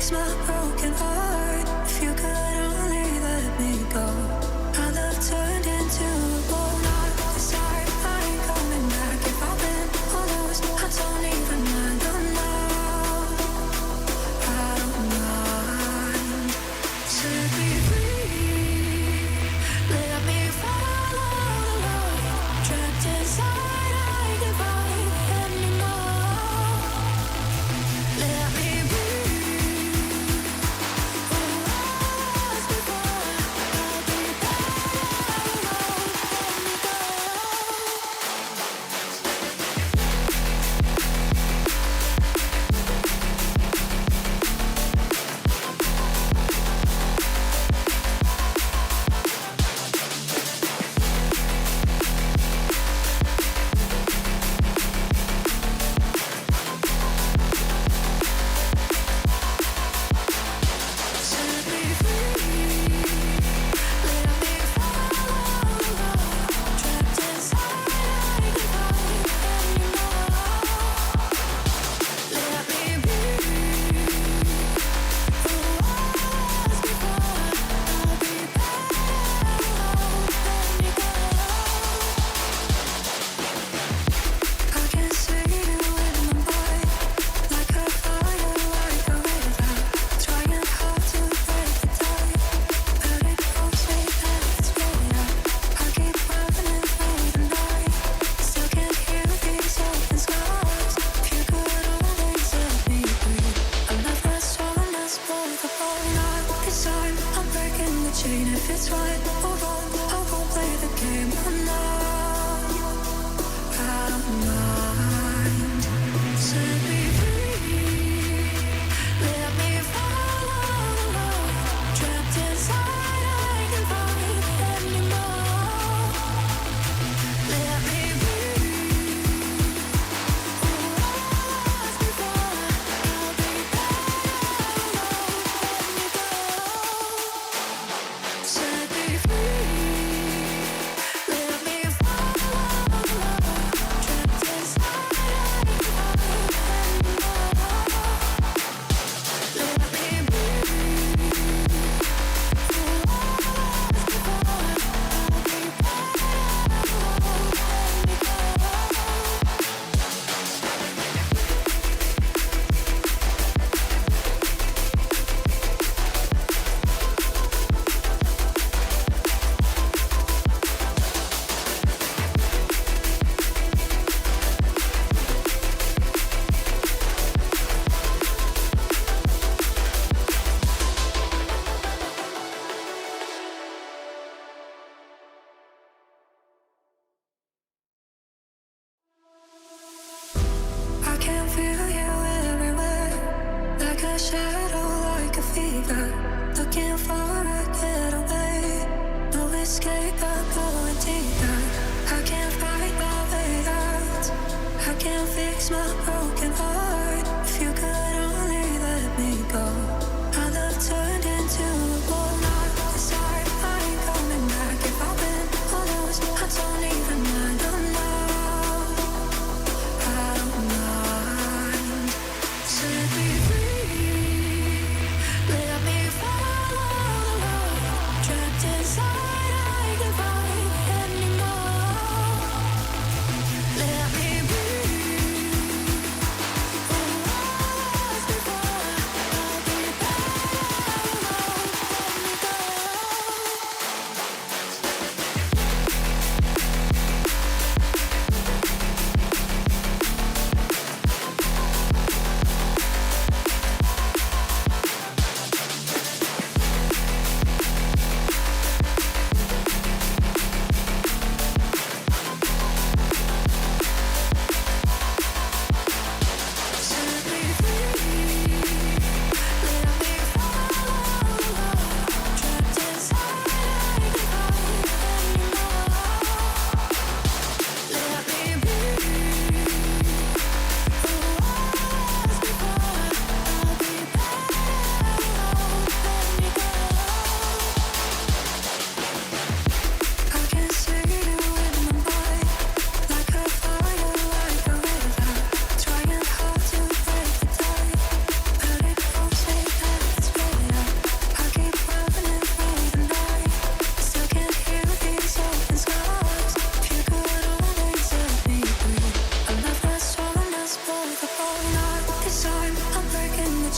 fix my broken heart. If you could only let me go. Our love turned into a bone. I decide I ain't coming back. If I've been all lost, I don't even mind. Oh no, I don't mind. Set me free, let me follow the love. Trapped inside, I can't fight anymore. Let me breathe. Who was before? I'll be better alone. Let me go. Set me free. Let me follow the love. Trapped inside, I can't fight anymore. Let me breathe. Who was before? I'll be better alone. Let me go. I can see you in my mind, like a fire, like a river. Trying hard to break the tide, but it pulls me back. It's bitter. I keep running through the night, still can't hear these open scars. If you could only set me free, a love that's strong, that's breakable. Now it's time, I'm breaking the chain. If it's right or wrong, I won't play the game. Oh no, I don't mind. Set me free. Let me follow the love. Trapped inside, I can't fight anymore. Let me breathe. Who was before? I'll be better alone. Let me go. Set me free. Let me follow the love. Trapped inside, I can't fight anymore. Let me breathe. Who was before? I'll be better alone. Let me go. I can feel you everywhere, like a shadow, like a fever. Looking for a getaway, no escape, I'm going deeper. I can't fight my way out, I can't fix my broken heart. If you could only let me go. Our love turned into a bone. I decide I ain't coming back. If I've been all lost, I don't even mind. Oh no, I don't mind. Set me free. Let me follow the love. Trapped inside, I can't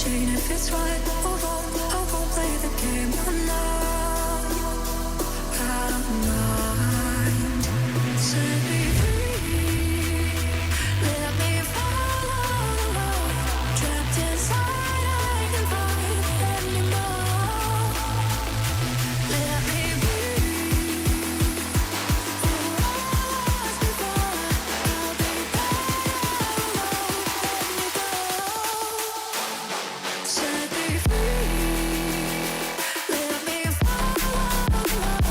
Seeing if it's right or wrong, I won't play the game. I'm not, I don't mind. Set me free, let me follow the road. Trapped inside, I can fight anymore. Let me breathe. Who I was before, I'll be better alone. Let me go. Set me free. Let me follow the road.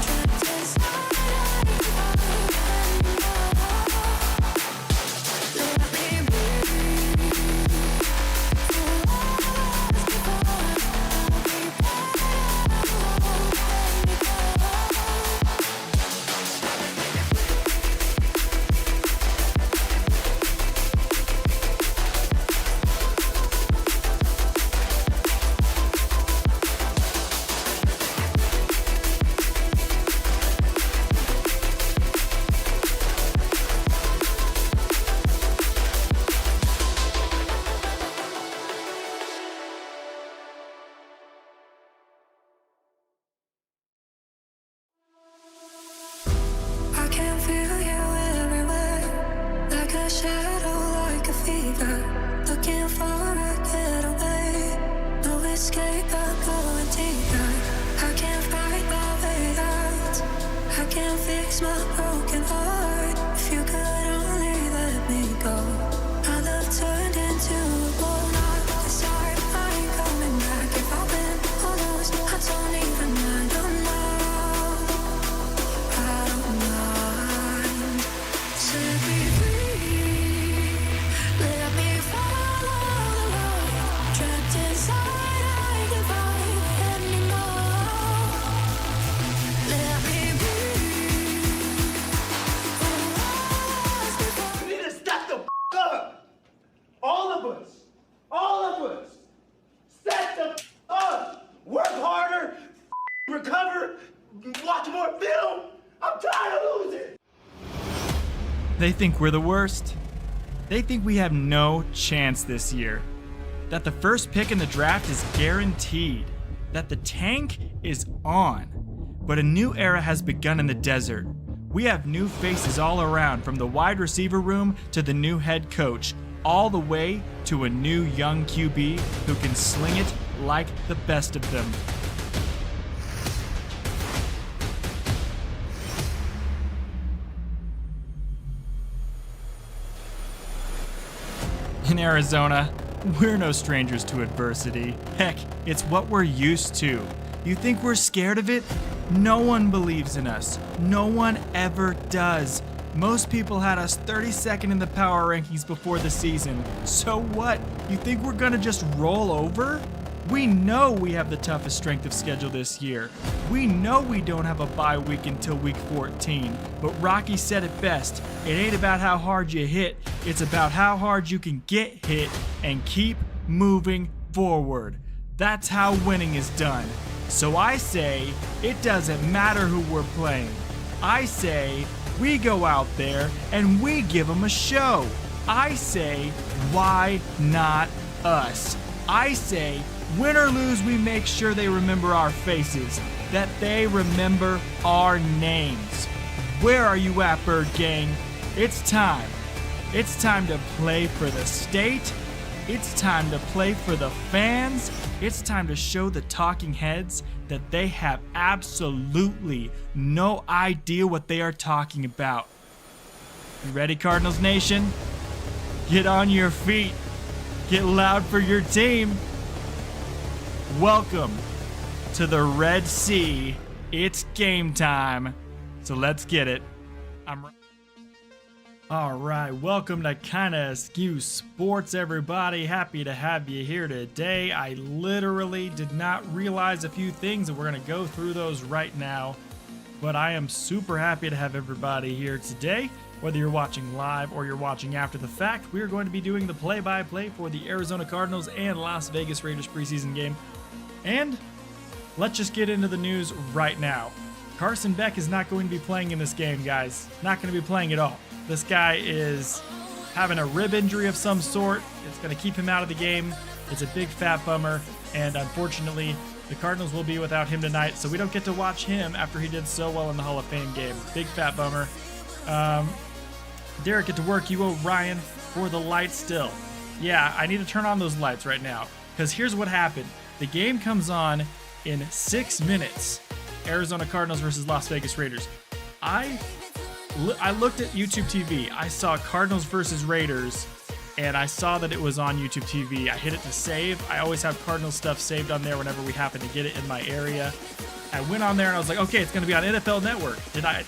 Trapped inside, I can fight anymore. Let me breathe. Who I was before, I'll be better alone. Let me go. I can feel you everywhere, like a shadow, like a fever. Looking for a getaway, no escape, I'm going deeper. I can't fight my way out, I can't fix my broken heart. If you could only let me go, my love turned into a ball. Not the start, I ain't coming back. If I win or lose, I don't even mind. I'm not, I don't mind. Set me free. Let me follow the road. Trapped inside, I can fight anymore. Let me breathe. Who I was before. We need to step the up. All of us. All of us. Step the up. Work harder. Recover. Watch more film. I'm tired of losing. They think we're the worst. They think we have no chance this year. That the first pick in the draft is guaranteed. That the tank is on. But a new era has begun in the desert. We have new faces all around, from the wide receiver room to the new head coach, all the way to a new young QB who can sling it like the best of them. In Arizona, we're no strangers to adversity. Heck, it's what we're used to. You think we're scared of it? No one believes in us. No one ever does. Most people had us 32nd in the power rankings before the season. So what? You think we're gonna just roll over? We know we have the toughest strength of schedule this year. We know we don't have a bye week until week 14. But Rocky said it best. It ain't about how hard you hit. It's about how hard you can get hit and keep moving forward. That's how winning is done. So I say, it doesn't matter who we're playing. I say, we go out there and we give them a show. I say, why not us? I say, win or lose, we make sure they remember our faces, that they remember our names. Where are you at, Bird Gang? It's time. It's time to play for the state. It's time to play for the fans. It's time to show the talking heads that they have absolutely no idea what they are talking about. You ready, Cardinals Nation? Get on your feet. Get loud for your team. Welcome to the Red Sea. It's game time. So let's get it. All right, welcome to Kinda Askew Sports, everybody. Happy to have you here today. I literally did not realize a few things, and we're going to go through those right now. But I am super happy to have everybody here today. Whether you're watching live or you're watching after the fact, we're going to be doing the play-by-play for the Arizona Cardinals and Las Vegas Raiders preseason game. And let's just get into the news right now. Carson Beck is not going to be playing in this game, guys. Not going to be playing at all. This guy is having a rib injury of some sort. It's going to keep him out of the game. It's a big fat bummer, and unfortunately, the Cardinals will be without him tonight, so we don't get to watch him after he did so well in the Hall of Fame game. Big fat bummer. Derek, get to work. You owe Ryan for the lights still. Yeah, I need to turn on those lights right now, because here's what happened. The game comes on in 6 minutes. Arizona Cardinals versus Las Vegas Raiders. I looked at YouTube TV. I saw Cardinals versus Raiders, and I saw that it was on YouTube TV. I hit it to save. I always have Cardinals stuff saved on there whenever we happen to get it in my area. I went on there and I was like, okay, it's going to be on NFL Network.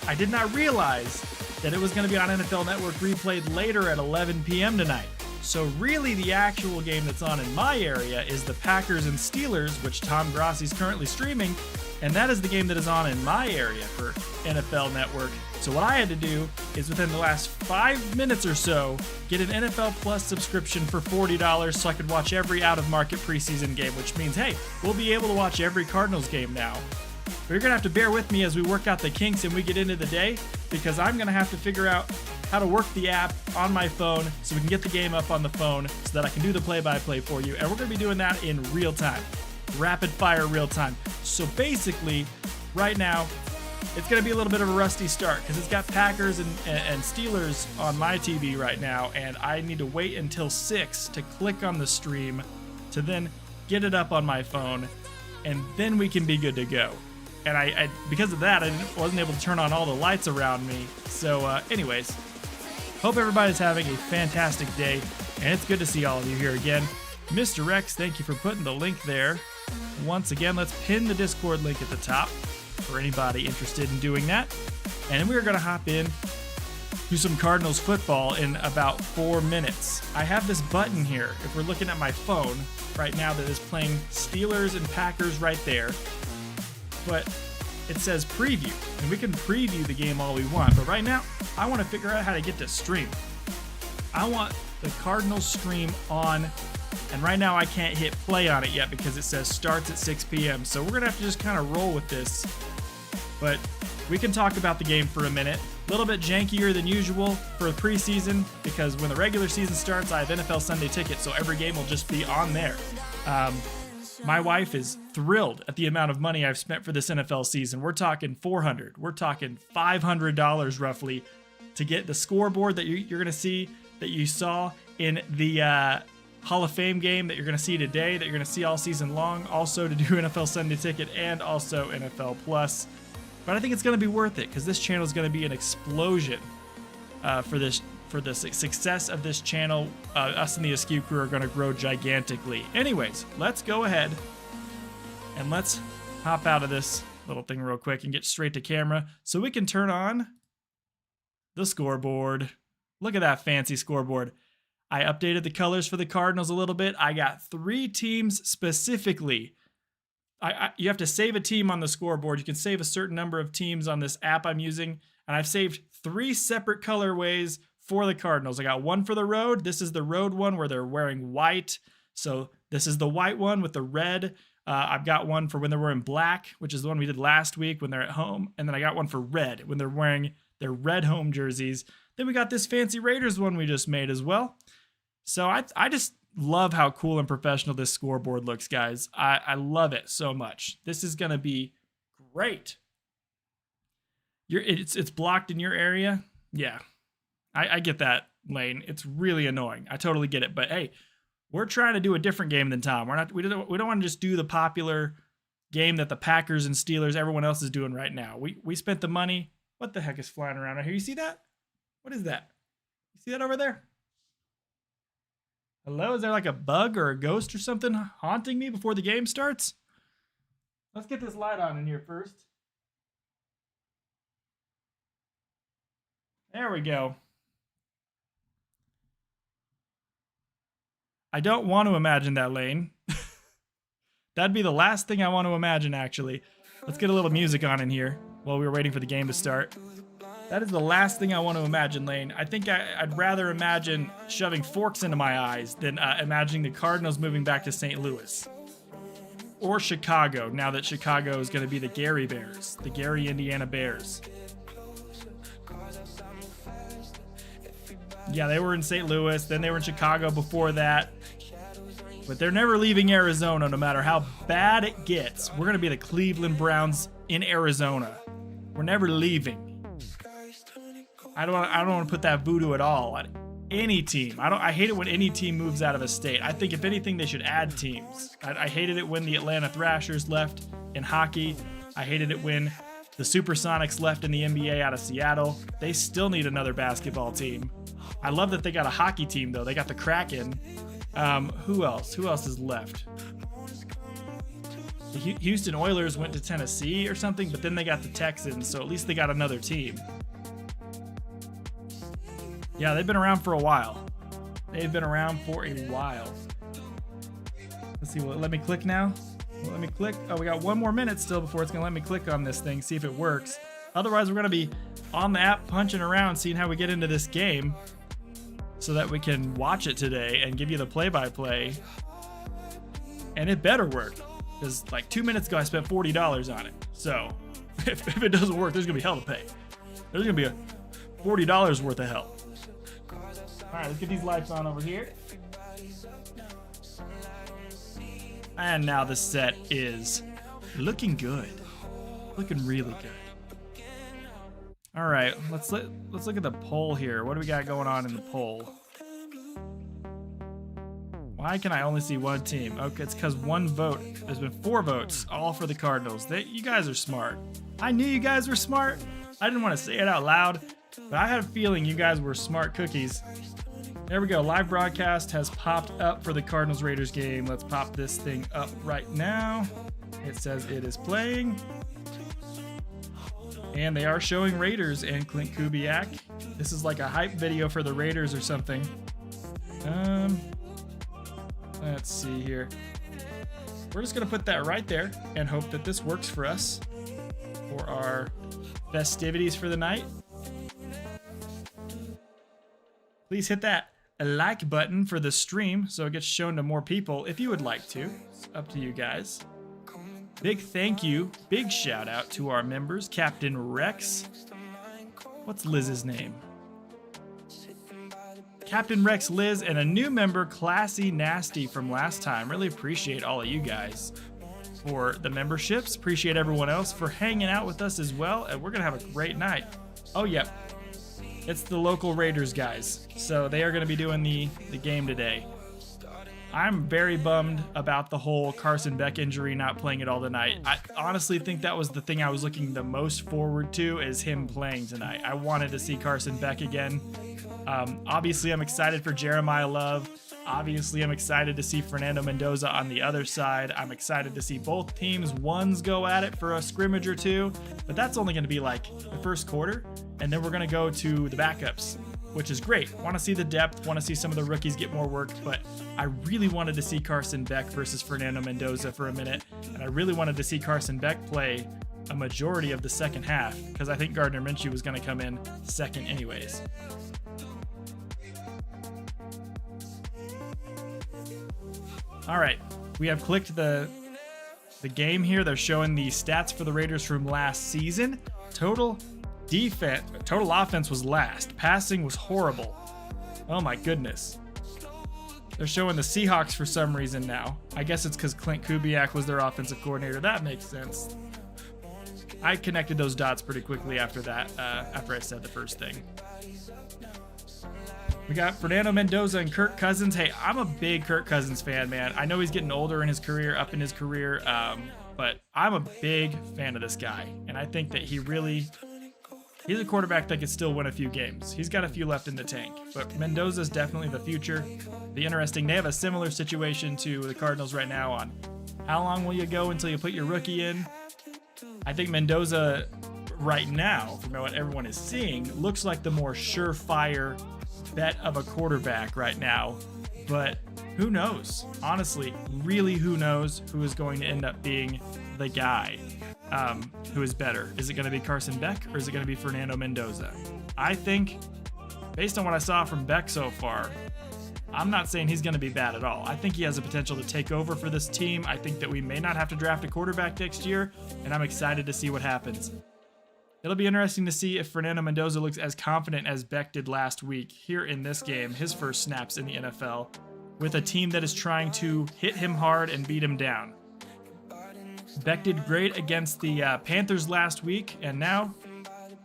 I did not realize that it was going to be on NFL Network replayed later at 11 p.m. tonight. So really the actual game that's on in my area is the Packers and Steelers, which Tom Grassi's currently streaming, and that is the game that is on in my area for NFL Network. So what I had to do is within the last 5 minutes or so, get an NFL Plus subscription for $40 so I could watch every out-of-market preseason game, which means, hey, we'll be able to watch every Cardinals game now. But you're going to have to bear with me as we work out the kinks and we get into the day, because I'm going to have to figure out how to work the app on my phone so we can get the game up on the phone so that I can do the play-by-play for you. And we're going to be doing that in real time. Rapid fire real time. So basically, right now, it's going to be a little bit of a rusty start because it's got Packers and Steelers on my TV right now, and I need to wait until 6 to click on the stream to then get it up on my phone, and then we can be good to go. And I because of that, I wasn't able to turn on all the lights around me. So anyways, hope everybody's having a fantastic day, and it's good to see all of you here again. Mr. Rex, thank you for putting the link there. Once again, let's pin the Discord link at the top for anybody interested in doing that. And we're going to hop in to some Cardinals football in about 4 minutes. I have this button here, if we're looking at my phone right now, that is playing Steelers and Packers right there. But it says preview, and we can preview the game all we want. But right now, I want to figure out how to get to stream. I want the Cardinals stream on, and right now I can't hit play on it yet because it says starts at 6 p.m. So we're going to have to just kind of roll with this. But we can talk about the game for a minute. A little bit jankier than usual for the preseason because when the regular season starts, I have NFL Sunday Ticket, so every game will just be on there. My wife is thrilled at the amount of money I've spent for this NFL season. We're talking $400. We're talking $500 roughly to get the scoreboard that you're going to see, that you saw in the Hall of Fame game, that you're going to see today, that you're going to see all season long, also to do NFL Sunday Ticket and also NFL Plus. But I think it's going to be worth it because this channel is going to be an explosion for the success of this channel. Us and the Askew crew are going to grow gigantically. Anyways, let's go ahead and let's hop out of this little thing real quick and get straight to camera so we can turn on the scoreboard. Look at that fancy scoreboard. I updated the colors for the Cardinals a little bit. I got 3 teams specifically. You have to save a team on the scoreboard. You can save a certain number of teams on this app I'm using, and I've saved 3 separate colorways for the Cardinals. I got one for the road. This is the road one where they're wearing white. So this is the white one with the red. I've got one for when they're wearing black, which is the one we did last week when they're at home. And then I got one for red when they're wearing their red home jerseys. Then we got this fancy Raiders one we just made as well. So I just love how cool and professional this scoreboard looks, guys. I love it so much. This is going to be great. It's blocked in your area? Yeah. I get that, Lane. It's really annoying. I totally get it. But hey, we're trying to do a different game than Tom. We don't want to just do the popular game that the Packers and Steelers, everyone else is doing right now. We spent the money. What the heck is flying around out here? You see that? What is that? You see that over there? Hello? Is there like a bug or a ghost or something haunting me before the game starts? Let's get this light on in here first. There we go. I don't want to imagine that, Lane. That'd be the last thing I want to imagine, actually. Let's get a little music on in here while we were waiting for the game to start. That is the last thing I want to imagine, Lane. I think I'd rather imagine shoving forks into my eyes than imagining the Cardinals moving back to St. Louis. Or Chicago, now that Chicago is going to be the Gary Bears, the Gary, Indiana Bears. Yeah, they were in St. Louis, then they were in Chicago before that. But they're never leaving Arizona, no matter how bad it gets. We're going to be the Cleveland Browns in Arizona. We're never leaving. I don't want to put that voodoo at all on any team. I hate it when any team moves out of a state. I think if anything, they should add teams. I hated it when the Atlanta Thrashers left in hockey. I hated it when the Supersonics left in the NBA out of Seattle. They still need another basketball team. I love that they got a hockey team, though. They got the Kraken. Who else? Who else is left? The Houston Oilers went to Tennessee or something, but then they got the Texans, so at least they got another team. Yeah, they've been around for a while. They've been around for a while. Let's see, will it let me click now? Will it let me click? Oh, we got 1 more minute still before it's gonna let me click on this thing, see if it works. Otherwise, we're gonna be on the app punching around, seeing how we get into this game so that we can watch it today and give you the play-by-play. And it better work, because like 2 minutes ago, I spent $40 on it. So if it doesn't work, there's gonna be hell to pay. There's gonna be a $40 worth of hell. All right, let's get these lights on over here. And now the set is looking good. Looking really good. All right, let's look at the poll here. What do we got going on in the poll? Why can I only see one team? Okay, it's because 1 vote. There's been 4 votes, all for the Cardinals. You guys are smart. I knew you guys were smart. I didn't want to say it out loud, but I had a feeling you guys were smart cookies. There we go. Live broadcast has popped up for the Cardinals-Raiders game. Let's pop this thing up right now. It says it is playing. And they are showing Raiders and Clint Kubiak. This is like a hype video for the Raiders or something. Let's see here. We're just going to put that right there and hope that this works for us for our festivities for the night. Please hit that like button for the stream so it gets shown to more people if you would like to. It's up to you guys. Big thank you, big shout out to our members, Captain Rex. What's Liz's name? Captain Rex, Liz, and a new member, Classy Nasty from last time. Really appreciate all of you guys for the memberships. Appreciate everyone else for hanging out with us as well. And we're going to have a great night. Oh, yep. It's the local Raiders guys. So they are going to be doing the game today. I'm very bummed about the whole Carson Beck injury, not playing it all tonight. I honestly think that was the thing I was looking the most forward to, is him playing tonight. I wanted to see Carson Beck again. Obviously, I'm excited for Jeremiah Love. Obviously, I'm excited to see Fernando Mendoza on the other side. I'm excited to see both teams ones go at it for a scrimmage or two, but that's only going to be like the first quarter, and then we're going to go to the backups, which is great. Want to see the depth, want to see some of the rookies get more work, but I really wanted to see Carson Beck versus Fernando Mendoza for a minute, and I really wanted to see Carson Beck play a majority of the second half, because I think Gardner Minshew was going to come in second anyways. All right, we have clicked the game here. They're showing the stats for the Raiders from last season. Total offense was last. Passing was horrible. Oh my goodness. They're showing the Seahawks for some reason now. I guess it's because Clint Kubiak was their offensive coordinator. That makes sense. I connected those dots pretty quickly after that, after I said the first thing. We got Fernando Mendoza and Kirk Cousins. Hey, I'm a big Kirk Cousins fan, man. I know he's getting older in his career, but I'm a big fan of this guy. And I think that he's a quarterback that could still win a few games. He's got a few left in the tank, but Mendoza's definitely the future. Be interesting. They have a similar situation to the Cardinals right now on how long will you go until you put your rookie in. I think Mendoza right now, from what everyone is seeing, looks like the more surefire bet of a quarterback right now, but who knows? Honestly, really, who knows who is going to end up being the guy who is better? Is it going to be Carson Beck or is it going to be Fernando Mendoza? I think, based on what I saw from Beck so far, I'm not saying he's going to be bad at all. I think he has the potential to take over for this team. I think that we may not have to draft a quarterback next year, and I'm excited to see what happens. It'll be interesting to see if Fernando Mendoza looks as confident as Beck did last week here in this game, his first snaps in the NFL. with a team that is trying to hit him hard and beat him down. Beck did great against the Panthers last week, and now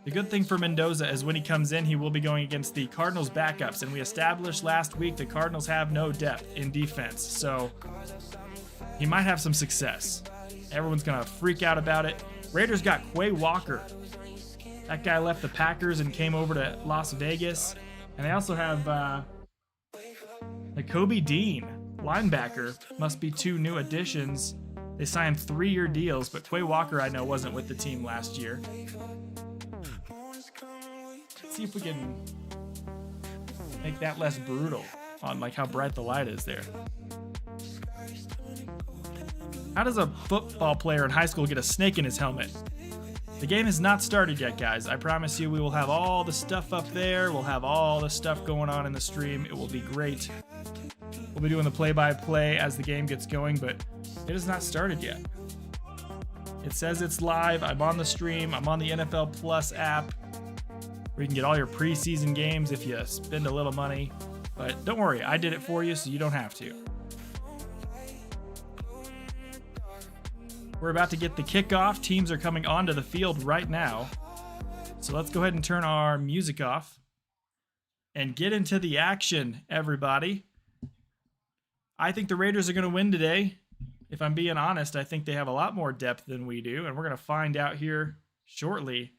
the good thing for Mendoza is when he comes in, he will be going against the Cardinals backups, and we established last week the Cardinals have no depth in defense, so he might have some success. Everyone's going to freak out about it. Raiders got Quay Walker. That guy left the Packers and came over to Las Vegas, and they also have Kobe Dean, linebacker, must be 2 new additions. They signed 3-year deals, but Quay Walker, I know, wasn't with the team last year. Let's see if we can make that less brutal on like how bright the light is there. How does a football player in high school get a snake in his helmet? The game has not started yet, guys. I promise you we will have all the stuff up there. We'll have all the stuff going on in the stream. It will be great. We'll be doing the play-by-play as the game gets going, but it has not started yet. It says it's live. I'm on the stream. I'm on the NFL Plus app, where you can get all your preseason games if you spend a little money. But don't worry, I did it for you, so you don't have to. We're about to get the kickoff. Teams are coming onto the field right now. So let's go ahead and turn our music off and get into the action, everybody. I think the Raiders are going to win today. If I'm being honest, I think they have a lot more depth than we do, and we're going to find out here shortly.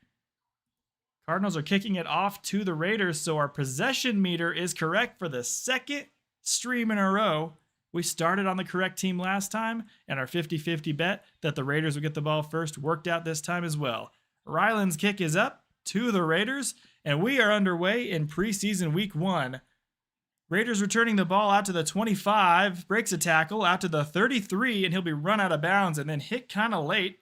Cardinals are kicking it off to the Raiders, so our possession meter is correct for the second stream in a row. We started on the correct team last time, and our 50-50 bet that the Raiders would get the ball first worked out this time as well. Ryland's kick is up to the Raiders, and we are underway in preseason week 1. Raiders returning the ball out to the 25, breaks a tackle out to the 33, and he'll be run out of bounds and then hit kind of late.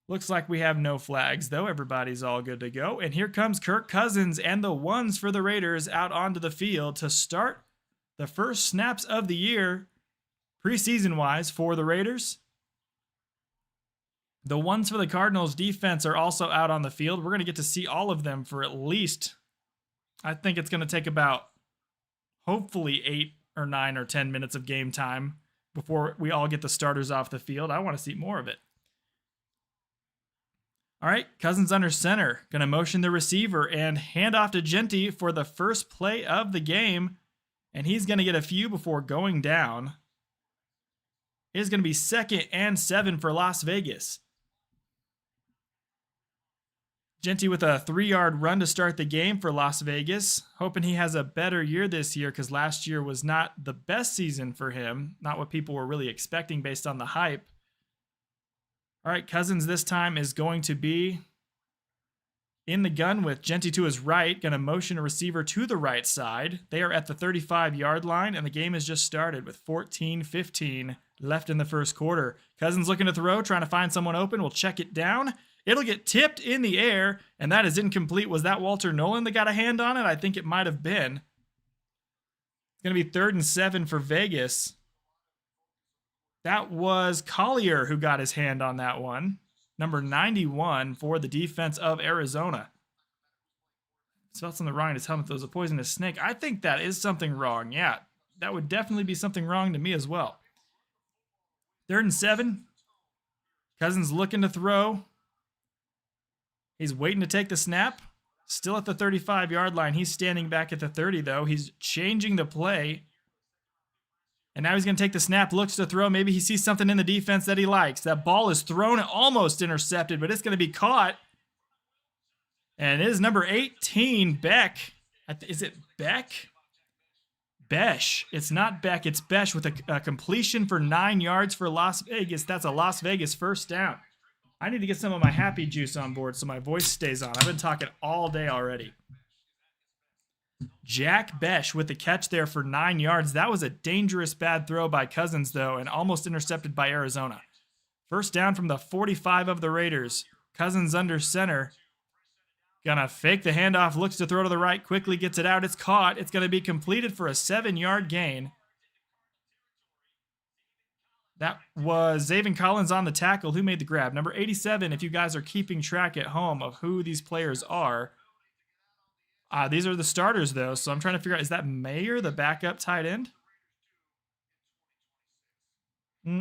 Looks like we have no flags, though. Everybody's all good to go. And here comes Kirk Cousins and the ones for the Raiders out onto the field to start the first snaps of the year, preseason-wise, for the Raiders. The ones for the Cardinals defense are also out on the field. We're going to get to see all of them for at least, I think it's going to take about hopefully 8 or 9 or 10 minutes of game time before we all get the starters off the field. I want to see more of it. All right, Cousins under center. Going to motion the receiver and hand off to Genty for the first play of the game. And he's going to get a few before going down. It is going to be 2nd and 7 for Las Vegas. Genty with a 3-yard run to start the game for Las Vegas. Hoping he has a better year this year because last year was not the best season for him. Not what people were really expecting based on the hype. All right, Cousins this time is going to be in the gun with Genty to his right. Going to motion a receiver to the right side. They are at the 35-yard line, and the game has just started with 14-15 left in the first quarter. Cousins looking to throw, trying to find someone open. We'll check it down. It'll get tipped in the air, and that is incomplete. Was that Walter Nolan that got a hand on it? I think it might have been. It's going to be 3rd and 7 for Vegas. That was Collier who got his hand on that one. Number 91 for the defense of Arizona. Spells on the right, his helmet, throws a poisonous snake. I think that is something wrong. Yeah, that would definitely be something wrong to me as well. 3rd and 7. Cousins looking to throw. He's waiting to take the snap. Still at the 35-yard line. He's standing back at the 30, though. He's changing the play. And now he's going to take the snap, looks to throw. Maybe he sees something in the defense that he likes. That ball is thrown, almost intercepted, but it's going to be caught. And it is number 18, Beck. Is it Beck? Besh. It's not Beck, it's Besh with a completion for 9 yards for Las Vegas. That's a Las Vegas first down. I need to get some of my happy juice on board so my voice stays on. I've been talking all day already. Jack Besh with the catch there for 9 yards. That was a dangerous bad throw by Cousins, though, and almost intercepted by Arizona. First down from the 45 of the Raiders. Cousins under center. Gonna fake the handoff, looks to throw to the right, quickly gets it out. It's caught. It's going to be completed for a 7-yard gain. That was Zaven Collins on the tackle. Who made the grab? Number 87, if you guys are keeping track at home of who these players are. These are the starters, though, so I'm trying to figure out, is that Mayer, the backup tight end?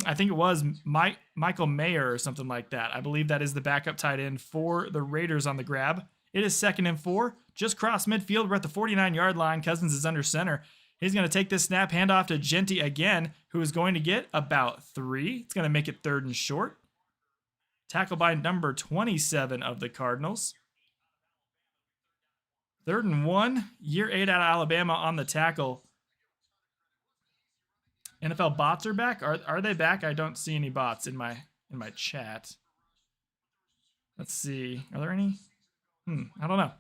I think it was Michael Mayer or something like that. I believe that is the backup tight end for the Raiders on the grab. It is 2nd and 4. Just cross midfield. We're at the 49-yard line. Cousins is under center. He's going to take this snap, hand off to Genty again, who is going to get about 3. It's going to make it 3rd and short. Tackle by number 27 of the Cardinals. 3rd and 1. Year 8 out of Alabama on the tackle. NFL bots are back. Are they back? I don't see any bots in my chat. Let's see. Are there any? I don't know.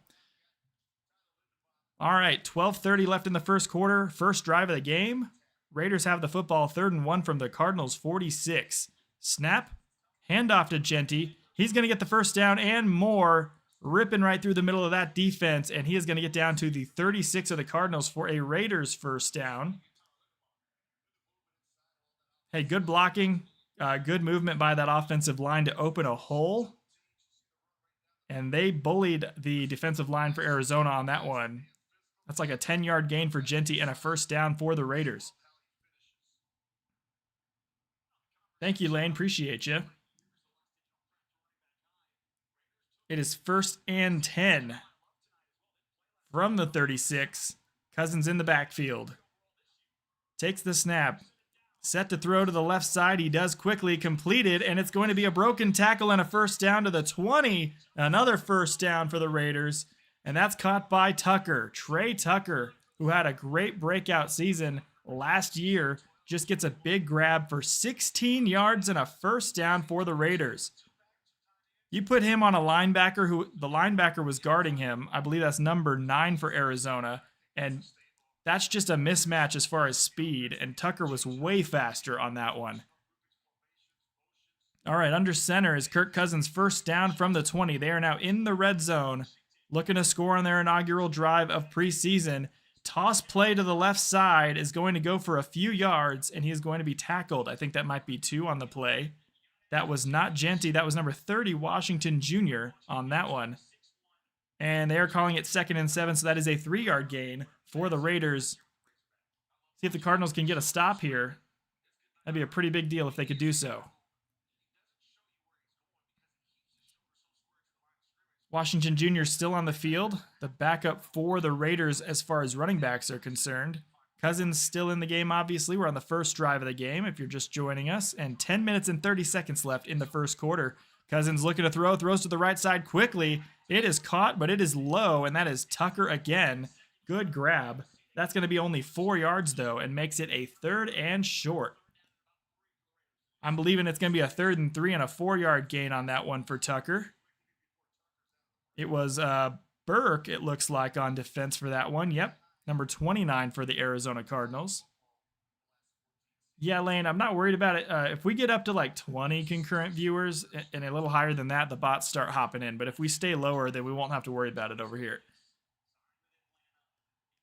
All right, 12:30 left in the first quarter. First drive of the game. Raiders have the football, 3rd and 1 from the Cardinals 46. Snap, handoff to Genty. He's going to get the first down and more, ripping right through the middle of that defense, and he is going to get down to the 36 of the Cardinals for a Raiders first down. Hey, good blocking, good movement by that offensive line to open a hole. And they bullied the defensive line for Arizona on that one. That's like a 10-yard gain for Genty and a first down for the Raiders. Thank you, Lane. Appreciate you. It is 1st and 10 from the 36. Cousins in the backfield. Takes the snap. Set to throw to the left side. He does quickly complete it, and it's going to be a broken tackle and a first down to the 20. Another first down for the Raiders, and that's caught by Tucker. Trey Tucker, who had a great breakout season last year, just gets a big grab for 16 yards and a first down for the Raiders. You put him on a linebacker who the linebacker was guarding him. I believe that's number 9 for Arizona, and that's just a mismatch as far as speed, and Tucker was way faster on that one. All right, under center is Kirk Cousins' first down from the 20. They are now in the red zone, looking to score on their inaugural drive of preseason. Toss play to the left side is going to go for a few yards, and he is going to be tackled. I think that might be 2 on the play. That was not Genty. That was number 30, Washington Jr. on that one. And they are calling it 2nd and 7, so that is a 3-yard gain for the Raiders. See if the Cardinals can get a stop here. That'd be a pretty big deal if they could do so. Washington Jr. still on the field. The backup for the Raiders as far as running backs are concerned. Cousins still in the game, obviously. We're on the first drive of the game if you're just joining us. And 10 minutes and 30 seconds left in the first quarter. Cousins looking to throw, throws to the right side quickly. It is caught, but it is low, and that is Tucker again. Good grab. That's going to be only 4 yards, though, and makes it a 3rd and short. I'm believing it's going to be a 3rd and 3 and a 4-yard gain on that one for Tucker. It was Burke, it looks like, on defense for that one. Yep, number 29 for the Arizona Cardinals. Yeah, Lane, I'm not worried about it. If we get up to like 20 concurrent viewers and a little higher than that, the bots start hopping in. But if we stay lower, then we won't have to worry about it over here.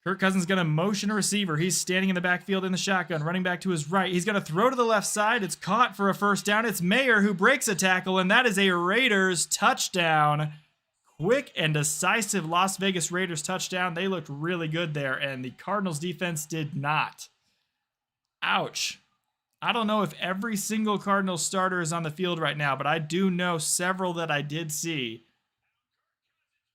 Kirk Cousins going to motion a receiver. He's standing in the backfield in the shotgun, running back to his right. He's going to throw to the left side. It's caught for a first down. It's Mayer who breaks a tackle, and that is a Raiders touchdown. Quick and decisive Las Vegas Raiders touchdown. They looked really good there, and the Cardinals defense did not. Ouch. I don't know if every single Cardinals starter is on the field right now, but I do know several that I did see.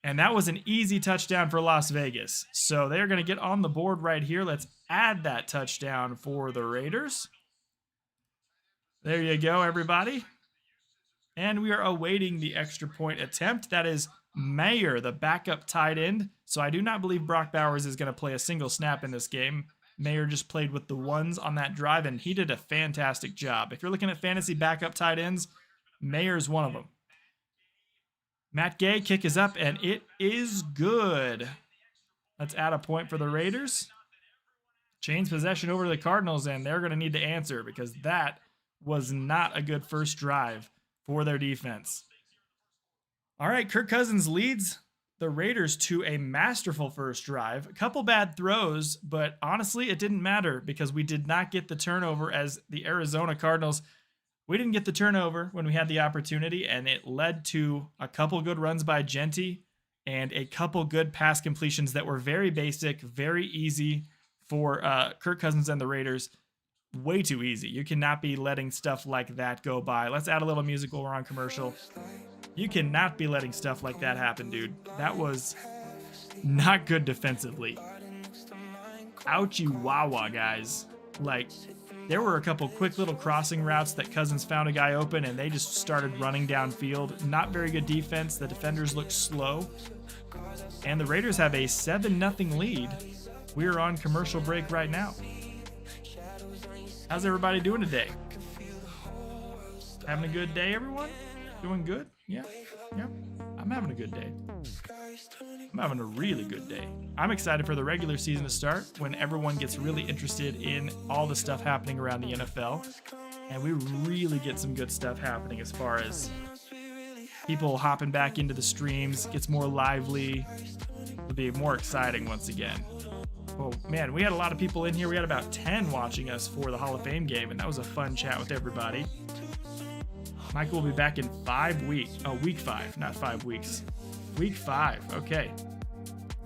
And that was an easy touchdown for Las Vegas. So they're going to get on the board right here. Let's add that touchdown for the Raiders. There you go, everybody. And we are awaiting the extra point attempt. That is Mayer, the backup tight end. So I do not believe Brock Bowers is going to play a single snap in this game. Mayer just played with the ones on that drive, and he did a fantastic job. If you're looking at fantasy backup tight ends, Mayer's one of them. Matt Gay, kick is up, and it is good. Let's add a point for the Raiders. Change possession over to the Cardinals, and they're going to need to answer because that was not a good first drive for their defense. All right, Kirk Cousins leads the Raiders to a masterful first drive. A couple bad throws, but honestly, it didn't matter because we did not get the turnover as the Arizona Cardinals. We didn't get the turnover when we had the opportunity, and it led to a couple good runs by Genty and a couple good pass completions that were very basic, very easy for Kirk Cousins and the Raiders. way too easy. You cannot be letting stuff like that go by. Let's add a little music while we're on commercial. You cannot be letting stuff like that happen, dude. That was not good defensively. Ouchie wawa, guys. Like, there were a couple quick little crossing routes that Cousins found a guy open, and they just started running downfield. Not very good defense. The defenders looked slow. And the Raiders have a 7-0 lead. We're on commercial break right now. How's everybody doing today? Having a good day, everyone? Doing good? Yeah. I'm having a good day. I'm having a really good day. I'm excited for the regular season to start when everyone gets really interested in all the stuff happening around the NFL. And we really get some good stuff happening as far as people hopping back into the streams, gets more lively. It'll be more exciting once again. Oh man, we had a lot of people in here. We had about 10 watching us for the Hall of Fame game, and that was a fun chat with everybody. Michael will be back in 5 weeks. Oh, week 5, not 5 weeks. Week 5, okay.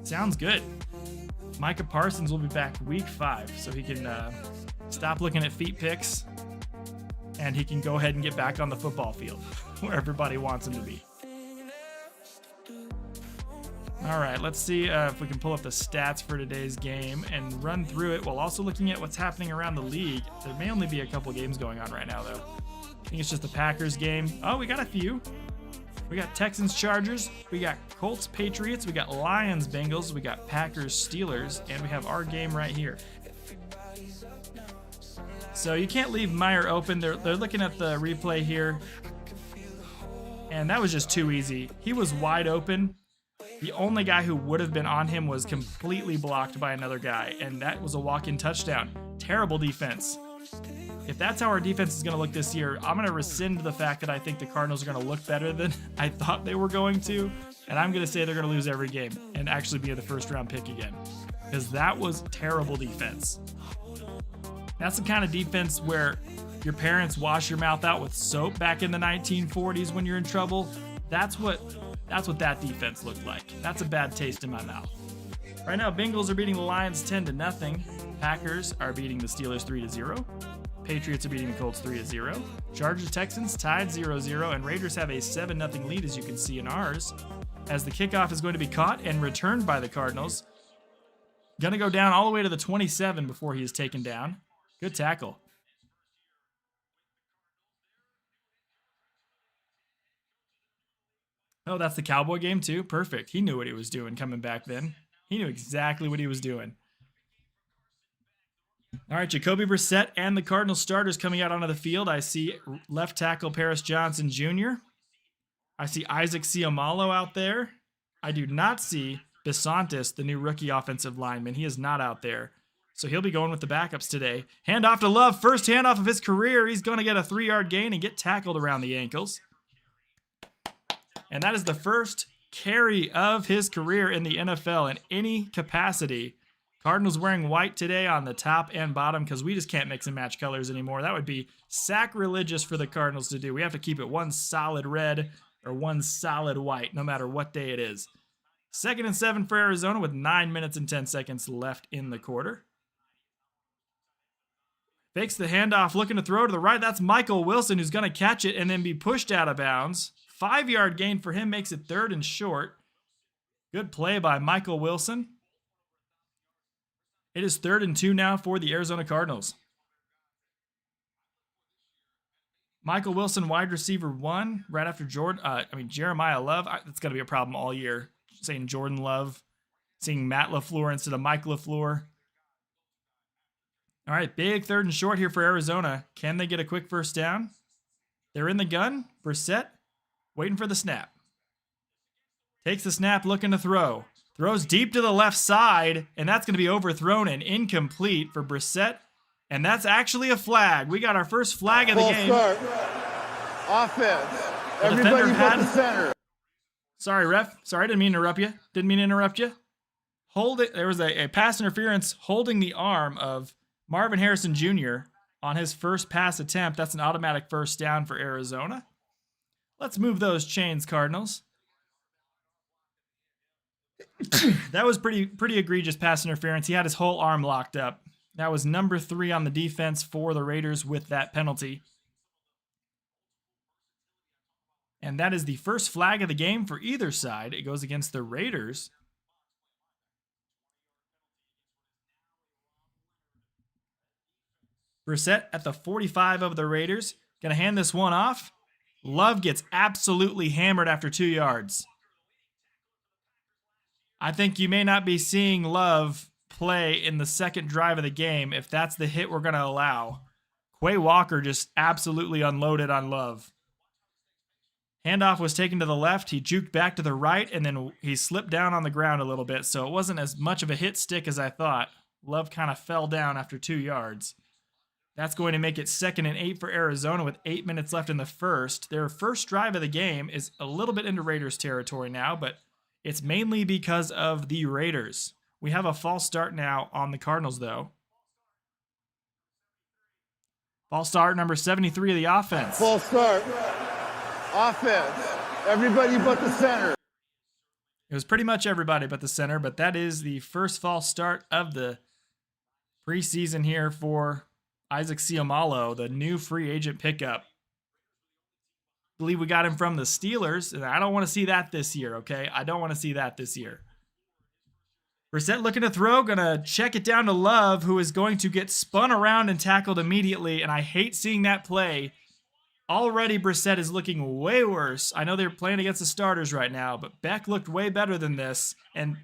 Sounds good. Micah Parsons will be back week 5, so he can stop looking at feet pics, and he can go ahead and get back on the football field where everybody wants him to be. All right, let's see if we can pull up the stats for today's game and run through it while also looking at what's happening around the league. There may only be a couple games going on right now, though. I think it's just the Packers game. Oh, we got a few. We got Texans Chargers. We got Colts Patriots. We got Lions Bengals. We got Packers Steelers. And we have our game right here. So you can't leave Meyer open. They're looking at the replay here. And that was just too easy. He was wide open. The only guy who would have been on him was completely blocked by another guy, and that was a walk-in touchdown. Terrible defense. If that's how our defense is going to look this year, I'm going to rescind the fact that I think the Cardinals are going to look better than I thought they were going to, and I'm going to say they're going to lose every game and actually be the first-round pick again, because that was terrible defense. That's the kind of defense where your parents wash your mouth out with soap back in the 1940s when you're in trouble. That's what that defense looked like. That's a bad taste in my mouth. Right now, Bengals are beating the Lions 10-0. Packers are beating the Steelers 3-0. Patriots are beating the Colts 3-0. Chargers Texans tied 0-0, and Raiders have a 7-0 lead, as you can see in ours, as the kickoff is going to be caught and returned by the Cardinals. Gonna go down all the way to the 27 before he is taken down. Good tackle. Oh, that's the Cowboy game too? Perfect. He knew what he was doing coming back then. He knew exactly what he was doing. All right, Jacoby Brissett and the Cardinals starters coming out onto the field. I see left tackle Paris Johnson Jr. I see Isaac Seumalo out there. I do not see Bisontis, the new rookie offensive lineman. He is not out there. So he'll be going with the backups today. Handoff to Love. First handoff of his career. He's going to get a 3-yard gain and get tackled around the ankles. And that is the first carry of his career in the NFL in any capacity. Cardinals wearing white today on the top and bottom because we just can't mix and match colors anymore. That would be sacrilegious for the Cardinals to do. We have to keep it one solid red or one solid white, no matter what day it is. 2nd and 7 for Arizona with 9 minutes and 10 seconds left in the quarter. Fakes the handoff, looking to throw to the right. That's Michael Wilson, who's going to catch it and then be pushed out of bounds. 5-yard gain for him makes it 3rd and short. Good play by Michael Wilson. It is 3rd and 2 now for the Arizona Cardinals. Michael Wilson, wide receiver 1, right after Jeremiah Love. That's going to be a problem all year, saying Jordan Love, seeing Matt LaFleur instead of Mike LaFleur. All right, big 3rd and short here for Arizona. Can they get a quick first down? They're in the gun. Brissett waiting for the snap. Takes the snap, looking to throw. Throws deep to the left side, and that's going to be overthrown and incomplete for Brissett. And that's actually a flag. We got our first flag of the game. Start. Offense. Everybody but the center. Sorry, ref. Sorry, I didn't mean to interrupt you. Didn't mean to interrupt you. Hold it. There was a pass interference holding the arm of Marvin Harrison Jr. on his first pass attempt. That's an automatic first down for Arizona. Let's move those chains, Cardinals. That was pretty egregious pass interference. He had his whole arm locked up. That was number 3 on the defense for the Raiders with that penalty. And that is the first flag of the game for either side. It goes against the Raiders. Brissett at the 45 of the Raiders. Going to hand this one off. Love gets absolutely hammered after 2 yards. I think you may not be seeing Love play in the second drive of the game if that's the hit we're going to allow. Quay Walker just absolutely unloaded on Love. Handoff was taken to the left. He juked back to the right, and then he slipped down on the ground a little bit, so it wasn't as much of a hit stick as I thought. Love kind of fell down after 2 yards. That's going to make it 2nd and 8 for Arizona with 8 minutes left in the first. Their first drive of the game is a little bit into Raiders territory now, but it's mainly because of the Raiders. We have a false start now on the Cardinals, though. False start number 73 of the offense. False start. Offense. Everybody but the center. It was pretty much everybody but the center, but that is the first false start of the preseason here for Isaac Seumalo, the new free agent pickup. I believe we got him from the Steelers, and I don't want to see that this year, okay? I don't want to see that this year. Brissett looking to throw, going to check it down to Love, who is going to get spun around and tackled immediately, and I hate seeing that play. Already Brissett is looking way worse. I know they're playing against the starters right now, but Beck looked way better than this, and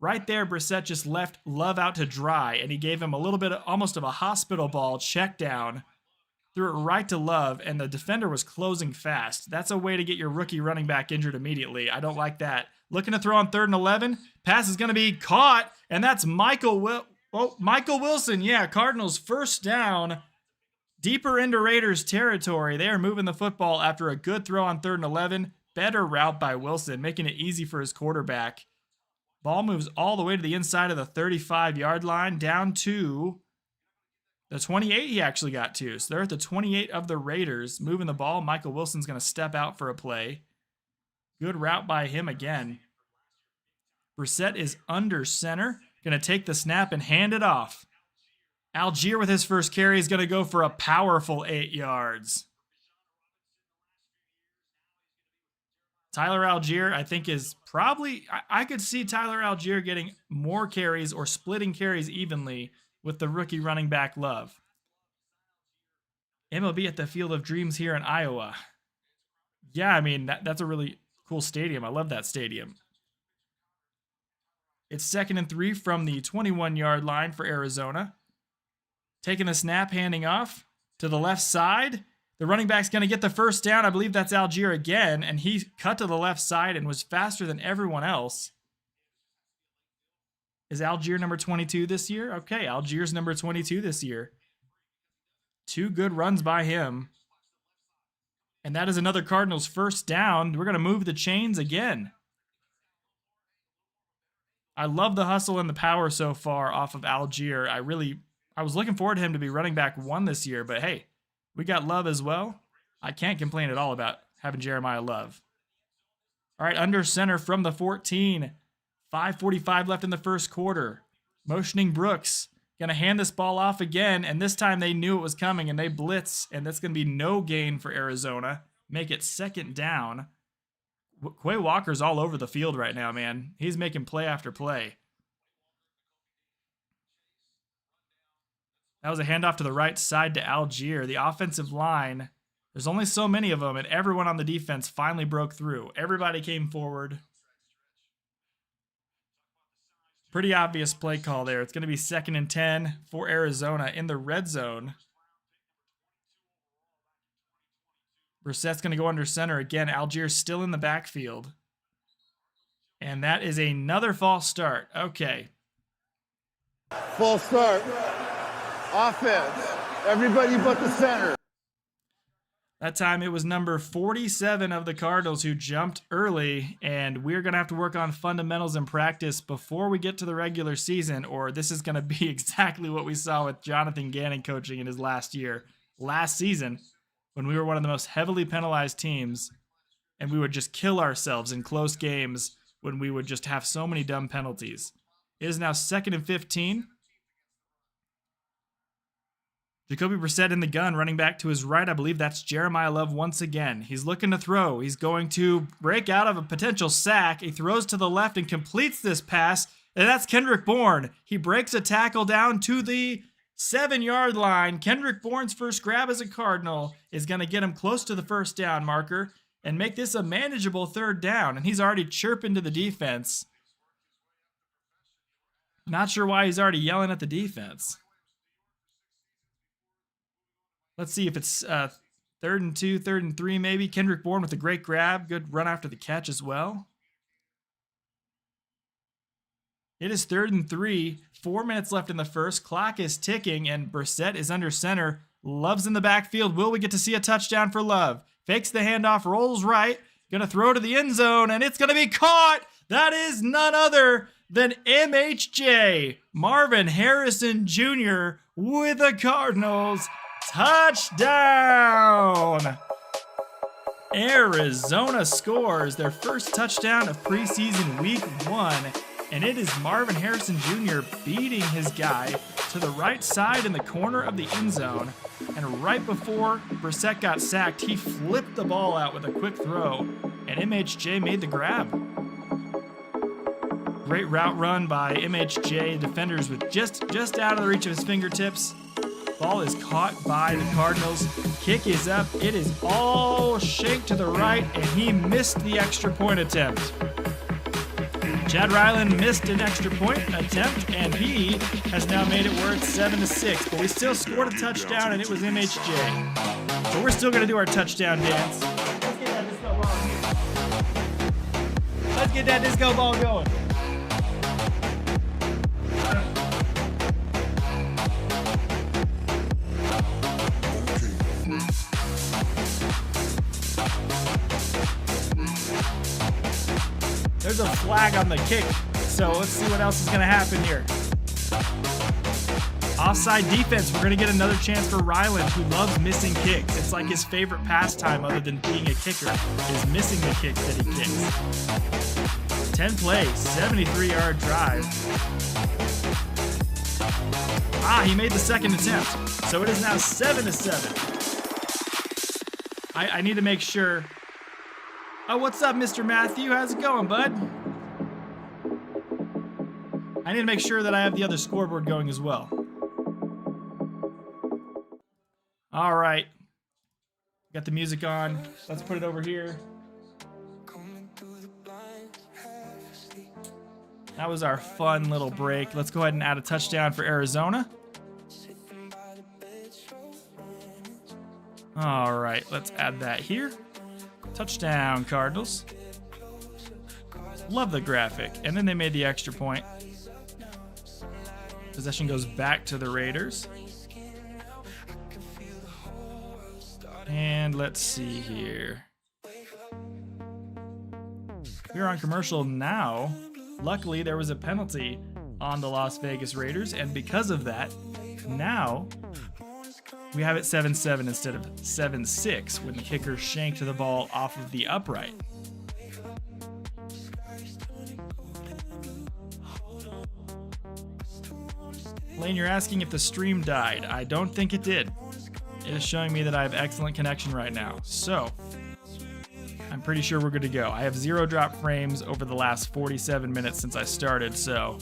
right there Brissett just left Love out to dry, and he gave him a little bit of, almost of a hospital ball check down, threw it right to Love, and the defender was closing fast. That's a way to get your rookie running back injured immediately. I don't like that. Looking to throw on 3rd and 11. Pass is going to be caught, and that's Michael Wilson. Yeah, Cardinals first down. Deeper into Raiders territory. They are moving the football after a good throw on 3rd and 11. Better route by Wilson, making it easy for his quarterback. Ball moves all the way to the inside of the 35-yard line, down to the 28 he actually got to. So they're at the 28 of the Raiders, moving the ball. Michael Wilson's going to step out for a play. Good route by him again. Brissett is under center. Going to take the snap and hand it off. Algier with his first carry is going to go for a powerful 8 yards. Tyler Algier, I think, is probably... I could see Tyler Algier getting more carries or splitting carries evenly with the rookie running back Love. MLB at the Field of Dreams here in Iowa. Yeah, I mean, that's a really cool stadium. I love that stadium. It's 2nd and 3 from the 21-yard line for Arizona. Taking the snap, handing off to the left side. The running back's going to get the first down. I believe that's Algier again, and he cut to the left side and was faster than everyone else. Is Algier number 22 this year? Okay, Algier's number 22 this year. 2 good runs by him. And that is another Cardinals first down. We're going to move the chains again. I love the hustle and the power so far off of Algier. I was looking forward to him to be running back 1 this year, but hey, we got Love as well. I can't complain at all about having Jeremiah Love. All right, under center from the 14. 5:45 left in the first quarter. Motioning Brooks. Going to hand this ball off again, and this time they knew it was coming, and they blitz, and that's going to be no gain for Arizona. Make it 2nd down. Quay Walker's all over the field right now, man. He's making play after play. That was a handoff to the right side to Algier. The offensive line, there's only so many of them, and everyone on the defense finally broke through. Everybody came forward. Pretty obvious play call there. It's going to be 2nd and 10 for Arizona in the red zone. Brissett's going to go under center again. Algier's still in the backfield. And that is another false start. Okay. False start. Offense. Everybody but the center. That time it was number 47 of the Cardinals who jumped early, and we're going to have to work on fundamentals in practice before we get to the regular season, or this is going to be exactly what we saw with Jonathan Gannon coaching in his last season, when we were one of the most heavily penalized teams, and we would just kill ourselves in close games when we would just have so many dumb penalties. It is now 2nd and 15. Jacoby Brissett in the gun, running back to his right. I believe that's Jeremiah Love once again. He's looking to throw. He's going to break out of a potential sack. He throws to the left and completes this pass, and that's Kendrick Bourne. He breaks a tackle down to the 7-yard line. Kendrick Bourne's first grab as a Cardinal is going to get him close to the first down marker and make this a manageable 3rd down, and he's already chirping to the defense. Not sure why he's already yelling at the defense. Let's see if it's 3rd and 2, 3rd and 3 maybe. Kendrick Bourne with a great grab. Good run after the catch as well. It is 3rd and 3. 4 minutes left in the first. Clock is ticking, and Brissett is under center. Love's in the backfield. Will we get to see a touchdown for Love? Fakes the handoff, rolls right. Gonna throw to the end zone, and it's gonna be caught. That is none other than MHJ, Marvin Harrison Jr. with the Cardinals. Touchdown! Arizona scores their first touchdown of preseason week 1, and it is Marvin Harrison Jr. beating his guy to the right side in the corner of the end zone. And right before Brissett got sacked, he flipped the ball out with a quick throw, and MHJ made the grab. Great route run by MHJ. Defenders with just out of the reach of his fingertips. Ball is caught by the Cardinals. Kick is up. It is all shaped to the right, and he missed the extra point attempt. Chad Ryland missed an extra point attempt, and he has now made it where it's 7-6. But we still scored a touchdown, and it was MHJ. So we're still going to do our touchdown dance. Let's get that disco ball going. There's a flag on the kick, so let's see what else is going to happen here. Offside defense, we're going to get another chance for Ryland, who loves missing kicks. It's like his favorite pastime other than being a kicker is missing the kicks that he kicks. 10 plays, 73-yard drive. He made the second attempt, so it is now 7-7. I need to make sure. Oh, what's up, Mr. Matthew? How's it going, bud? I need to make sure that I have the other scoreboard going as well. All right. Got the music on. Let's put it over here. That was our fun little break. Let's go ahead and add a touchdown for Arizona. All right, let's add that here. Touchdown, Cardinals. Love the graphic. And then they made the extra point. Possession goes back to the Raiders. And let's see here. We're on commercial now. Luckily, there was a penalty on the Las Vegas Raiders, and because of that, now we have it 7-7 instead of 7-6 when the kicker shanked the ball off of the upright. Lane, you're asking if the stream died. I don't think it did. It is showing me that I have excellent connection right now. So, I'm pretty sure we're good to go. I have 0 drop frames over the last 47 minutes since I started, so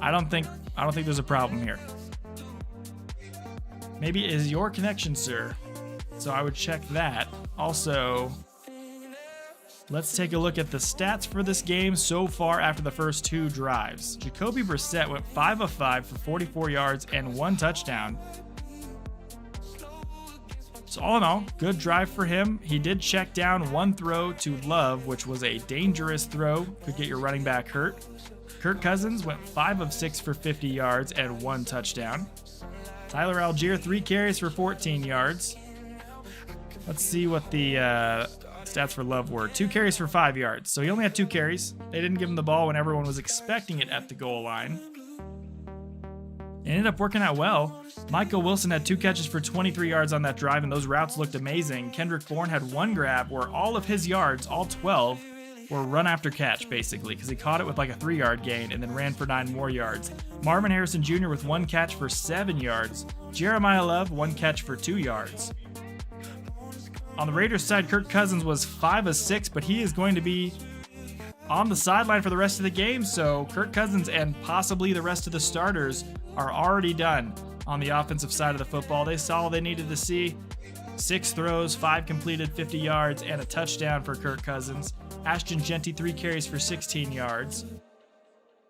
I don't think there's a problem here. Maybe it is your connection, sir. So I would check that. Also, let's take a look at the stats for this game so far after the first 2 drives. Jacoby Brissett went 5 of 5 for 44 yards and 1 touchdown. So all in all, good drive for him. He did check down 1 throw to Love, which was a dangerous throw. Could get your running back hurt. Kirk Cousins went 5 of 6 for 50 yards and 1 touchdown. Tyler Algier, 3 carries for 14 yards. Let's see what the stats for Love were. 2 carries for 5 yards. So he only had 2 carries. They didn't give him the ball when everyone was expecting it at the goal line. It ended up working out well. Michael Wilson had 2 catches for 23 yards on that drive, and those routes looked amazing. Kendrick Bourne had 1 grab where all of his yards, all 12, or run after catch, basically, because he caught it with like a 3-yard gain and then ran for 9 more yards. Marvin Harrison Jr. with 1 catch for 7 yards. Jeremiah Love, 1 catch for 2 yards. On the Raiders side, Kirk Cousins was 5 of 6, but he is going to be on the sideline for the rest of the game, so Kirk Cousins and possibly the rest of the starters are already done on the offensive side of the football. They saw what they needed to see. 6 throws, 5 completed, 50 yards, and a touchdown for Kirk Cousins. Ashton Jeanty, 3 carries for 16 yards.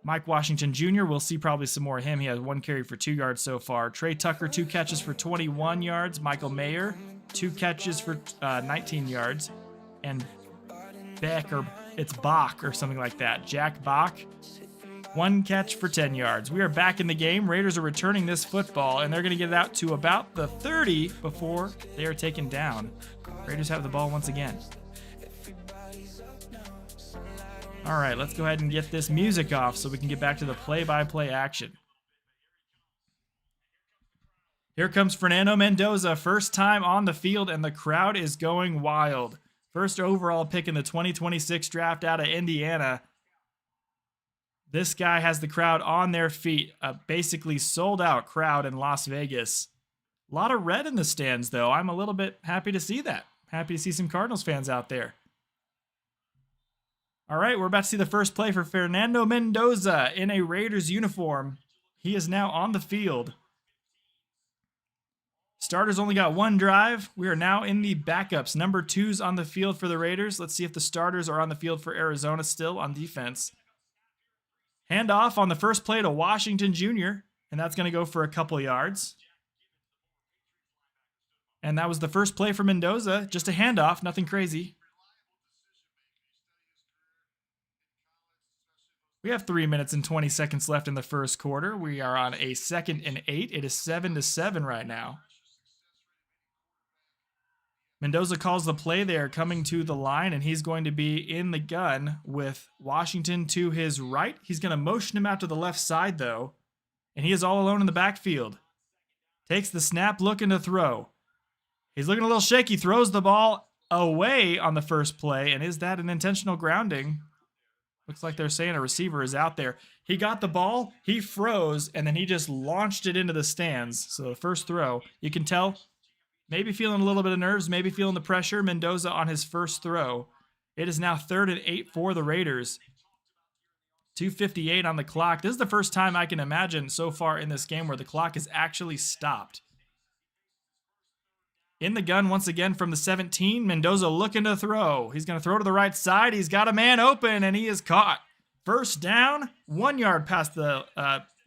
Mike Washington Jr., we'll see probably some more of him. He has 1 carry for 2 yards so far. Trey Tucker, 2 catches for 21 yards. Michael Mayer, 2 catches for 19 yards. And it's Bach or something like that. Jack Bach, 1 catch for 10 yards. We are back in the game. Raiders are returning this football, and they're going to get it out to about the 30 before they are taken down. Raiders have the ball once again. All right, let's go ahead and get this music off so we can get back to the play-by-play action. Here comes Fernando Mendoza, first time on the field, and the crowd is going wild. First overall pick in the 2026 draft out of Indiana. This guy has the crowd on their feet. A basically sold-out crowd in Las Vegas. A lot of red in the stands, though. I'm a little bit happy to see that. Happy to see some Cardinals fans out there. All right, we're about to see the first play for Fernando Mendoza in a Raiders uniform. He is now on the field. Starters only got 1 drive. We are now in the backups. Number 2's on the field for the Raiders. Let's see if the starters are on the field for Arizona still on defense. Handoff on the first play to Washington Jr., and that's going to go for a couple yards. And that was the first play for Mendoza. Just a handoff, nothing crazy. We have 3 minutes and 20 seconds left in the first quarter. We are on a 2nd and 8. It is 7-7 right now. Mendoza calls the play there, coming to the line, and he's going to be in the gun with Washington to his right. He's going to motion him out to the left side, though, and he is all alone in the backfield. Takes the snap, looking to throw. He's looking a little shaky, throws the ball away on the first play, and is that an intentional grounding? Looks like they're saying a receiver is out there. He got the ball, he froze, and then he just launched it into the stands. So the first throw, you can tell, maybe feeling a little bit of nerves, maybe feeling the pressure. Mendoza on his first throw. It is now 3rd and 8 for the Raiders. 2:58 on the clock. This is the first time I can imagine so far in this game where the clock is actually stopped. In the gun once again from the 17. Mendoza looking to throw. He's going to throw to the right side. He's got a man open, and he is caught. First down, 1 yard past the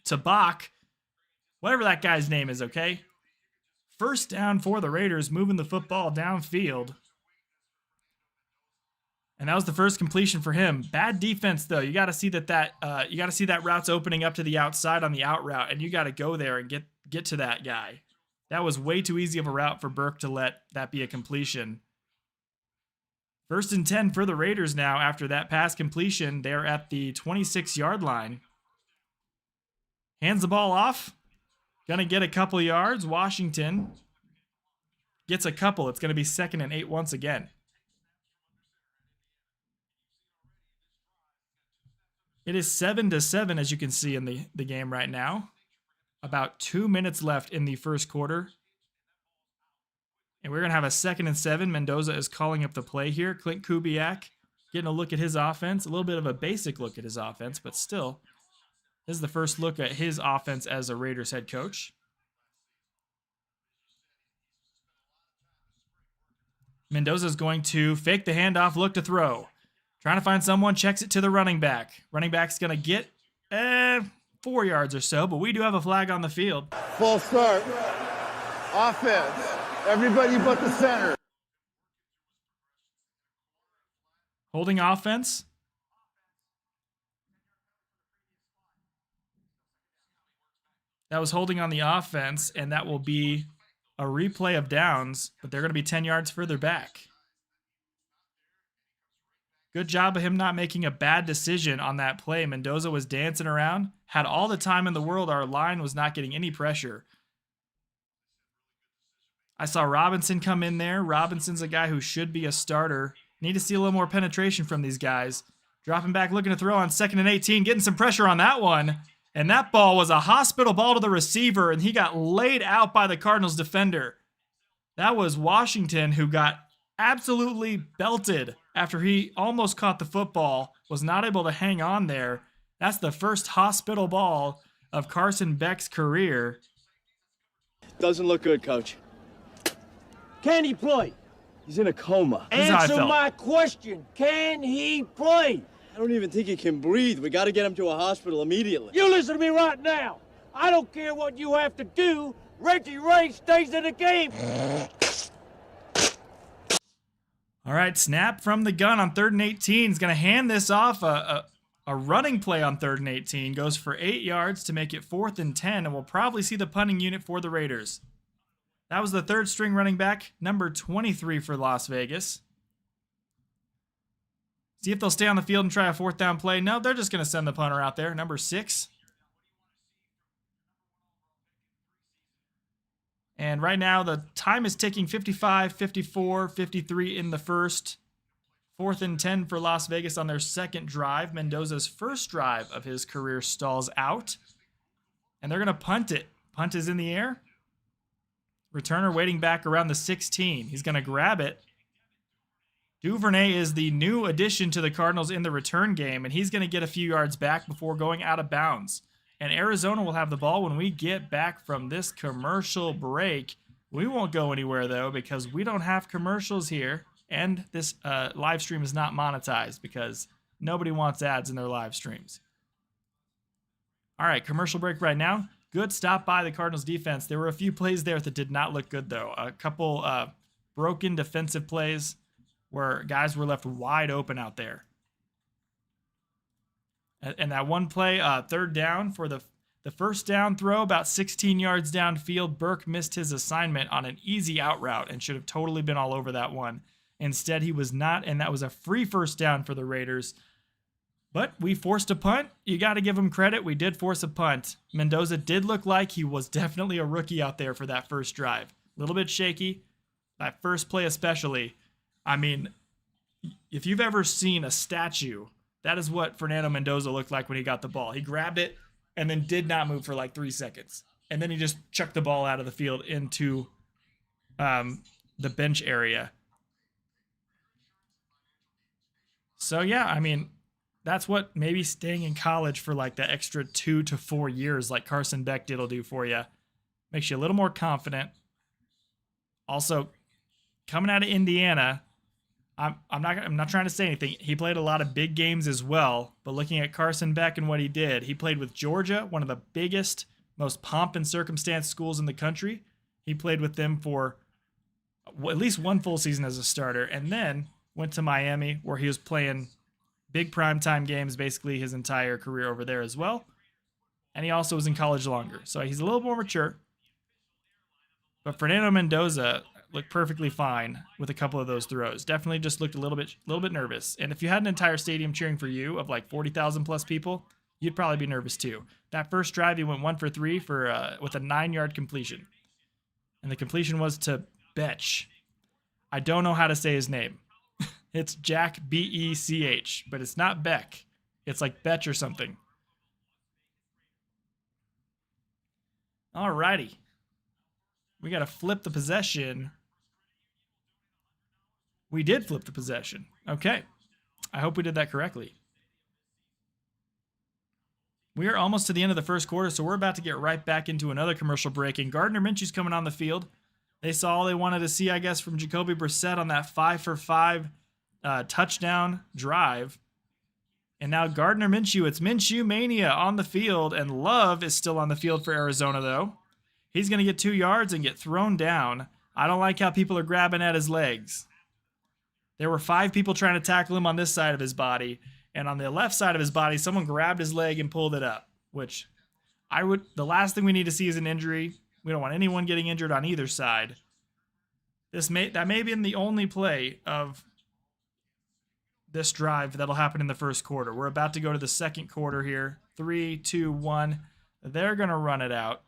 to Bach. Whatever that guy's name is, okay? First down for the Raiders, moving the football downfield. And that was the first completion for him. Bad defense, though. You got to see that route's opening up to the outside on the out route, and you got to go there and get to that guy. That was way too easy of a route for Burke to let that be a completion. 1st and 10 for the Raiders now after that pass completion. They're at the 26-yard line. Hands the ball off. Gonna get a couple yards. Washington gets a couple. It's gonna be 2nd and 8 once again. It is 7-7 as you can see in the game right now. About 2 minutes left in the first quarter. And we're going to have a 2nd and 7. Mendoza is calling up the play here. Clint Kubiak getting a look at his offense. A little bit of a basic look at his offense, but still, this is the first look at his offense as a Raiders head coach. Mendoza is going to fake the handoff, look to throw. Trying to find someone, checks it to the running back. Running back's going to get 4 yards or so, but we do have a flag on the field. Full start. Offense. Everybody but the center. Holding offense. That was holding on the offense, and that will be a replay of downs, but they're going to be 10 yards further back. Good job of him not making a bad decision on that play. Mendoza was dancing around, had all the time in the world. Our line was not getting any pressure. I saw Robinson come in there. Robinson's a guy who should be a starter Need to see a little more penetration from these guys. Dropping back, looking to throw on 2nd and 18, getting some pressure on that one. And that ball was a hospital ball to the receiver, and he got laid out by the Cardinals defender. That was Washington, who got absolutely belted after he almost caught the football, was not able to hang on there. That's the first hospital ball of Carson Beck's career. Doesn't look good, Coach. Can he play? He's in a coma. This is how I Answer felt. my question. Can he play? I don't even think he can breathe. We got to get him to a hospital immediately. You listen to me right now. I don't care what you have to do. Reggie Ray stays in the game. All right, snap from the gun on 3rd and 18. He's going to hand this off. A running play on 3rd and 18 goes for 8 yards to make it 4th and 10, and we'll probably see the punting unit for the Raiders. That was the 3rd string running back, number 23 for Las Vegas. See if they'll stay on the field and try a 4th down play. No, they're just going to send the punter out there, number 6. And right now, the time is ticking, 55, 54, 53 in the first. 4th and 10 for Las Vegas on their 2nd drive. Mendoza's first drive of his career stalls out. And they're going to punt it. Punt is in the air. Returner waiting back around the 16. He's going to grab it. Duvernay is the new addition to the Cardinals in the return game, and he's going to get a few yards back before going out of bounds. And Arizona will have the ball when we get back from this commercial break. We won't go anywhere, though, because we don't have commercials here, and this live stream is not monetized because nobody wants ads in their live streams. All right, commercial break right now. Good stop by the Cardinals defense. There were a few plays there that did not look good, though. A couple broken defensive plays where guys were left wide open out there. And that one play, 3rd down for the first down throw, about 16 yards downfield. Burke missed his assignment on an easy out route and should have totally been all over that one. Instead, he was not, and that was a free first down for the Raiders. But we forced a punt. You got to give him credit. We did force a punt. Mendoza did look like he was definitely a rookie out there for that first drive. A little bit shaky. That first play especially. I mean, if you've ever seen a statue, that is what Fernando Mendoza looked like when he got the ball. He grabbed it and then did not move for like 3 seconds. And then he just chucked the ball out of the field into the bench area. So, yeah, I mean, that's what maybe staying in college for like the extra 2 to 4 years like Carson Beck did will do for you. Makes you a little more confident. Also, coming out of Indiana, I'm not trying to say anything. He played a lot of big games as well, but looking at Carson Beck and what he did, he played with Georgia, one of the biggest, most pomp and circumstance schools in the country. He played with them for at least one full season as a starter, and then went to Miami where he was playing big primetime games basically his entire career over there as well. And he also was in college longer, so he's a little more mature. But Fernando Mendoza looked perfectly fine with a couple of those throws. Definitely just looked a little bit nervous. And if you had an entire stadium cheering for you of like 40,000 plus people, you'd probably be nervous too. That first drive, he went 1 for 3 with a 9-yard completion. And the completion was to Betch. I don't know how to say his name. It's Jack B-E-C-H, but it's not Beck. It's like Betch or something. Alrighty. We got to flip the possession. We did flip the possession. Okay. I hope we did that correctly. We are almost to the end of the first quarter, so we're about to get right back into another commercial break, and Gardner Minshew's coming on the field. They saw all they wanted to see, I guess, from Jacoby Brissett on that 5-for-5 touchdown drive. And now Gardner Minshew, it's Minshew Mania on the field, and Love is still on the field for Arizona, though. He's going to get 2 yards and get thrown down. I don't like how people are grabbing at his legs. There were 5 people trying to tackle him on this side of his body, and on the left side of his body, someone grabbed his leg and pulled it up, which the last thing we need to see is an injury. We don't want anyone getting injured on either side. That may have been the only play of this drive that'll happen in the first quarter. We're about to go to the second quarter here. 3, 2, 1. They're going to run it out.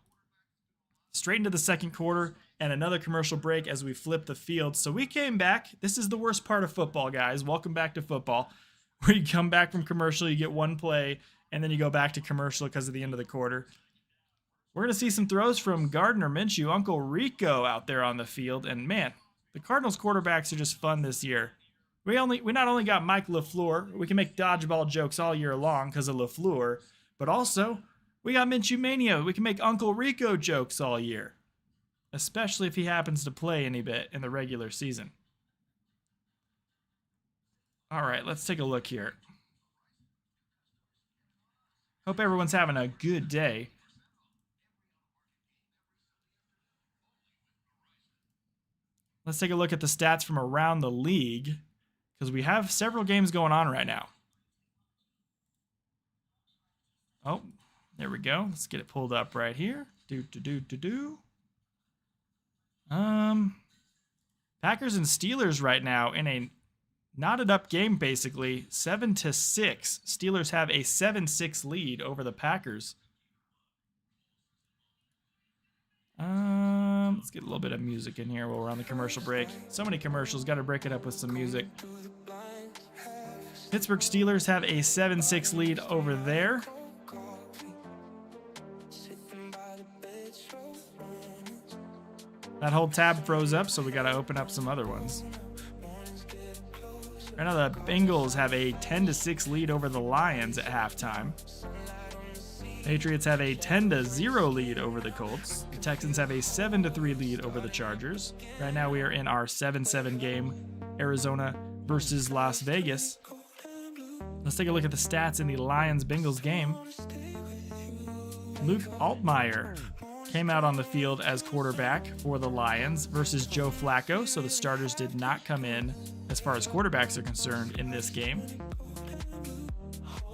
Straight into the second quarter, and another commercial break as we flip the field. So we came back. This is the worst part of football, guys. Welcome back to football, where you come back from commercial, you get one play, and then you go back to commercial because of the end of the quarter. We're going to see some throws from Gardner Minshew, Uncle Rico out there on the field. And man, the Cardinals quarterbacks are just fun this year. We not only got Mike LaFleur, we can make dodgeball jokes all year long because of LaFleur, but also we got Minshew Mania. We can make Uncle Rico jokes all year, especially if he happens to play any bit in the regular season. All right, let's take a look here. Hope everyone's having a good day. Let's take a look at the stats from around the league, because we have several games going on right now. Oh, there we go. Let's get it pulled up right here. Packers and Steelers right now in a knotted up game, basically 7-6. Steelers have a 7-6 lead over the Packers. Let's get a little bit of music in here while we're on the commercial break. So many commercials, got to break it up with some music. Pittsburgh Steelers have a 7-6 lead over there. That whole tab froze up, so we got to open up some other ones. Right now, the Bengals have a 10-6 lead over the Lions at halftime. Patriots have a 10-0 lead over the Colts. The Texans have a 7-3 lead over the Chargers. Right now, we are in our 7-7 game, Arizona versus Las Vegas. Let's take a look at the stats in the Lions-Bengals game. Luke Altmaier came out on the field as quarterback for the Lions versus Joe Flacco, so the starters did not come in as far as quarterbacks are concerned in this game.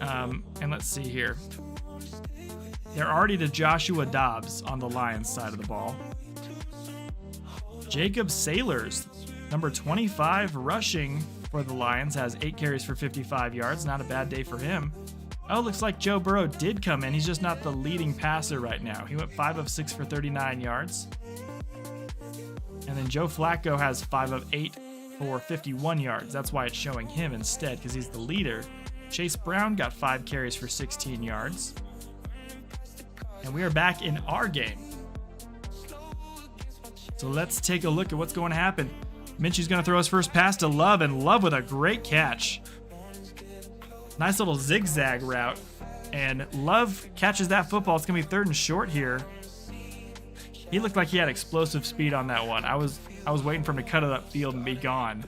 And let's see here. They're already to Joshua Dobbs on the Lions side of the ball. Jacob Sailors, number 25 rushing for the Lions, has 8 carries for 55 yards. Not a bad day for him. Oh, looks like Joe Burrow did come in. He's just not the leading passer right now. He went 5 of 6 for 39 yards. And then Joe Flacco has 5 of 8 for 51 yards. That's why it's showing him instead, because he's the leader. Chase Brown got 5 carries for 16 yards. And we are back in our game. So let's take a look at what's going to happen. Minshew's going to throw his first pass to Love, and Love with a great catch. Nice little zigzag route. And Love catches that football. It's going to be 3rd and short here. He looked like he had explosive speed on that one. I was waiting for him to cut it upfield and be gone.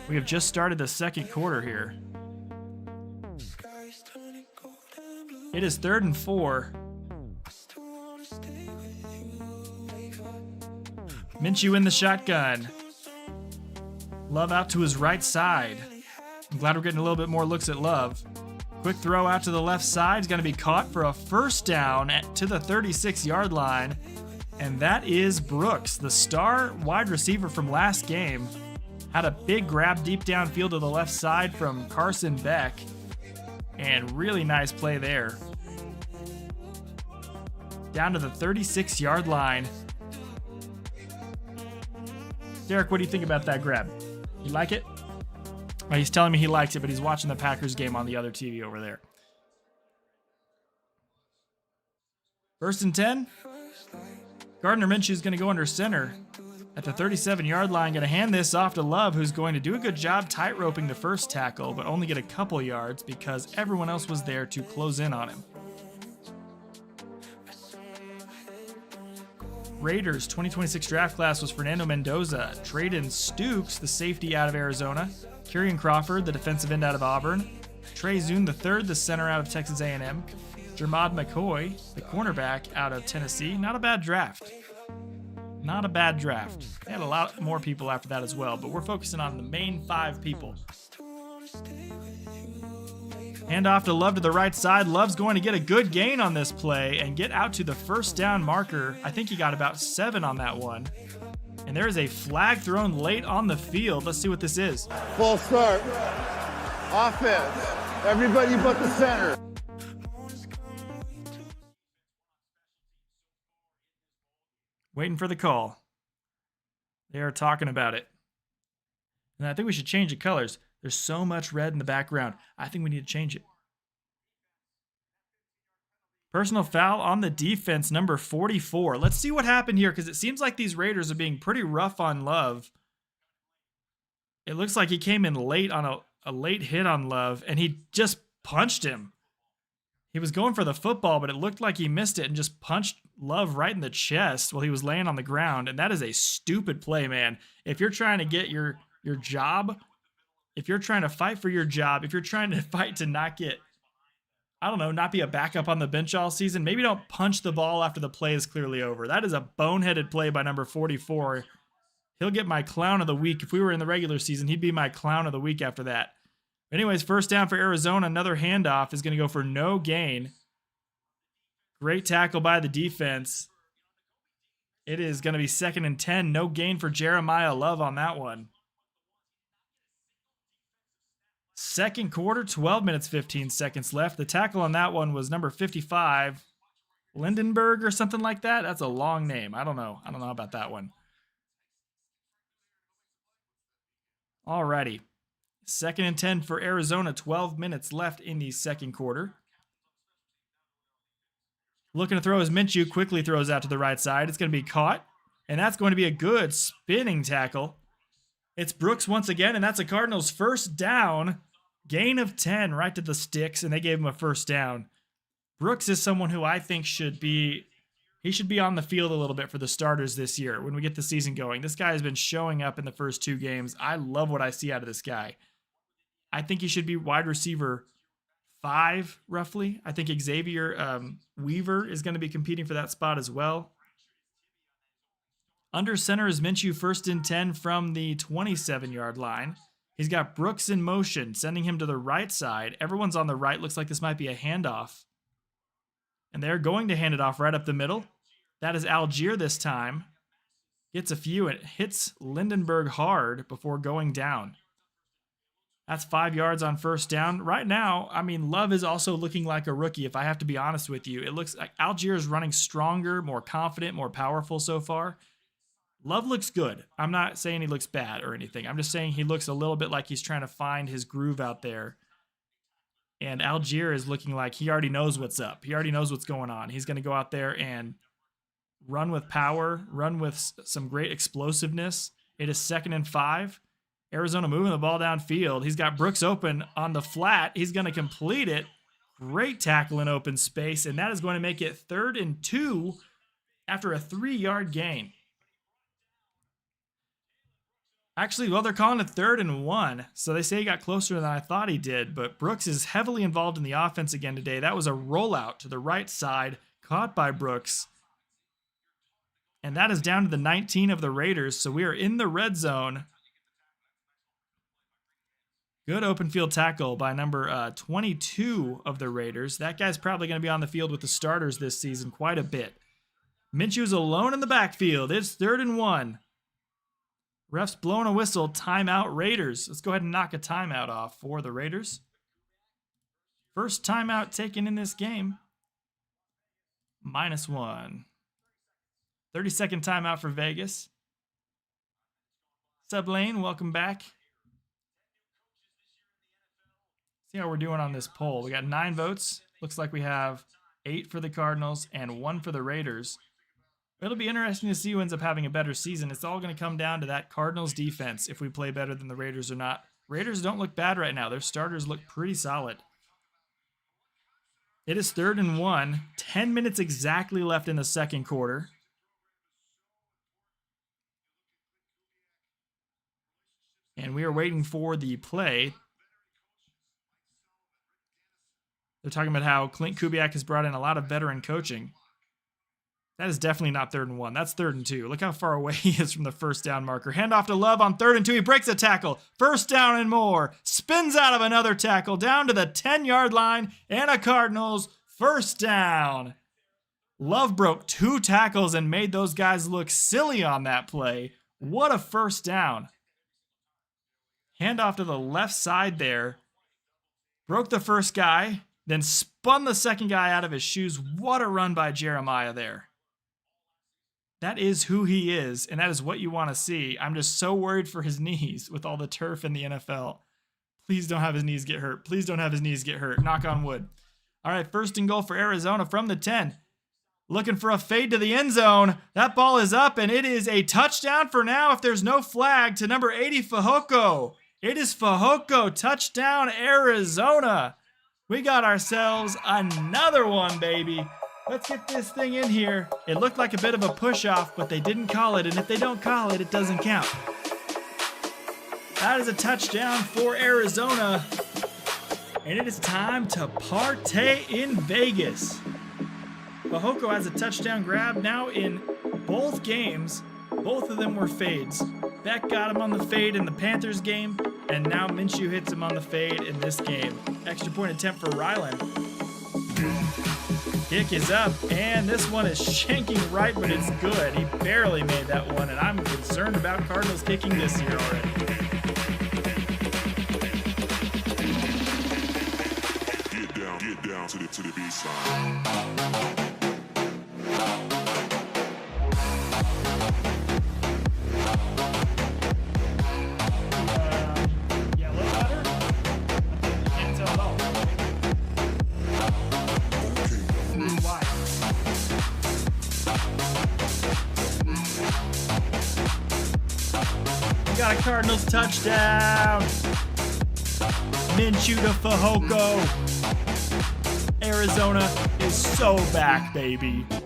We have just started the second quarter here. It is 3rd and 4. Minshew in the shotgun. Love out to his right side. I'm glad we're getting a little bit more looks at Love. Quick throw out to the left side. He's going to be caught for a first down to the 36-yard line. And that is Brooks, the star wide receiver from last game. Had a big grab deep downfield to the left side from Carson Beck. And really nice play there. Down to the 36-yard line. Derek, what do you think about that grab? You like it? Well, he's telling me he likes it, but he's watching the Packers game on the other TV over there. 1st and 10. Gardner Minshew is going to go under center at the 37-yard line. Going to hand this off to Love, who's going to do a good job tight-roping the first tackle, but only get a couple yards because everyone else was there to close in on him. Raiders 2026 draft class was Fernando Mendoza, Traden Stukes, the safety out of Arizona, Kieran Crawford, the defensive end out of Auburn, Trey Zune III, the center out of Texas A&M, Jermod McCoy, the cornerback out of Tennessee. Not a bad draft. Not a bad draft. They had a lot more people after that as well, but we're focusing on the main 5 people. Hand off to Love to the right side. Love's going to get a good gain on this play and get out to the first down marker. I think he got about 7 on that one. And there is a flag thrown late on the field. Let's see what this is. Full start. Offense. Everybody but the center. Waiting for the call. They are talking about it. And I think we should change the colors. There's so much red in the background. I think we need to change it. Personal foul on the defense, number 44. Let's see what happened here, because it seems like these Raiders are being pretty rough on Love. It looks like he came in late on a late hit on Love, and he just punched him. He was going for the football, but it looked like he missed it and just punched Love right in the chest while he was laying on the ground. And that is a stupid play, man. If you're trying to get your job, if you're trying to fight for your job, if you're trying to fight to not get, I don't know, not be a backup on the bench all season, maybe don't punch the ball after the play is clearly over. That is a boneheaded play by number 44. He'll get my clown of the week. If we were in the regular season, he'd be my clown of the week after that. Anyways, first down for Arizona. Another handoff is going to go for no gain. Great tackle by the defense. It is going to be 2nd and 10. No gain for Jeremiah Love on that one. Second quarter, 12 minutes, 15 seconds left. The tackle on that one was number 55. Lindenberg or something like that. That's a long name. I don't know. I don't know about that one. Alrighty. 2nd and 10 for Arizona. 12 minutes left in the second quarter. Looking to throw his Minshew. Quickly throws out to the right side. It's going to be caught. And that's going to be a good spinning tackle. It's Brooks once again, and that's a Cardinals first down. Gain of 10 right to the sticks, and they gave him a first down. Brooks is someone who I think should be on the field a little bit for the starters this year when we get the season going. This guy has been showing up in the first 2 games. I love what I see out of this guy. I think he should be wide receiver 5, roughly. I think Xavier Weaver is going to be competing for that spot as well. Under center is Minshew, 1st and 10 from the 27-yard line. He's got Brooks in motion, sending him to the right side. Everyone's on the right. Looks like this might be a handoff. And they're going to hand it off right up the middle. That is Algier this time. Gets a few and hits Lindenberg hard before going down. That's 5 yards on first down. Right now, I mean, Love is also looking like a rookie, if I have to be honest with you. It looks like Algier is running stronger, more confident, more powerful so far. Love looks good. I'm not saying he looks bad or anything. I'm just saying he looks a little bit like he's trying to find his groove out there. And Algier is looking like he already knows what's up. He already knows what's going on. He's going to go out there and run with power, run with some great explosiveness. It is 2nd and 5. Arizona moving the ball downfield. He's got Brooks open on the flat. He's going to complete it. Great tackle in open space, and that is going to make it 3rd and 2 after a 3-yard gain. Actually, well, they're calling it 3rd and 1, so they say he got closer than I thought he did, but Brooks is heavily involved in the offense again today. That was a rollout to the right side, caught by Brooks. And that is down to the 19 of the Raiders, so we are in the red zone. Good open field tackle by number 22 of the Raiders. That guy's probably going to be on the field with the starters this season quite a bit. Minshew's alone in the backfield. It's 3rd and 1. Ref's blowing a whistle. Timeout Raiders. Let's go ahead and knock a timeout off for the Raiders. First timeout taken in this game. -1. 30-second timeout for Vegas. Sub Lane, welcome back. See how we're doing on this poll. We got 9 votes. Looks like we have 8 for the Cardinals and 1 for the Raiders. It'll be interesting to see who ends up having a better season. It's all going to come down to that Cardinals defense, if we play better than the Raiders or not. Raiders don't look bad right now. Their starters look pretty solid. It is 3rd and 1. 10 minutes exactly left in the second quarter. And we are waiting for the play. They're talking about how Clint Kubiak has brought in a lot of veteran coaching. That is definitely not 3rd and 1. That's 3rd and 2. Look how far away he is from the first down marker. Handoff to Love on 3rd and 2. He breaks a tackle. First down and more. Spins out of another tackle down to the 10-yard line. And a Cardinals first down. Love broke 2 tackles and made those guys look silly on that play. What a first down. Handoff to the left side there. Broke the first guy. Then spun the second guy out of his shoes. What a run by Jeremiah there. That is who he is, and that is what you want to see. I'm just so worried for his knees with all the turf in the NFL. Please don't have his knees get hurt. Please don't have his knees get hurt. Knock on wood. All right, first and goal for Arizona from the 10. Looking for a fade to the end zone. That ball is up, and it is a touchdown for now if there's no flag to number 80, Fehoko. It is Fehoko, touchdown Arizona. We got ourselves another one, baby. Let's get this thing in here. It looked like a bit of a push-off, but they didn't call it, and if they don't call it, it doesn't count. That is a touchdown for Arizona, and it is time to partay in Vegas. Fehoko has a touchdown grab now in both games. Both of them were fades. Beck got him on the fade in the Panthers game, and now Minshew hits him on the fade in this game. Extra point attempt for Ryland. Kick is up, and this one is shanking right, but it's good. He barely made that one, and I'm concerned about Cardinals kicking this year already. Get down to the B-side. Got a Cardinals touchdown. Minshew to Fehoko. Arizona is so back, baby. I'm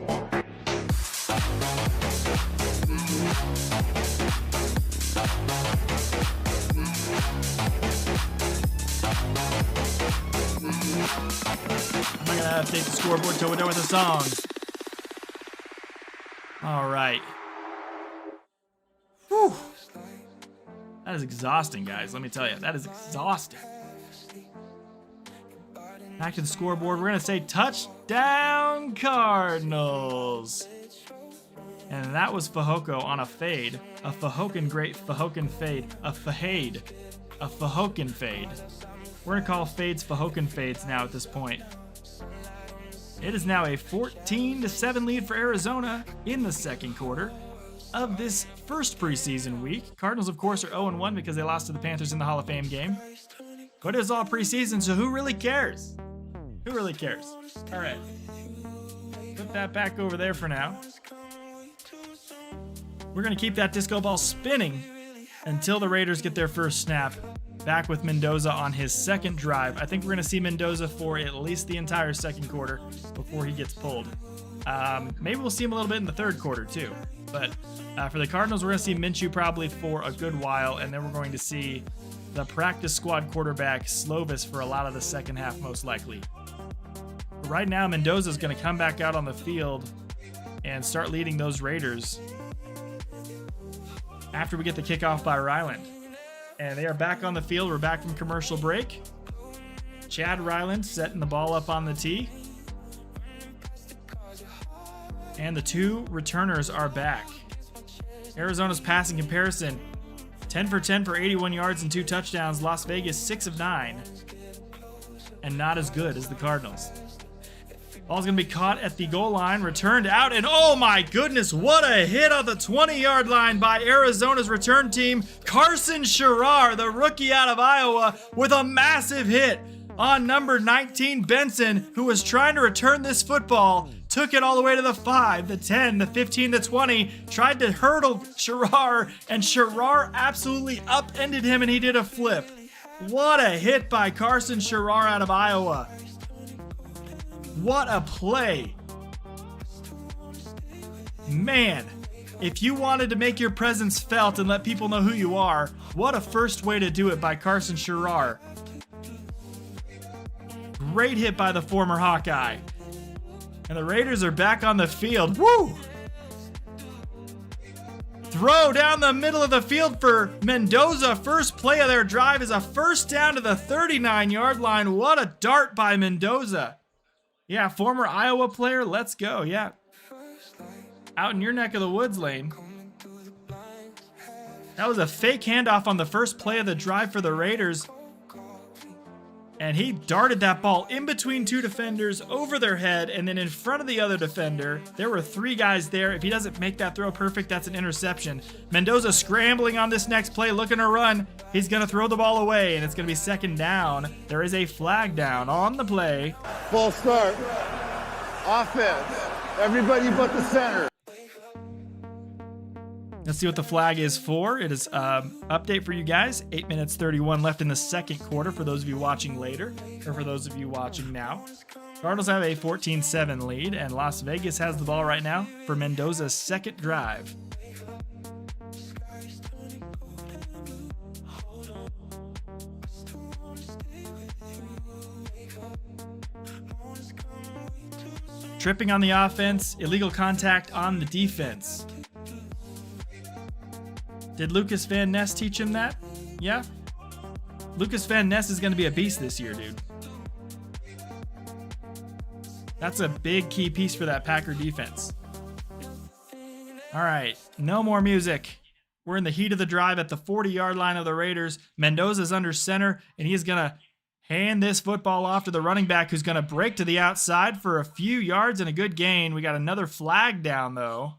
not gonna update the scoreboard till we're done with the song. All right. Whew. That is exhausting, guys. Let me tell you, that is exhausting. Back to the scoreboard. We're going to say touchdown Cardinals. And that was Fehoko on a fade. A Fehoken fade. A fade. A Fehoken fade. We're going to call fades Fehoken fades now at this point. It is now a 14-7 lead for Arizona in the second quarter of this first preseason week. Cardinals, of course, are 0-1 because they lost to the Panthers in the Hall of Fame game. But it was all preseason, so who really cares? Who really cares? All right. Put that back over there for now. We're going to keep that disco ball spinning until the Raiders get their first snap. Back with Mendoza on his second drive. I think we're going to see Mendoza for at least the entire second quarter before he gets pulled. Maybe we'll see him a little bit in the third quarter too. But for the Cardinals, we're going to see Minshew probably for a good while, and then we're going to see the practice squad quarterback Slovis for a lot of the second half, most likely. But right now, Mendoza is going to come back out on the field and start leading those Raiders after we get the kickoff by Ryland. And they are back on the field. We're back from commercial break. Chad Ryland setting the ball up on the tee. And the two returners are back. Arizona's passing comparison, 10 for 10 for 81 yards and 2 touchdowns. Las Vegas, 6 of 9. And not as good as the Cardinals. Ball's going to be caught at the goal line, returned out, and oh my goodness, what a hit on the 20-yard line by Arizona's return team. Carson Scherer, the rookie out of Iowa, with a massive hit on number 19, Benson, who was trying to return this football. Took it all the way to the 5, the 10, the 15, the 20, tried to hurdle Scherer, and Scherer absolutely upended him, and he did a flip. What a hit by Carson Scherer out of Iowa. What a play. Man, if you wanted to make your presence felt and let people know who you are, what a first way to do it by Carson Scherer. Great hit by the former Hawkeye. And the Raiders are back on the field. Woo! Throw down the middle of the field for Mendoza. First play of their drive is a first down to the 39-yard line. What a dart by Mendoza. Yeah, former Iowa player. Let's go. Yeah. Out in your neck of the woods, Lane. That was a fake handoff on the first play of the drive for the Raiders. And he darted that ball in between two defenders, over their head, and then in front of the other defender. There were three guys there. If he doesn't make that throw perfect, that's an interception. Mendoza scrambling on this next play, looking to run. He's going to throw the ball away, and it's going to be second down. There is a flag down on the play. Full start. Offense. Everybody but the center. Let's see what the flag is for. It is update for you guys. 8 minutes 31 left in the second quarter for those of you watching later, or for those of you watching now. Cardinals have a 14-7 lead, and Las Vegas has the ball right now for Mendoza's second drive. Tripping on the offense, illegal contact on the defense. Did Lucas Van Ness teach him that? Yeah? Lucas Van Ness is going to be a beast this year, dude. That's a big key piece for that Packer defense. All right, no more music. We're in the heat of the drive at the 40-yard line of the Raiders. Mendoza's under center, and he's going to hand this football off to the running back, who's going to break to the outside for a few yards and a good gain. We got another flag down, though.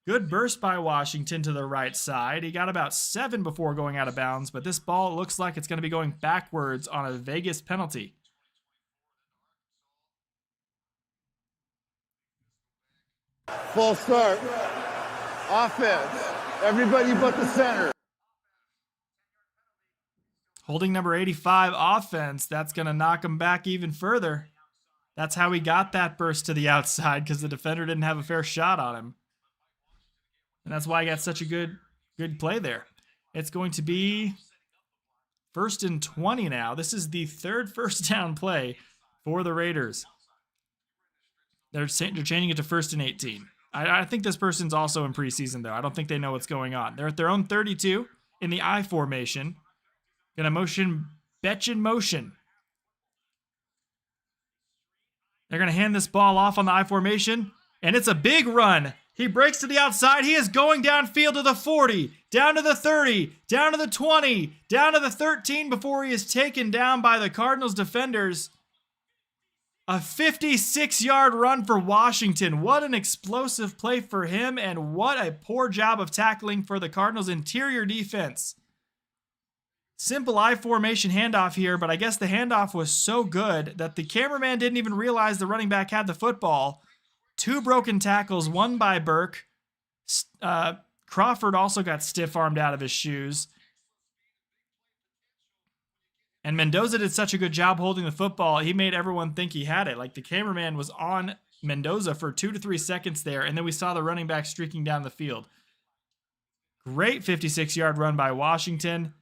Good burst by Washington to the right side. He got about 7 before going out of bounds, but this ball looks like it's going to be going backwards on a Vegas penalty. Full start. Offense. Everybody but the center. Holding number 85 offense. That's going to knock him back even further. That's how he got that burst to the outside, because the defender didn't have a fair shot on him. And that's why he got such a good play there. It's going to be 1st and 20 now. This is the third first down play for the Raiders. They're changing it to 1st and 18. I think this person's also in preseason, though. I don't think they know what's going on. They're at their own 32 in the I formation. Gonna motion, Betchin motion. They're gonna hand this ball off on the I formation, and it's a big run. He breaks to the outside. He is going downfield to the 40, down to the 30, down to the 20, down to the 13 before he is taken down by the Cardinals defenders. A 56-yard run for Washington. What an explosive play for him, and what a poor job of tackling for the Cardinals' interior defense. Simple I formation handoff here, but I guess the handoff was so good that the cameraman didn't even realize the running back had the football. 2 broken tackles, one by Burke. Crawford also got stiff-armed out of his shoes. And Mendoza did such a good job holding the football, he made everyone think he had it. Like, the cameraman was on Mendoza for 2 to 3 seconds there, and then we saw the running back streaking down the field. Great 56-yard run by Washington.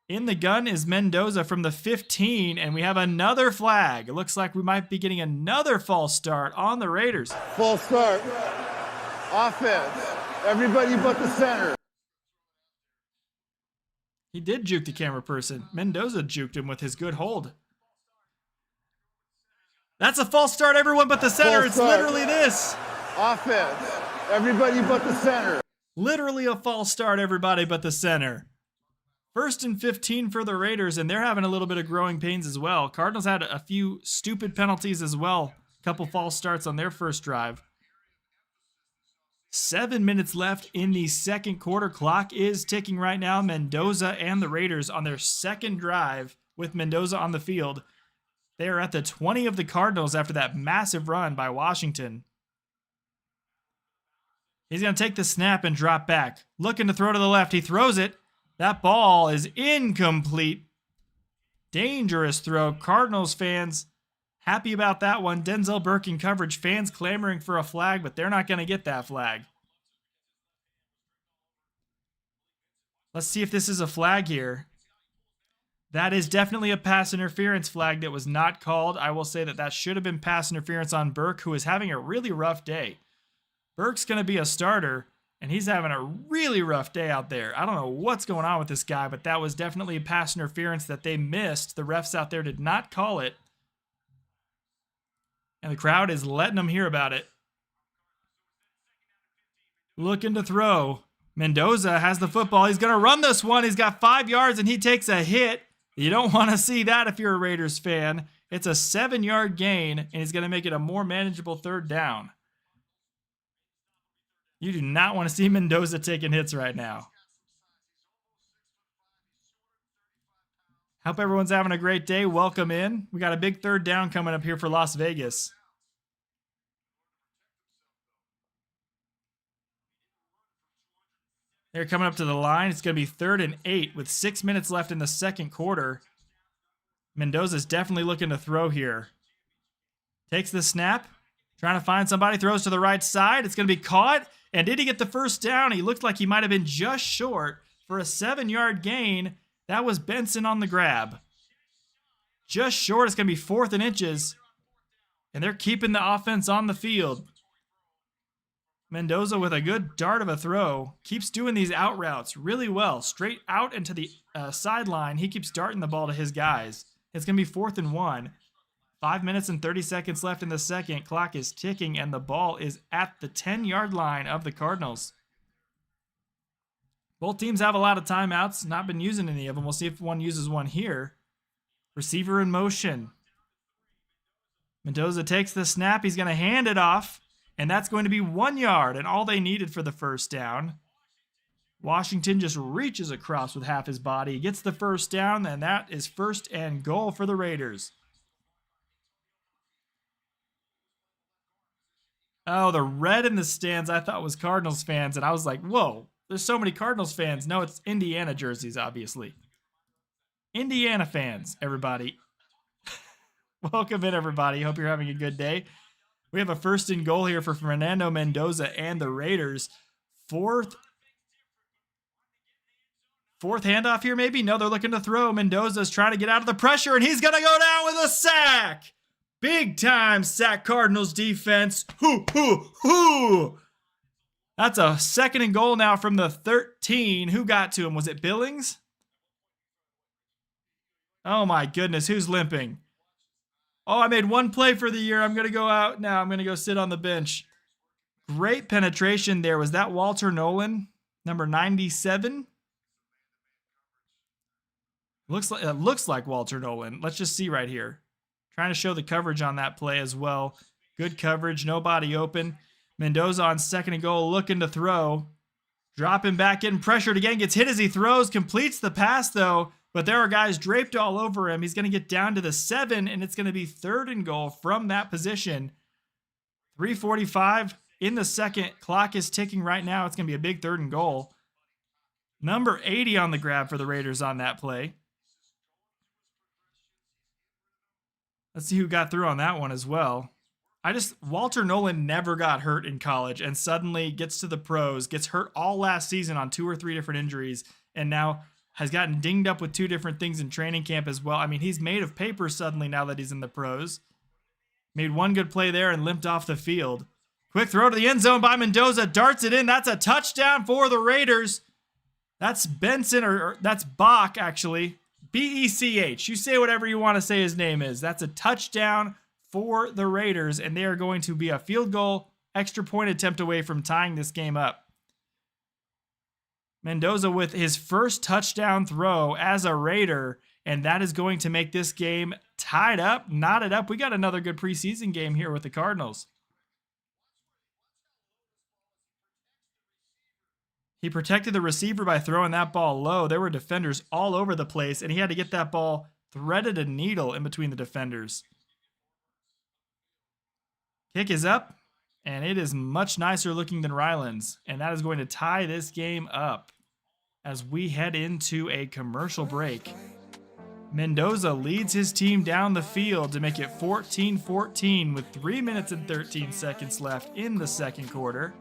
In the gun is Mendoza from the 15, and we have another flag. It looks like we might be getting another false start on the Raiders. Full start. Offense. Everybody but the center. He did juke the camera person. Mendoza juked him with his good hold. That's a false start, everyone but the center. It's literally this. Offense. Everybody but the center. Literally a false start, everybody but the center. 1st and 15 for the Raiders, and they're having a little bit of growing pains as well. Cardinals had a few stupid penalties as well. A couple false starts on their first drive. 7 minutes left in the second quarter. Clock is ticking right now. Mendoza and the Raiders on their second drive with Mendoza on the field. They are at the 20 of the Cardinals after that massive run by Washington. He's going to take the snap and drop back. Looking to throw to the left. He throws it. That ball is incomplete. Dangerous throw. Cardinals fans happy about that one. Denzel Burke in coverage. Fans clamoring for a flag, but they're not going to get that flag. Let's see if this is a flag here. That is definitely a pass interference flag that was not called. I will say that that should have been pass interference on Burke, who is having a really rough day. Burke's going to be a starter, and he's having a really rough day out there. I don't know what's going on with this guy, but that was definitely a pass interference that they missed. The refs out there did not call it. And the crowd is letting them hear about it. Looking to throw. Mendoza has the football. He's going to run this one. He's got 5 yards, and he takes a hit. You don't want to see that if you're a Raiders fan. It's a 7-yard gain, and he's going to make it a more manageable third down. You do not want to see Mendoza taking hits right now. Hope everyone's having a great day. Welcome in. We got a big third down coming up here for Las Vegas. They're coming up to the line. It's going to be 3rd and 8 with 6 minutes left in the second quarter. Mendoza's definitely looking to throw here. Takes the snap. Trying to find somebody. Throws to the right side. It's going to be caught. And did he get the first down? He looked like he might have been just short for a 7-yard gain. That was Benson on the grab. Just short. It's going to be 4th and inches. And they're keeping the offense on the field. Mendoza with a good dart of a throw. Keeps doing these out routes really well. Straight out into the sideline. He keeps darting the ball to his guys. It's going to be 4th and 1. 5 minutes and 30 seconds left in the second. Clock is ticking, and the ball is at the 10-yard line of the Cardinals. Both teams have a lot of timeouts. Not been using any of them. We'll see if one uses one here. Receiver in motion. Mendoza takes the snap. He's going to hand it off. And that's going to be 1 yard, and all they needed for the first down. Washington just reaches across with half his body. He gets the first down, and that is 1st and goal for the Raiders. Oh, the red in the stands I thought was Cardinals fans, and I was like, whoa, there's so many Cardinals fans. No, it's Indiana jerseys, obviously. Indiana fans, everybody. Welcome in, everybody. Hope you're having a good day. We have a 1st and goal here for Fernando Mendoza and the Raiders. Fourth handoff here, maybe? No, they're looking to throw. Mendoza's trying to get out of the pressure, and he's going to go down with a sack. Big time sack, Cardinals defense. Hoo, hoo, hoo. That's a 2nd and goal now from the 13. Who got to him? Was it Billings? Oh my goodness, who's limping? Oh, I made one play for the year. I'm going to go out now. I'm going to go sit on the bench. Great penetration there. Was that Walter Nolan, number 97? It looks like Walter Nolan. Let's just see right here. Trying to show the coverage on that play as well. Good coverage. Nobody open. Mendoza on 2nd and goal looking to throw. Dropping back, getting pressured again. Gets hit as he throws. Completes the pass though. But there are guys draped all over him. He's going to get down to the 7, and it's going to be 3rd and goal from that position. 3:45 in the second. Clock is ticking right now. It's going to be a big 3rd and goal. Number 80 on the grab for the Raiders on that play. Let's see who got through on that one as well. Walter Nolan never got hurt in college and suddenly gets to the pros, gets hurt all last season on 2 or 3 different injuries, and now has gotten dinged up with 2 different things in training camp as well. I mean, he's made of paper suddenly now that he's in the pros. Made one good play there and limped off the field. Quick throw to the end zone by Mendoza. Darts it in. That's a touchdown for the Raiders. That's Benson, or that's Bach, actually. B-E-C-H. You say whatever you want to say his name is. That's a touchdown for the Raiders, and they are going to be a field goal, extra point attempt away from tying this game up. Mendoza with his first touchdown throw as a Raider, and that is going to make this game tied up, knotted up. We got another good preseason game here with the Cardinals. He protected the receiver by throwing that ball low. There were defenders all over the place, and he had to get that ball threaded a needle in between the defenders. Kick is up, and it is much nicer looking than Ryland's, and that is going to tie this game up as we head into a commercial break. Mendoza leads his team down the field to make it 14-14 with 3 minutes and 13 seconds left in the second quarter.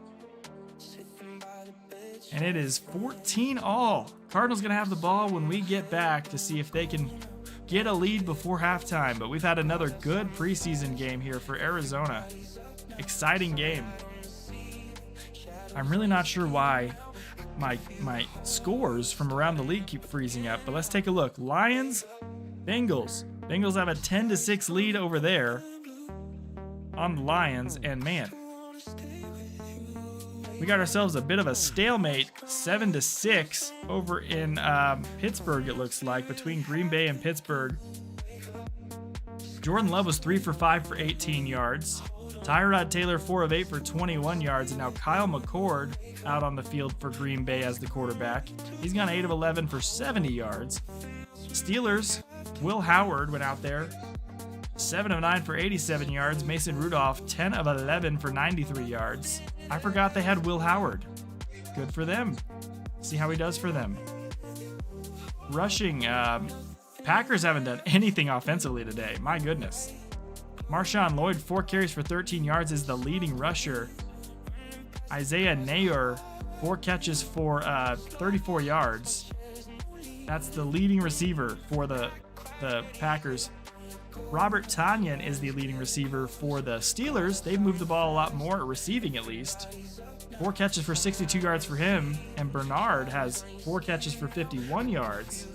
And it is 14-all. Cardinals going to have the ball when we get back to see if they can get a lead before halftime. But we've had another good preseason game here for Arizona. Exciting game. I'm really not sure why my scores from around the league keep freezing up, but let's take a look. Lions, Bengals. Bengals have a 10-6 lead over there on the Lions, and man, We got ourselves a bit of a stalemate, 7-6 over in Pittsburgh, it looks like, between Green Bay and Pittsburgh. Jordan Love was 3 for 5 for 18 yards. Tyrod Taylor 4 of 8 for 21 yards, and now Kyle McCord out on the field for Green Bay as the quarterback. He's gone 8 of 11 for 70 yards. Steelers, Will Howard went out there, 7 of 9 for 87 yards. Mason Rudolph, 10 of 11 for 93 yards. I forgot they had Will Howard. Good for them. See how he does for them. Rushing, Packers haven't done anything offensively today. My goodness. Marshawn Lloyd, 4 carries for 13 yards, is the leading rusher. Isaiah Nayor, 4 catches for 34 yards. That's the leading receiver for the Packers. Robert Tonyan is the leading receiver for the Steelers. They've moved the ball a lot more, receiving at least. 4 catches for 62 yards for him, and Bernard has 4 catches for 51 yards.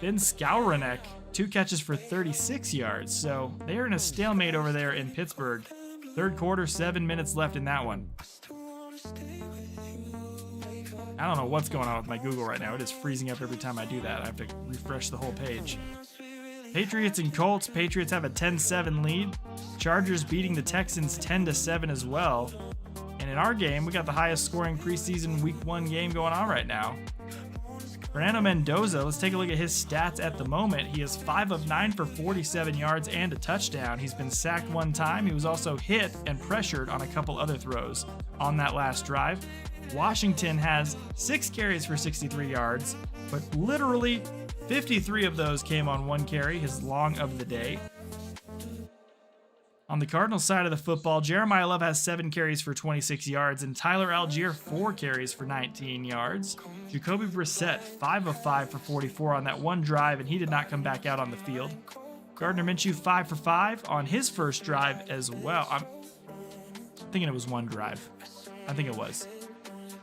Ben Skowronek, 2 catches for 36 yards. So they are in a stalemate over there in Pittsburgh. Third quarter, 7 minutes left in that one. I don't know what's going on with my Google right now. It is freezing up every time I do that. I have to refresh the whole page. Patriots and Colts. Patriots have a 10-7 lead. Chargers beating the Texans 10-7 as well. And in our game, we got the highest scoring preseason week 1 game going on right now. Fernando Mendoza, let's take a look at his stats at the moment. He is 5 of 9 for 47 yards and a touchdown. He's been sacked 1 time. He was also hit and pressured on a couple other throws on that last drive. Washington has 6 carries for 63 yards, but literally 53 of those came on 1 carry, his long of the day. On the Cardinals side of the football, Jeremiah Love has 7 carries for 26 yards, and Tyler Algier 4 carries for 19 yards. Jacoby Brissett 5 of 5 for 44 on that 1 drive, and he did not come back out on the field. Gardner Minshew 5 for 5 on his first drive as well. I'm thinking it was 1 drive. I think it was.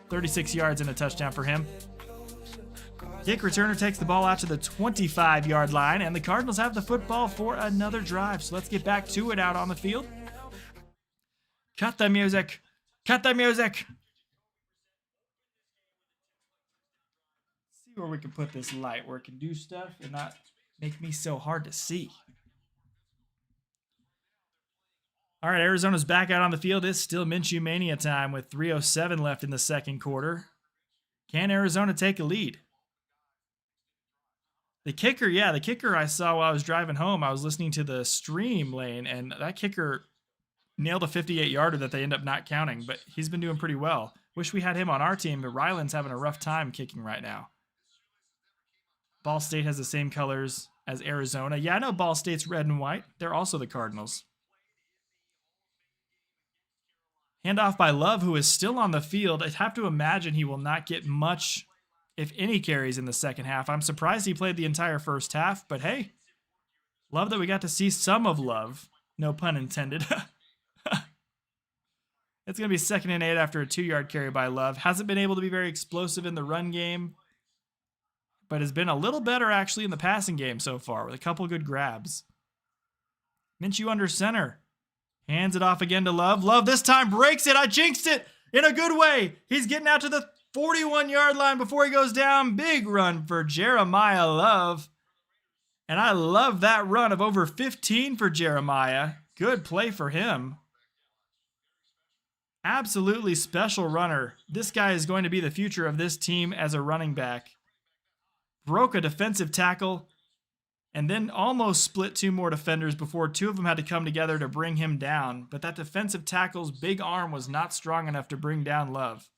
36 yards and a touchdown for him. Kick returner takes the ball out to the 25-yard line, and the Cardinals have the football for another drive. So let's get back to it out on the field. Cut the music. Cut the music. See where we can put this light, where it can do stuff and not make me so hard to see. All right, Arizona's back out on the field. It's still Minshew Mania time with 3:07 left in the second quarter. Can Arizona take a lead? The kicker I saw while I was driving home. I was listening to the stream lane, and that kicker nailed a 58-yarder that they end up not counting, but he's been doing pretty well. Wish we had him on our team, but Ryland's having a rough time kicking right now. Ball State has the same colors as Arizona. Yeah, I know Ball State's red and white. They're also the Cardinals. Handoff by Love, who is still on the field. I'd have to imagine he will not get much, if any, carries in the second half. I'm surprised he played the entire first half, but hey, love that we got to see some of Love. No pun intended. It's going to be 2nd and 8 after a 2-yard carry by Love. Hasn't been able to be very explosive in the run game, but has been a little better actually in the passing game so far with a couple good grabs. Minshew under center. Hands it off again to Love. Love this time breaks it. I jinxed it in a good way. He's getting out to the 41-yard line before he goes down. Big run for Jeremiah Love. And I love that run of over 15 for Jeremiah. Good play for him. Absolutely special runner. This guy is going to be the future of this team as a running back. Broke a defensive tackle and then almost split 2 more defenders before 2 of them had to come together to bring him down. But that defensive tackle's big arm was not strong enough to bring down Love.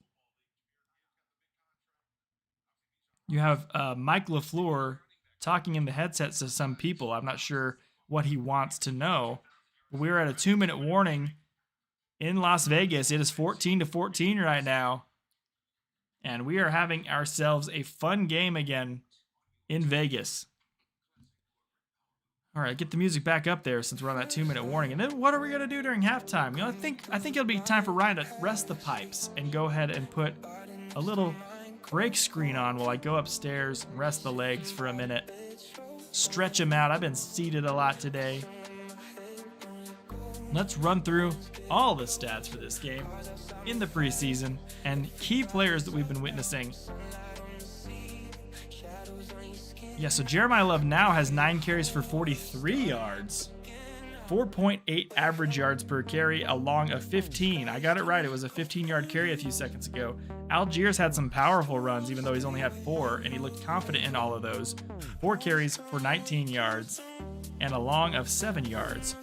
You have Mike LaFleur talking in the headsets to some people. I'm not sure what he wants to know. But we're at a 2-minute warning in Las Vegas. It is 14-14 right now. And we are having ourselves a fun game again in Vegas. All right, get the music back up there since we're on that 2-minute warning. And then what are we going to do during halftime? You know, I think it'll be time for Ryan to rest the pipes and go ahead and put a little break screen on while I go upstairs and rest the legs for a minute. Stretch them out. I've been seated a lot today. Let's run through all the stats for this game in the preseason and key players that we've been witnessing. Yeah, so Jeremiah Love now has 9 carries for 43 yards. 4.8 average yards per carry along a 15. I got it right. It was a 15-yard carry a few seconds ago. Algiers had some powerful runs, even though he's only had 4, and he looked confident in all of those. 4 carries for 19 yards and a long of 7 yards.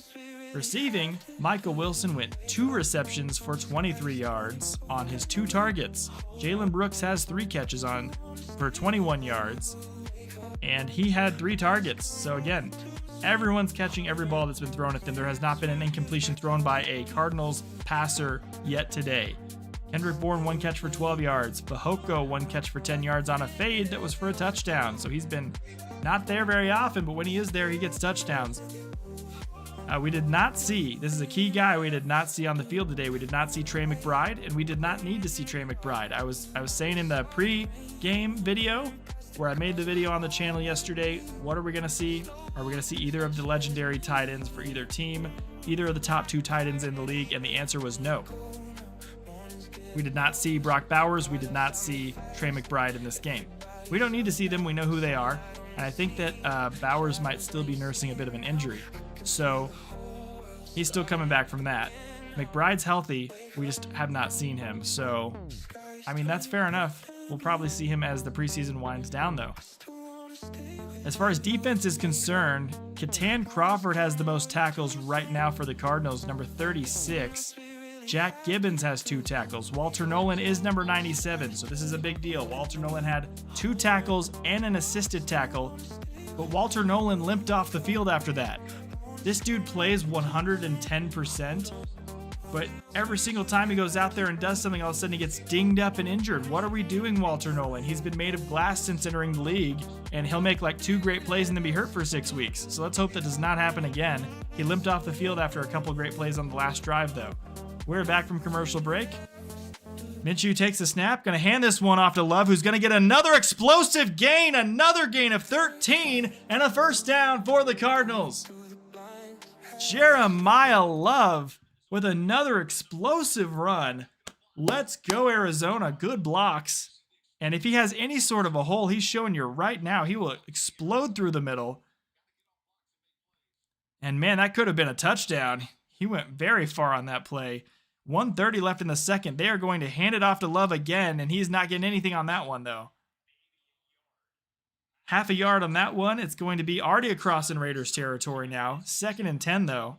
Receiving, Michael Wilson went 2 receptions for 23 yards on his 2 targets. Jalen Brooks has 3 catches on for 21 yards, and he had 3 targets. So again, everyone's catching every ball that's been thrown at them. There has not been an incompletion thrown by a Cardinals passer yet today. Kendrick Bourne 1 catch for 12 yards. Fehoko 1 catch for 10 yards on a fade that was for a touchdown. So he's been not there very often, but when he is there, he gets touchdowns. We did not see, this is a key guy we did not see on the field today. We did not see Trey McBride, and we did not need to see Trey McBride. I was saying in the pre-game video, where I made the video on the channel yesterday, what are we going to see? Are we going to see either of the legendary tight ends for either team, either of the top 2 tight ends in the league? And the answer was no. We did not see Brock Bowers. We did not see Trey McBride in this game. We don't need to see them. We know who they are. And I think that Bowers might still be nursing a bit of an injury. So he's still coming back from that. McBride's healthy. We just have not seen him. So, I mean, that's fair enough. We'll probably see him as the preseason winds down, though. As far as defense is concerned, Catan Crawford has the most tackles right now for the Cardinals, number 36. Jack Gibbons has 2 tackles. Walter Nolan is number 97, so this is a big deal. Walter Nolan had 2 tackles and an assisted tackle, but Walter Nolan limped off the field after that. This dude plays 110%, but every single time he goes out there and does something, all of a sudden he gets dinged up and injured. What are we doing, Walter Nolan? He's been made of glass since entering the league, and he'll make like 2 great plays and then be hurt for 6 weeks. So let's hope that does not happen again. He limped off the field after a couple of great plays on the last drive, though. We're back from commercial break. Minshew takes a snap, gonna hand this one off to Love, who's gonna get another explosive gain, another gain of 13, and a first down for the Cardinals. Jeremiah Love with another explosive run. Let's go, Arizona. Good blocks. And if he has any sort of a hole, he's showing you right now, he will explode through the middle. And man, that could have been a touchdown. He went very far on that play. 1:30 left in the second. They are going to hand it off to Love again, and he's not getting anything on that one, though. Half a yard on that one. It's going to be already across in Raiders territory now. 2nd and 10, though.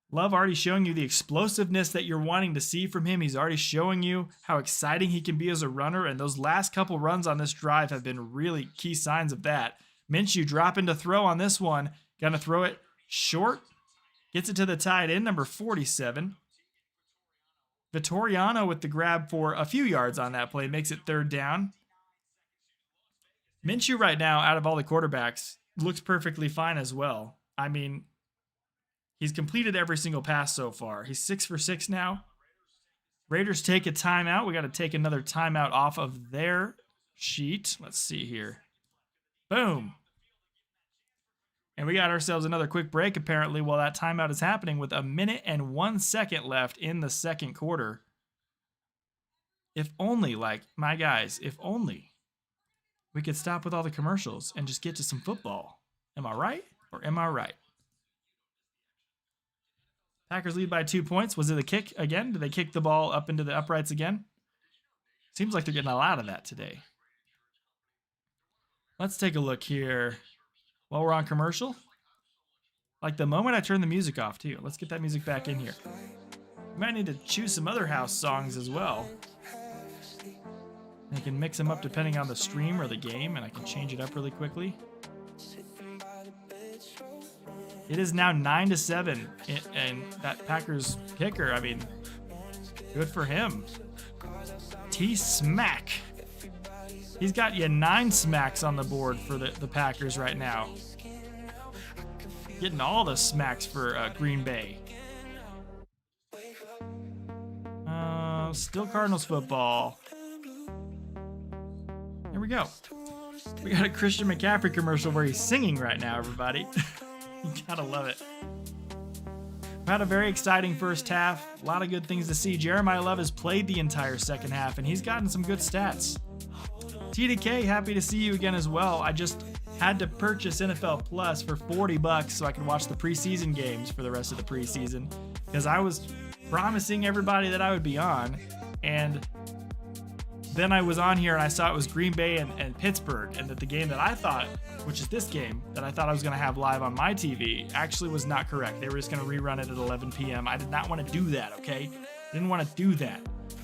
Love already showing you the explosiveness that you're wanting to see from him. He's already showing you how exciting he can be as a runner, and those last couple runs on this drive have been really key signs of that. Minshew dropping to throw on this one. Gonna throw it short. Gets it to the tight end, number 47. Vittoriano with the grab for a few yards on that play. Makes it 3rd down. Minshew right now, out of all the quarterbacks, looks perfectly fine as well. I mean, he's completed every single pass so far. He's 6 for 6 now. Raiders take a timeout. We got to take another timeout off of their sheet. Let's see here. Boom. And we got ourselves another quick break, apparently, while that timeout is happening with 1 minute and 1 second left in the second quarter. If only, like, my guys, if only we could stop with all the commercials and just get to some football. Am I right? Or am I right? Packers lead by 2 points. Was it a kick again? Did they kick the ball up into the uprights again? Seems like they're getting a lot of that today. Let's take a look here. While we're on commercial, like the moment I turn the music off too. Let's get that music back in here. We might need to choose some other house songs as well. I can mix them up depending on the stream or the game, and I can change it up really quickly. It is now 9-7, and that Packers kicker, I mean, good for him. T-Smack. He's got you 9 smacks on the board for the Packers right now. Getting all the smacks for Green Bay. Still Cardinals football. Here we go. We got a Christian McCaffrey commercial where he's singing right now, everybody. You gotta love it. We've had a very exciting first half. A lot of good things to see. Jeremiah Love has played the entire second half, and he's gotten some good stats. TDK, happy to see you again as well. I just had to purchase NFL Plus for $40 so I can watch the preseason games for the rest of the preseason, because I was promising everybody that I would be on, and then I was on here and I saw it was Green Bay and Pittsburgh, and that the game that I thought, which is this game, that I thought I was going to have live on my TV actually was not correct. They were just going to rerun it at 11 p.m. I did not want to do that, okay? I didn't want to do that.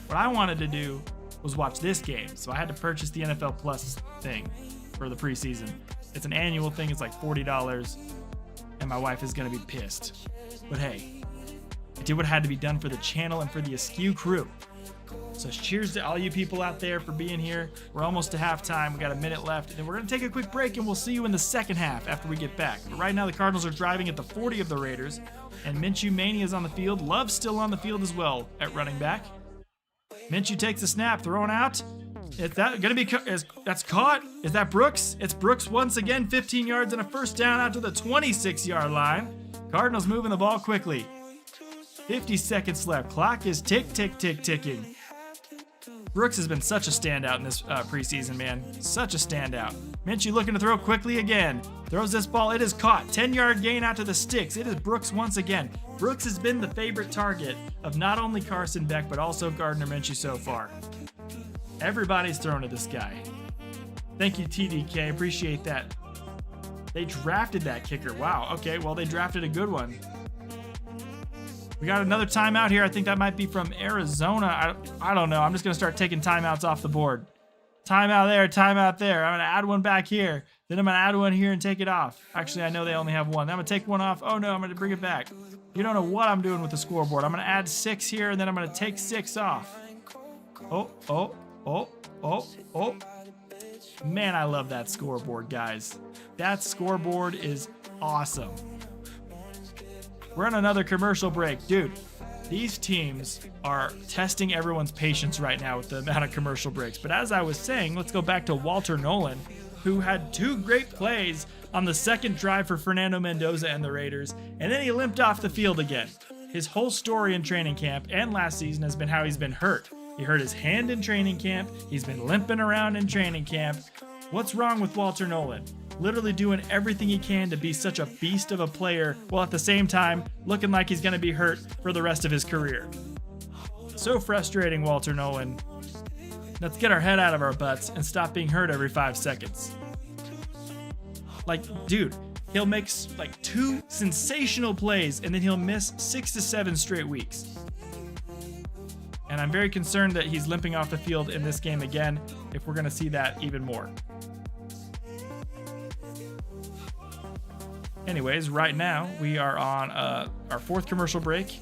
What I wanted to do was watch this game, so I had to purchase the NFL Plus thing for the preseason. It's an annual thing. It's like $40, and my wife is going to be pissed. But hey, I did what had to be done for the channel and for the Askew crew. So cheers to all you people out there for being here. We're almost to halftime. We got a minute left, and then we're going to take a quick break, and we'll see you in the second half after we get back. But right now, the Cardinals are driving at the 40 of the Raiders, and Minshew Mania is on the field. Love's still on the field as well at running back. Minshew takes the snap, throwing out. Is that going to be, that's caught? Is that Brooks? It's Brooks once again, 15 yards and a first down out to the 26-yard line. Cardinals moving the ball quickly. 50 seconds left. Clock is ticking. Brooks has been such a standout in this preseason, man. Such a standout. Minshew looking to throw quickly again. Throws this ball. It is caught. 10-yard gain out to the sticks. It is Brooks once again. Brooks has been the favorite target of not only Carson Beck, but also Gardner Minshew so far. Everybody's thrown to this guy. Thank you, TDK. Appreciate that. They drafted that kicker. Wow. Okay, well, they drafted a good one. We got another timeout here. I think that might be from Arizona. I don't know. I'm just going to start taking timeouts off the board. Timeout there, timeout there. I'm going to add one back here. Then I'm going to add one here and take it off. Actually, I know they only have one. Then I'm going to take one off. Oh, no, I'm going to bring it back. You don't know what I'm doing with the scoreboard. I'm going to add 6 here, and then I'm going to take 6 off. Oh. Man, I love that scoreboard, guys. That scoreboard is awesome. We're on another commercial break. Dude, these teams are testing everyone's patience right now with the amount of commercial breaks. But as I was saying, let's go back to Walter Nolan, who had 2 great plays on the second drive for Fernando Mendoza and the Raiders, and then he limped off the field again. His whole story in training camp and last season has been how he's been hurt. He hurt his hand in training camp. He's been limping around in training camp. What's wrong with Walter Nolan? Literally doing everything he can to be such a beast of a player, while at the same time looking like he's going to be hurt for the rest of his career. So frustrating, Walter Nolan. Let's get our head out of our butts and stop being hurt every 5 seconds. Like, dude, he'll make like 2 sensational plays and then he'll miss 6 to 7 straight weeks. And I'm very concerned that he's limping off the field in this game again, if we're going to see that even more. Anyways, right now we are on our 4th commercial break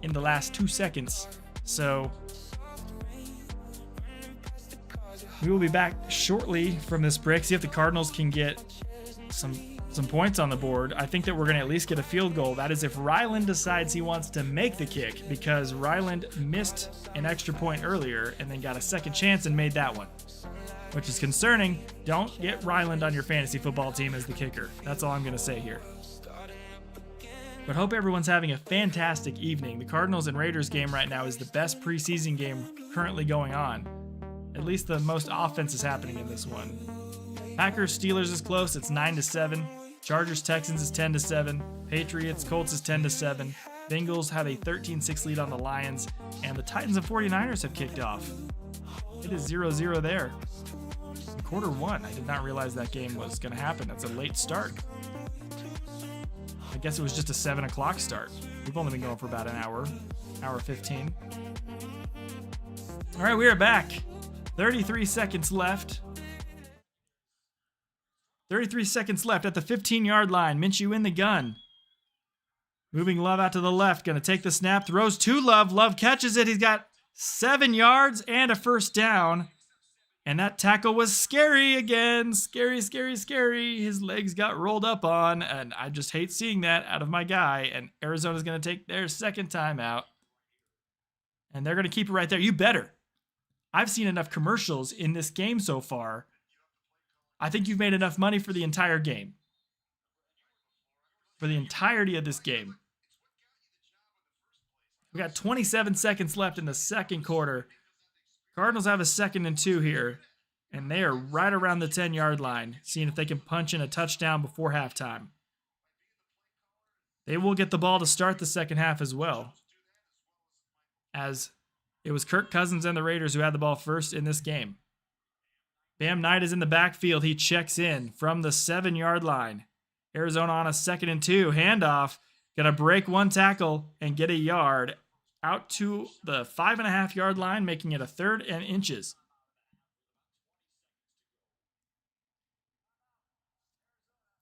in the last 2 seconds. So we will be back shortly from this break. See if the Cardinals can get some points on the board. I think that we're going to at least get a field goal. That is if Ryland decides he wants to make the kick, because Ryland missed an extra point earlier and then got a second chance and made that one, which is concerning. Don't get Ryland on your fantasy football team as the kicker. That's all I'm going to say here. But hope everyone's having a fantastic evening. The Cardinals and Raiders game right now is the best preseason game currently going on. At least the most offense is happening in this one. Packers Steelers is close. It's 9-7. Chargers Texans is 10-7. Patriots Colts is 10-7. Bengals have a 13-6 lead on the Lions, and the Titans and 49ers have kicked off. It is 0-0 there. In quarter 1, I did not realize that game was going to happen. That's a late start. I guess it was just a 7 o'clock start. We've only been going for about an hour 15. All right, we are back. 33 seconds left. 33 seconds left at the 15-yard line. Minshew in the gun. Moving Love out to the left. Going to take the snap. Throws to Love. Love catches it. He's got 7 yards and a first down. And that tackle was scary again. Scary. His legs got rolled up on. And I just hate seeing that out of my guy. And Arizona's going to take their second timeout. And they're going to keep it right there. You better. I've seen enough commercials in this game so far. I think you've made enough money for the entire game. for the entirety of this game. We got 27 seconds left in the second quarter. Cardinals have a 2nd and 2 here, and they are right around the 10-yard line, seeing if they can punch in a touchdown before halftime. They will get the ball to start the second half as well, as it was Kirk Cousins and the Raiders who had the ball first in this game. Bam Knight is in the backfield. He checks in from the 7-yard line. Arizona on a 2nd and 2. Handoff. Gonna break one tackle and get a yard out to the 5.5-yard line, making it a 3rd and inches.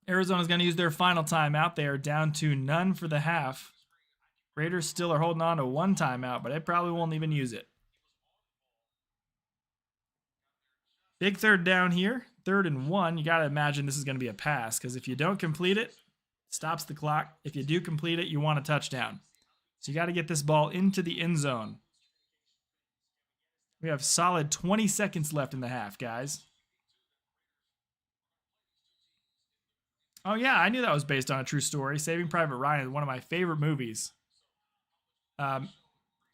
Arizona's going to use their final timeout. They are down to none for the half. Raiders still are holding on to 1 timeout, but they probably won't even use it. Big 3rd down here. 3rd and 1. You got to imagine this is going to be a pass, because if you don't complete it, stops the clock. If you do complete it, you want a touchdown. So you got to get this ball into the end zone. We have solid 20 seconds left in the half, guys. Oh yeah, I knew that was based on a true story. Saving Private Ryan is one of my favorite movies. A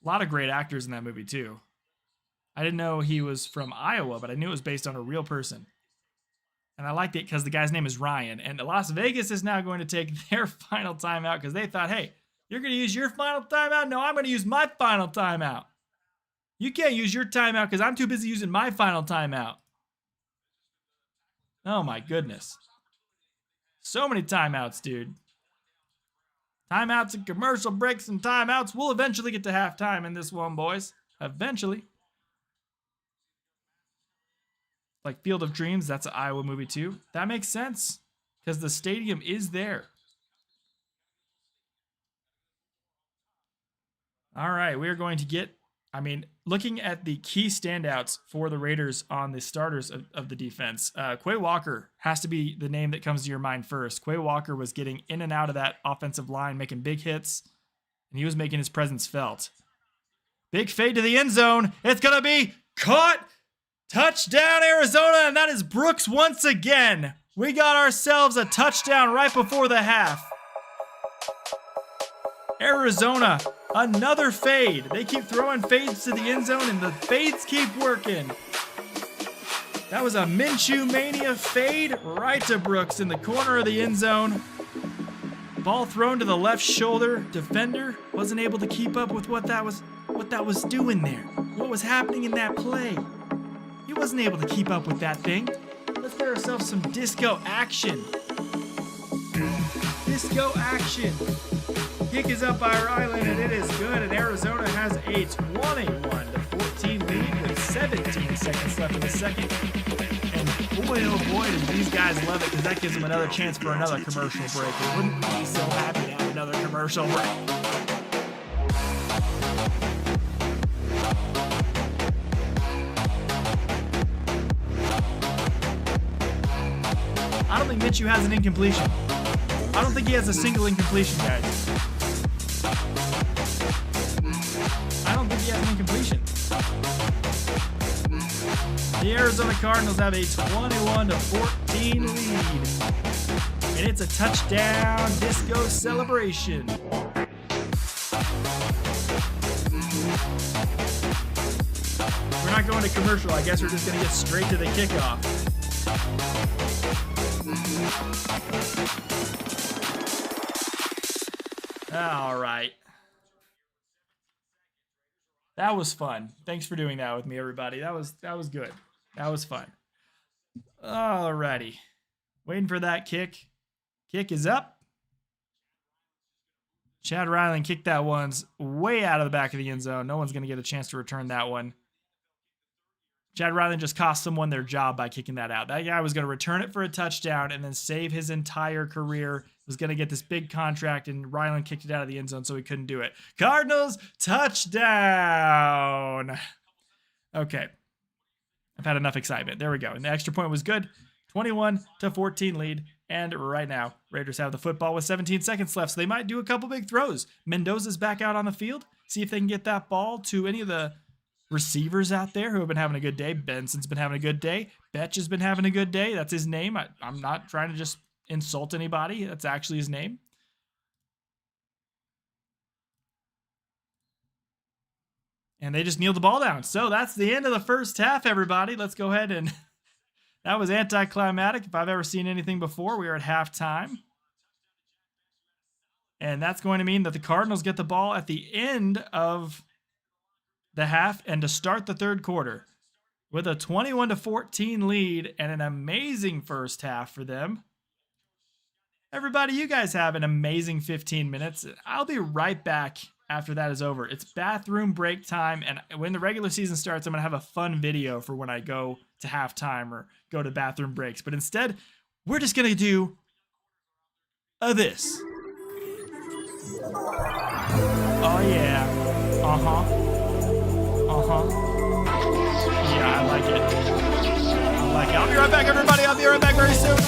lot of great actors in that movie too. I didn't know he was from Iowa, but I knew it was based on a real person. And I liked it because the guy's name is Ryan. And Las Vegas is now going to take their final timeout because they thought, hey, you're going to use your final timeout? No, I'm going to use my final timeout. You can't use your timeout because I'm too busy using my final timeout. Oh my goodness. So many timeouts, dude. Timeouts and commercial breaks and timeouts. We'll eventually get to halftime in this one, boys. Eventually. Like Field of Dreams, that's an Iowa movie too. That makes sense because the stadium is there. All right, we are going to get, looking at the key standouts for the Raiders on the starters of the defense, Quay Walker has to be the name that comes to your mind first. Quay Walker was getting in and out of that offensive line, making big hits, and he was making his presence felt. Big fade to the end zone. It's going to be caught. Touchdown, Arizona, and that is Brooks once again. We got ourselves a touchdown right before the half. Arizona, another fade. They keep throwing fades to the end zone, and the fades keep working. That was a Minshew Mania fade right to Brooks in the corner of the end zone. Ball thrown to the left shoulder. Defender wasn't able to keep up with what that was doing there. What was happening in that play? He wasn't able to keep up with that thing. Let's get ourselves some disco action. Disco action. Kick is up by Ryland, and it is good. And Arizona has a 21-14 lead with 17 seconds left in the second. And boy, oh boy, do these guys love it because that gives them another chance for another commercial break. And wouldn't we be so happy to have another commercial break? I don't think Minshew has an incompletion. I don't think he has a single incompletion, guys. I don't think he has an incompletion. The Arizona Cardinals have a 21-14 lead. And it's a touchdown disco celebration. We're not going to commercial. I guess we're just going to get straight to the kickoff. All right. That was fun. Thanks for doing that with me, everybody. That was good. That was fun. Alrighty. Waiting for that kick. Kick is up. Chad Ryland kicked that one's way out of the back of the end zone. No one's going to get a chance to return that one. Chad Ryland just cost someone their job by kicking that out. That guy was going to return it for a touchdown and then save his entire career. Was going to get this big contract, and Ryland kicked it out of the end zone, so he couldn't do it. Cardinals, touchdown. Okay. I've had enough excitement. There we go. And the extra point was good. 21-14 lead. And right now, Raiders have the football with 17 seconds left, so they might do a couple big throws. Mendoza's back out on the field. See if they can get that ball to any of the receivers out there who have been having a good day. Benson's been having a good day. Betch has been having a good day. That's his name. I'm not trying to just insult anybody. That's actually his name. And they just kneeled the ball down. So that's the end of the first half, everybody. Let's go ahead and... That was anticlimactic if I've ever seen anything before. We are at halftime. And that's going to mean that the Cardinals get the ball at the end of the half and to start the third quarter with a 21-14 lead and an amazing first half for them. Everybody, you guys have an amazing 15 minutes. I'll be right back after that is over. It's bathroom break time, and when the regular season starts, I'm going to have a fun video for when I go to halftime or go to bathroom breaks. But instead, we're just going to do this. Oh, yeah. Yeah, I like it. I'll be right back, everybody. I'll be right back very soon.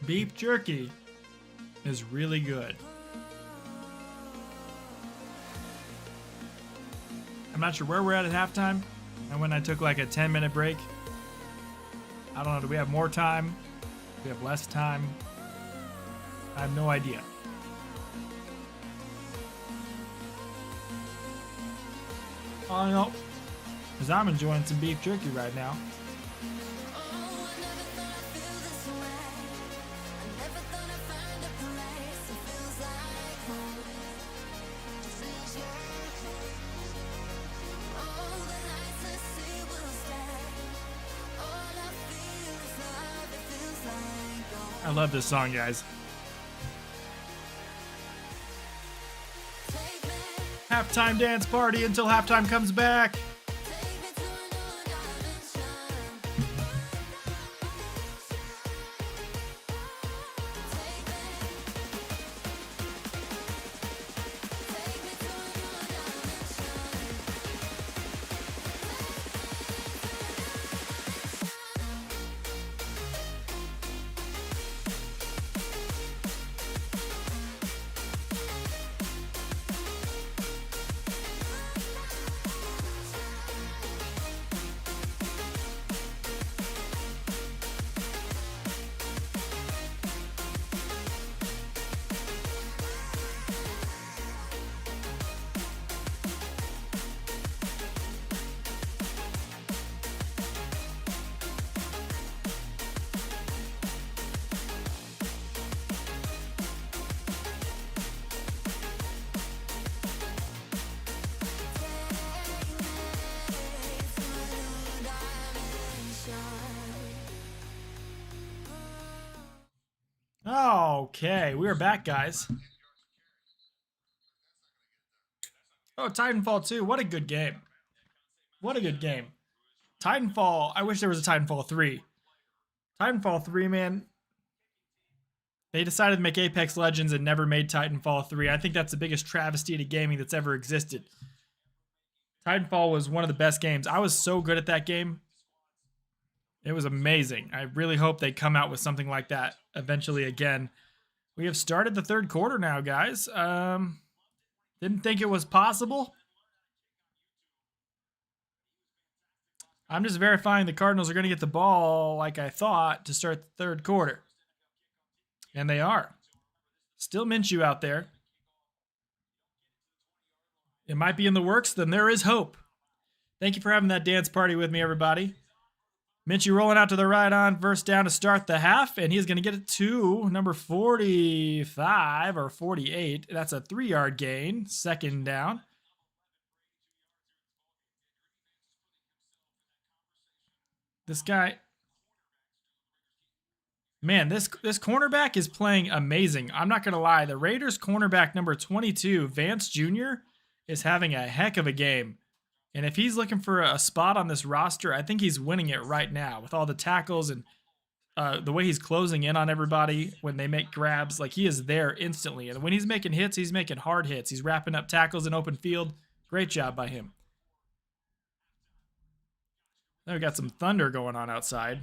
Beef jerky is really good. I'm not sure where we're at halftime. And when I took like a 10-minute break. I don't know, do we have more time? Do we have less time? I have no idea. All I know is I'm enjoying some beef jerky right now. I love this song, guys. Halftime dance party until halftime comes back. Okay, we are back, guys. Oh, Titanfall 2. What a good game. What a good game. Titanfall. I wish there was a Titanfall 3. Titanfall 3, man. They decided to make Apex Legends and never made Titanfall 3. I think that's the biggest travesty to gaming that's ever existed. Titanfall was one of the best games. I was so good at that game. It was amazing. I really hope they come out with something like that eventually again. We have started the third quarter now, guys. Didn't think it was possible. I'm just verifying the Cardinals are going to get the ball like I thought to start the third quarter. And they are. Still Minshew out there. It might be in the works, then there is hope. Thank you for having that dance party with me, everybody. Minshew rolling out to the right on first down to start the half, and he's going to get it to number 45 or 48. That's a 3-yard gain, second down. This guy, man, this cornerback is playing amazing. I'm not going to lie. The Raiders cornerback number 22, Vance Jr., is having a heck of a game. And if he's looking for a spot on this roster, I think he's winning it right now with all the tackles and the way he's closing in on everybody when they make grabs. Like, he is there instantly. And when he's making hits, he's making hard hits. He's wrapping up tackles in open field. Great job by him. Now we got some thunder going on outside.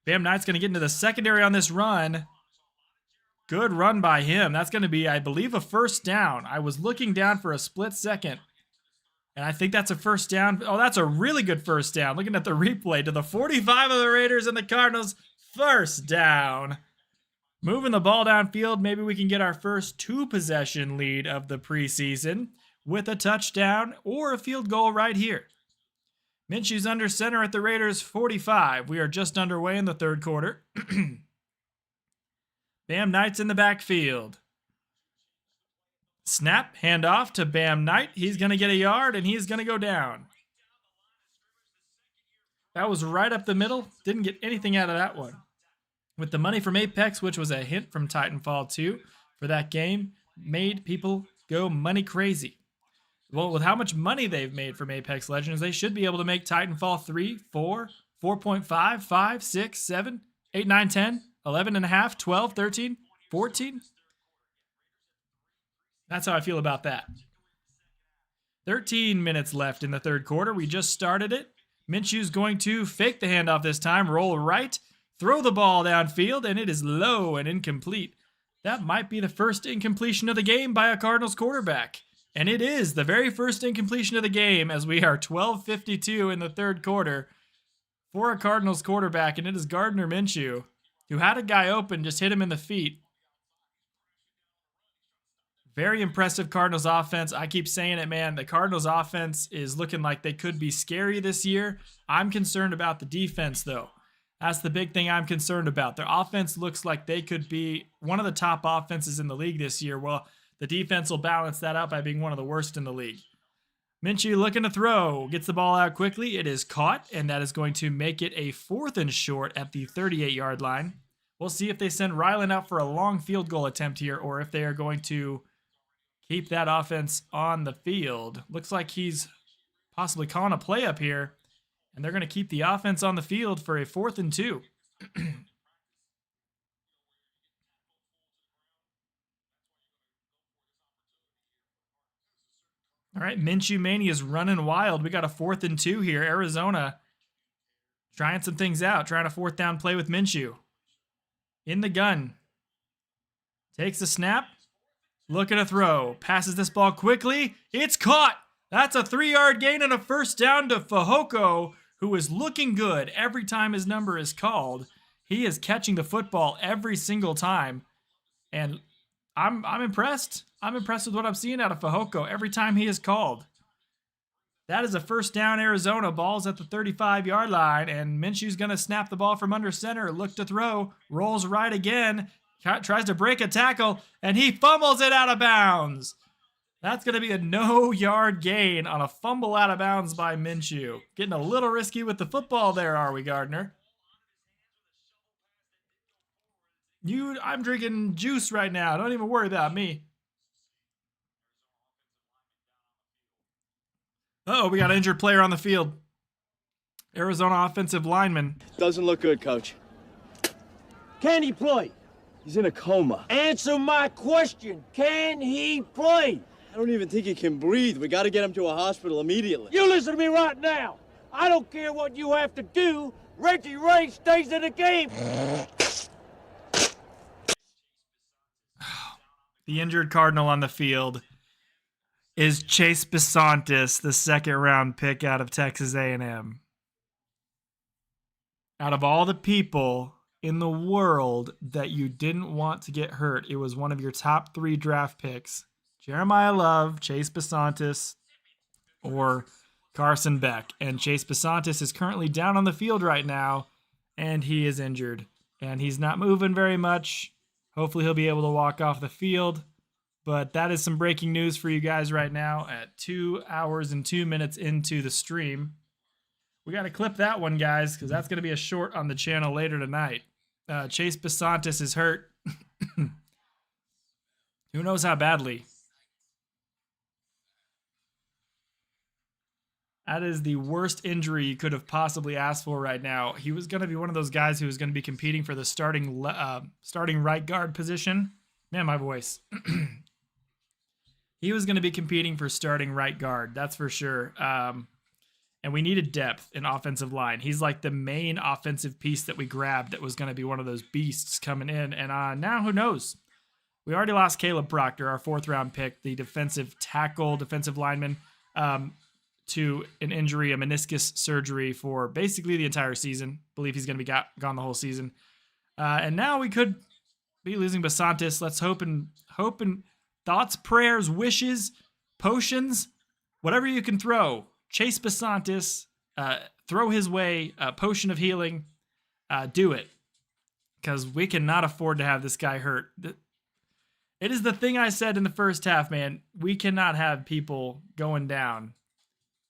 Bam Knight's going to get into the secondary on this run. Good run by him. That's going to be, I believe, a first down. I was looking down for a split second, and I think that's a first down. Oh, that's a really good first down. Looking at the replay to the 45 of the Raiders and the Cardinals. First down. Moving the ball downfield. Maybe we can get our first 2-possession lead of the preseason with a touchdown or a field goal right here. Minshew's under center at the Raiders 45. We are just underway in the third quarter. Bam Knight's in the backfield. Snap, handoff to Bam Knight. He's going to get a yard, and he's going to go down. That was right up the middle. Didn't get anything out of that one. With the money from Apex, which was a hint from Titanfall 2 for that game, made people go money crazy. Well, with how much money they've made from Apex Legends, they should be able to make Titanfall 3, 4, 4.5, 5, 6, 7, 8, 9, 10, 11 and a half, 12, 13, 14. That's how I feel about that. 13 minutes left in the third quarter. We just started it. Minshew's going to fake the handoff this time, roll right, throw the ball downfield, and it is low and incomplete. That might be the first incompletion of the game by a Cardinals quarterback. And it is the very first incompletion of the game as we are 12:52 in the third quarter for a Cardinals quarterback, and it is Gardner Minshew, who had a guy open, just hit him in the feet. Very impressive Cardinals offense. I keep saying it, man. The Cardinals offense is looking like they could be scary this year. I'm concerned about the defense, though. That's the big thing I'm concerned about. Their offense looks like they could be one of the top offenses in the league this year. Well, the defense will balance that out by being one of the worst in the league. Minshew looking to throw. Gets the ball out quickly. It is caught, and that is going to make it a 4th and short at the 38-yard line. We'll see if they send Ryland out for a long field goal attempt here or if they are going to keep that offense on the field. Looks like he's possibly calling a play up here, and they're going to keep the offense on the field for a 4th and 2. All right, Minshew Mania is running wild. We got a 4th and 2 here. Arizona trying some things out, trying a 4th down play with Minshew. In the gun. Takes the snap. Looking to throw. Passes this ball quickly. It's caught. That's a 3-yard gain and a 1st down to Fehoko, who is looking good every time his number is called. He is catching the football every single time. And I'm impressed. I'm impressed with what I'm seeing out of Fehoko every time he is called. That is a 1st down, Arizona. Ball's at the 35-yard line, and Minshew's going to snap the ball from under center. Look to throw. Rolls right again. Tries to break a tackle, and he fumbles it out of bounds. That's going to be a no-yard gain on a fumble out of bounds by Minshew. Getting a little risky with the football there, are we, Gardner? I'm drinking juice right now. Don't even worry about me. Uh-oh, we got an injured player on the field. Arizona offensive lineman. Doesn't look good, Coach. Can he play? He's in a coma. Answer my question. Can he play? I don't even think he can breathe. We got to get him to a hospital immediately. You listen to me right now. I don't care what you have to do. Reggie Ray stays in the game. The injured Cardinal on the field is Chase Bisontis, the 2nd-round pick out of Texas A&M. Out of all the people in the world that you didn't want to get hurt, it was one of your top 3 draft picks. Jeremiah Love, Chase Bisontis, or Carson Beck. And Chase Bisontis is currently down on the field right now, and he is injured. And he's not moving very much. Hopefully he'll be able to walk off the field. But that is some breaking news for you guys right now at 2 hours and 2 minutes into the stream. We got to clip that one, guys, because that's going to be a short on the channel later tonight. Chase Bisontis is hurt. Who knows how badly? That is the worst injury you could have possibly asked for right now. He was going to be one of those guys who was going to be competing for the starting right guard position. Man, my voice. He was going to be competing for starting right guard, that's for sure. And we needed depth in offensive line. He's like the main offensive piece that we grabbed that was going to be one of those beasts coming in. And now who knows? We already lost Caleb Proctor, our 4th-round pick, the defensive tackle, defensive lineman, to an injury, a meniscus surgery for basically the entire season. Believe he's going to be gone the whole season. And now we could be losing Bisontis. Let's hope and thoughts, prayers, wishes, potions, whatever you can throw. Chase Bisontis, throw his way, a potion of healing, do it. Because we cannot afford to have this guy hurt. It is the thing I said in the first half, man. We cannot have people going down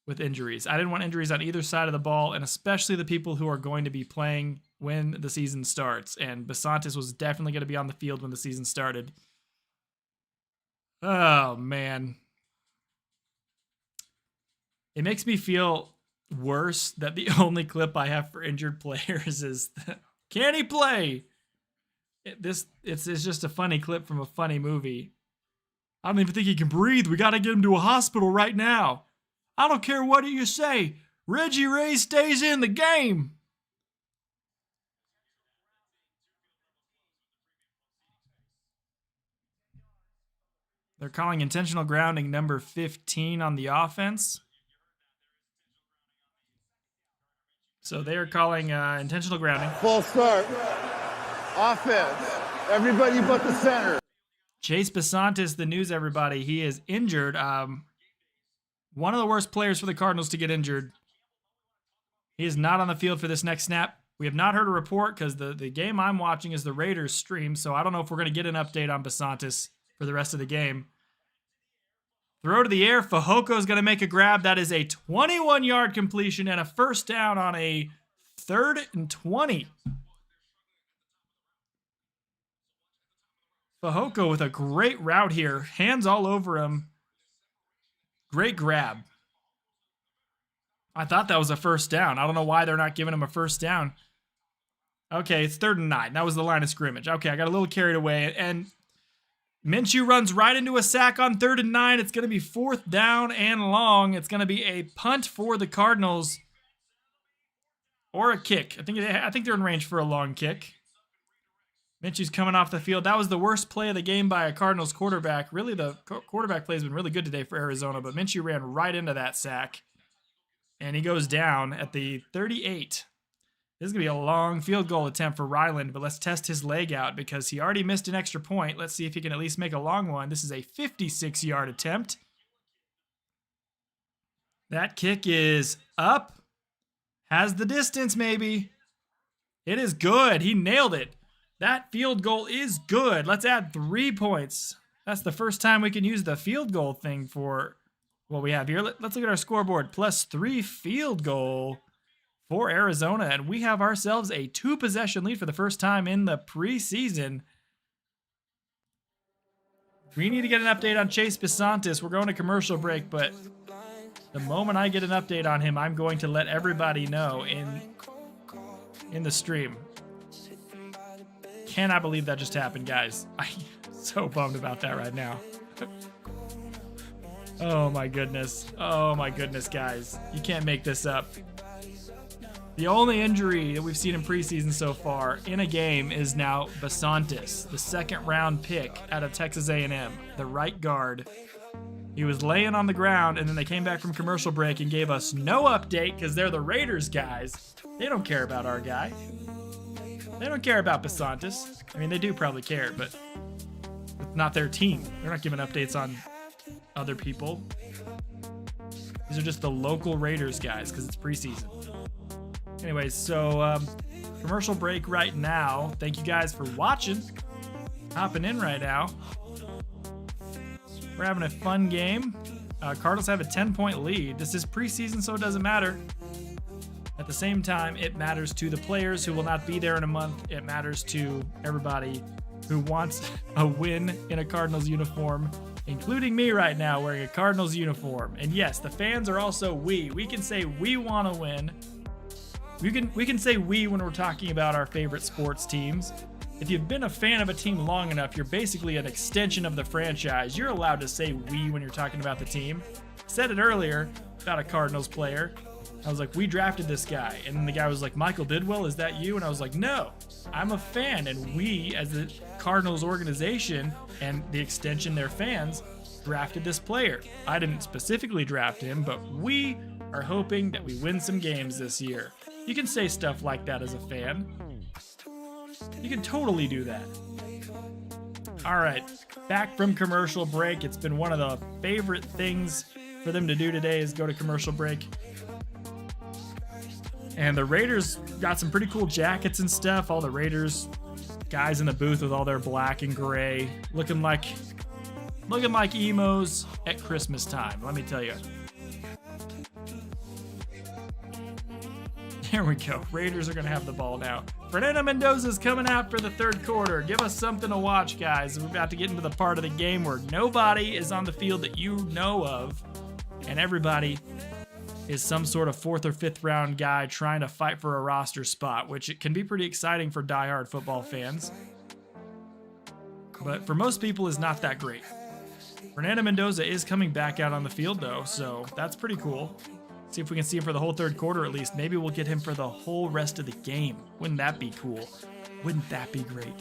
with injuries. I didn't want injuries on either side of the ball, and especially the people who are going to be playing when the season starts. And Bisontis was definitely going to be on the field when the season started. Oh, man. It makes me feel worse that the only clip I have for injured players is, can he play? It's just a funny clip from a funny movie. I don't even think he can breathe. We got to get him to a hospital right now. I don't care what you say. Reggie Ray stays in the game. They're calling intentional grounding number 15 on the offense. So they are calling intentional grounding. False start. Offense. Everybody but the center. Chase Besantis, the news, everybody. He is injured. One of the worst players for the Cardinals to get injured. He is not on the field for this next snap. We have not heard a report because the game I'm watching is the Raiders stream, so I don't know if we're going to get an update on Besantis for the rest of the game. Throw to the air. Fehoko is going to make a grab. That is a 21-yard completion and a first down on a 3rd and 20. Fehoko with a great route here. Hands all over him. Great grab. I thought that was a first down. I don't know why they're not giving him a first down. Okay, it's 3rd and 9. That was the line of scrimmage. Okay, I got a little carried away. And Minshew runs right into a sack on 3rd and 9. It's going to be 4th down and long. It's going to be a punt for the Cardinals. Or a kick. I think they're in range for a long kick. Minshew's coming off the field. That was the worst play of the game by a Cardinals quarterback. Really, the quarterback play has been really good today for Arizona, but Minshew ran right into that sack. And he goes down at the 38. This is going to be a long field goal attempt for Ryland, but let's test his leg out because he already missed an extra point. Let's see if he can at least make a long one. This is a 56-yard attempt. That kick is up. Has the distance, maybe. It is good. He nailed it. That field goal is good. Let's add 3 points. That's the first time we can use the field goal thing for what we have here. Let's look at our scoreboard. +3 field goal for Arizona, and we have ourselves a 2-possession lead for the first time in the preseason. We need to get an update on Chase Besantis. We're going to commercial break, but the moment I get an update on him, I'm going to let everybody know in the stream. Cannot believe that just happened, guys. I'm so bummed about that right now. Oh my goodness. Oh my goodness, guys. You can't make this up. The only injury that we've seen in preseason so far in a game is now Besantis, the 2nd-round pick out of Texas A&M, the right guard. He was laying on the ground, and then they came back from commercial break and gave us no update because they're the Raiders guys. They don't care about our guy. They don't care about Besantis. I mean, they do probably care, but it's not their team. They're not giving updates on other people. These are just the local Raiders guys because it's preseason. Anyways, so commercial break right now. Thank you guys for watching. Hopping in right now. We're having a fun game. Cardinals have a 10-point lead. This is preseason, so it doesn't matter. At the same time, it matters to the players who will not be there in a month. It matters to everybody who wants a win in a Cardinals uniform, including me right now wearing a Cardinals uniform. And yes, the fans are also we. We can say we want to win. We can say we when we're talking about our favorite sports teams. If you've been a fan of a team long enough, you're basically an extension of the franchise. You're allowed to say we when you're talking about the team. I said it earlier about a Cardinals player. I was like, we drafted this guy. And then the guy was like, Michael Bidwell, is that you? And I was like, no, I'm a fan. And we, as the Cardinals organization and the extension, their fans, drafted this player. I didn't specifically draft him, but we are hoping that we win some games this year. You can say stuff like that as a fan. You can totally do that. All right, back from commercial break. It's been one of the favorite things for them to do today is go to commercial break. And the Raiders got some pretty cool jackets and stuff. All the Raiders guys in the booth with all their black and gray, looking like emos at Christmas time, let me tell you. There we go. Raiders are going to have the ball now. Fernando Mendoza is coming out for the 3rd quarter. Give us something to watch, guys. We're about to get into the part of the game where nobody is on the field that you know of, and everybody is some sort of 4th or 5th round guy trying to fight for a roster spot, which it can be pretty exciting for diehard football fans. But for most people, is not that great. Fernando Mendoza is coming back out on the field, though, so that's pretty cool. See if we can see him for the whole 3rd quarter at least. Maybe we'll get him for the whole rest of the game. Wouldn't that be cool? Wouldn't that be great?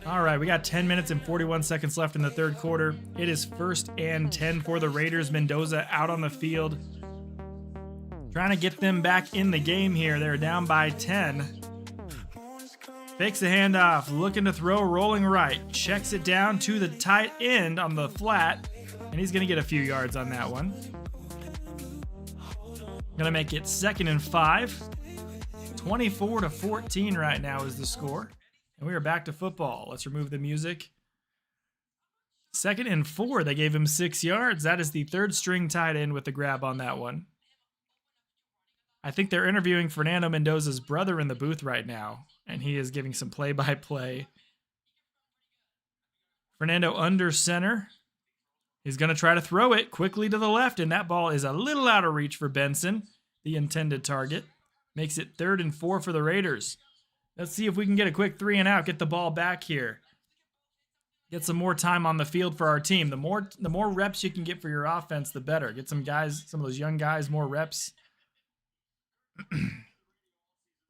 All right, we got 10 minutes and 41 seconds left in the third quarter. It is 1st and 10 for the Raiders. Mendoza out on the field, trying to get them back in the game here. They're down by 10. Fakes the handoff, looking to throw, rolling right. Checks it down to the tight end on the flat, and he's going to get a few yards on that one. Going to make it 2nd and 5. 24-14 right now is the score. And we are back to football. Let's remove the music. 2nd and 4. They gave him 6 yards. That is the 3rd string tight end with the grab on that one. I think they're interviewing Fernando Mendoza's brother in the booth right now, and he is giving some play-by-play. Fernando under center. He's going to try to throw it quickly to the left, and that ball is a little out of reach for Benson, the intended target. Makes it 3rd and 4 for the Raiders. Let's see if we can get a quick 3 and out, get the ball back here. Get some more time on the field for our team. The more reps you can get for your offense, the better. Get some guys, some of those young guys, more reps.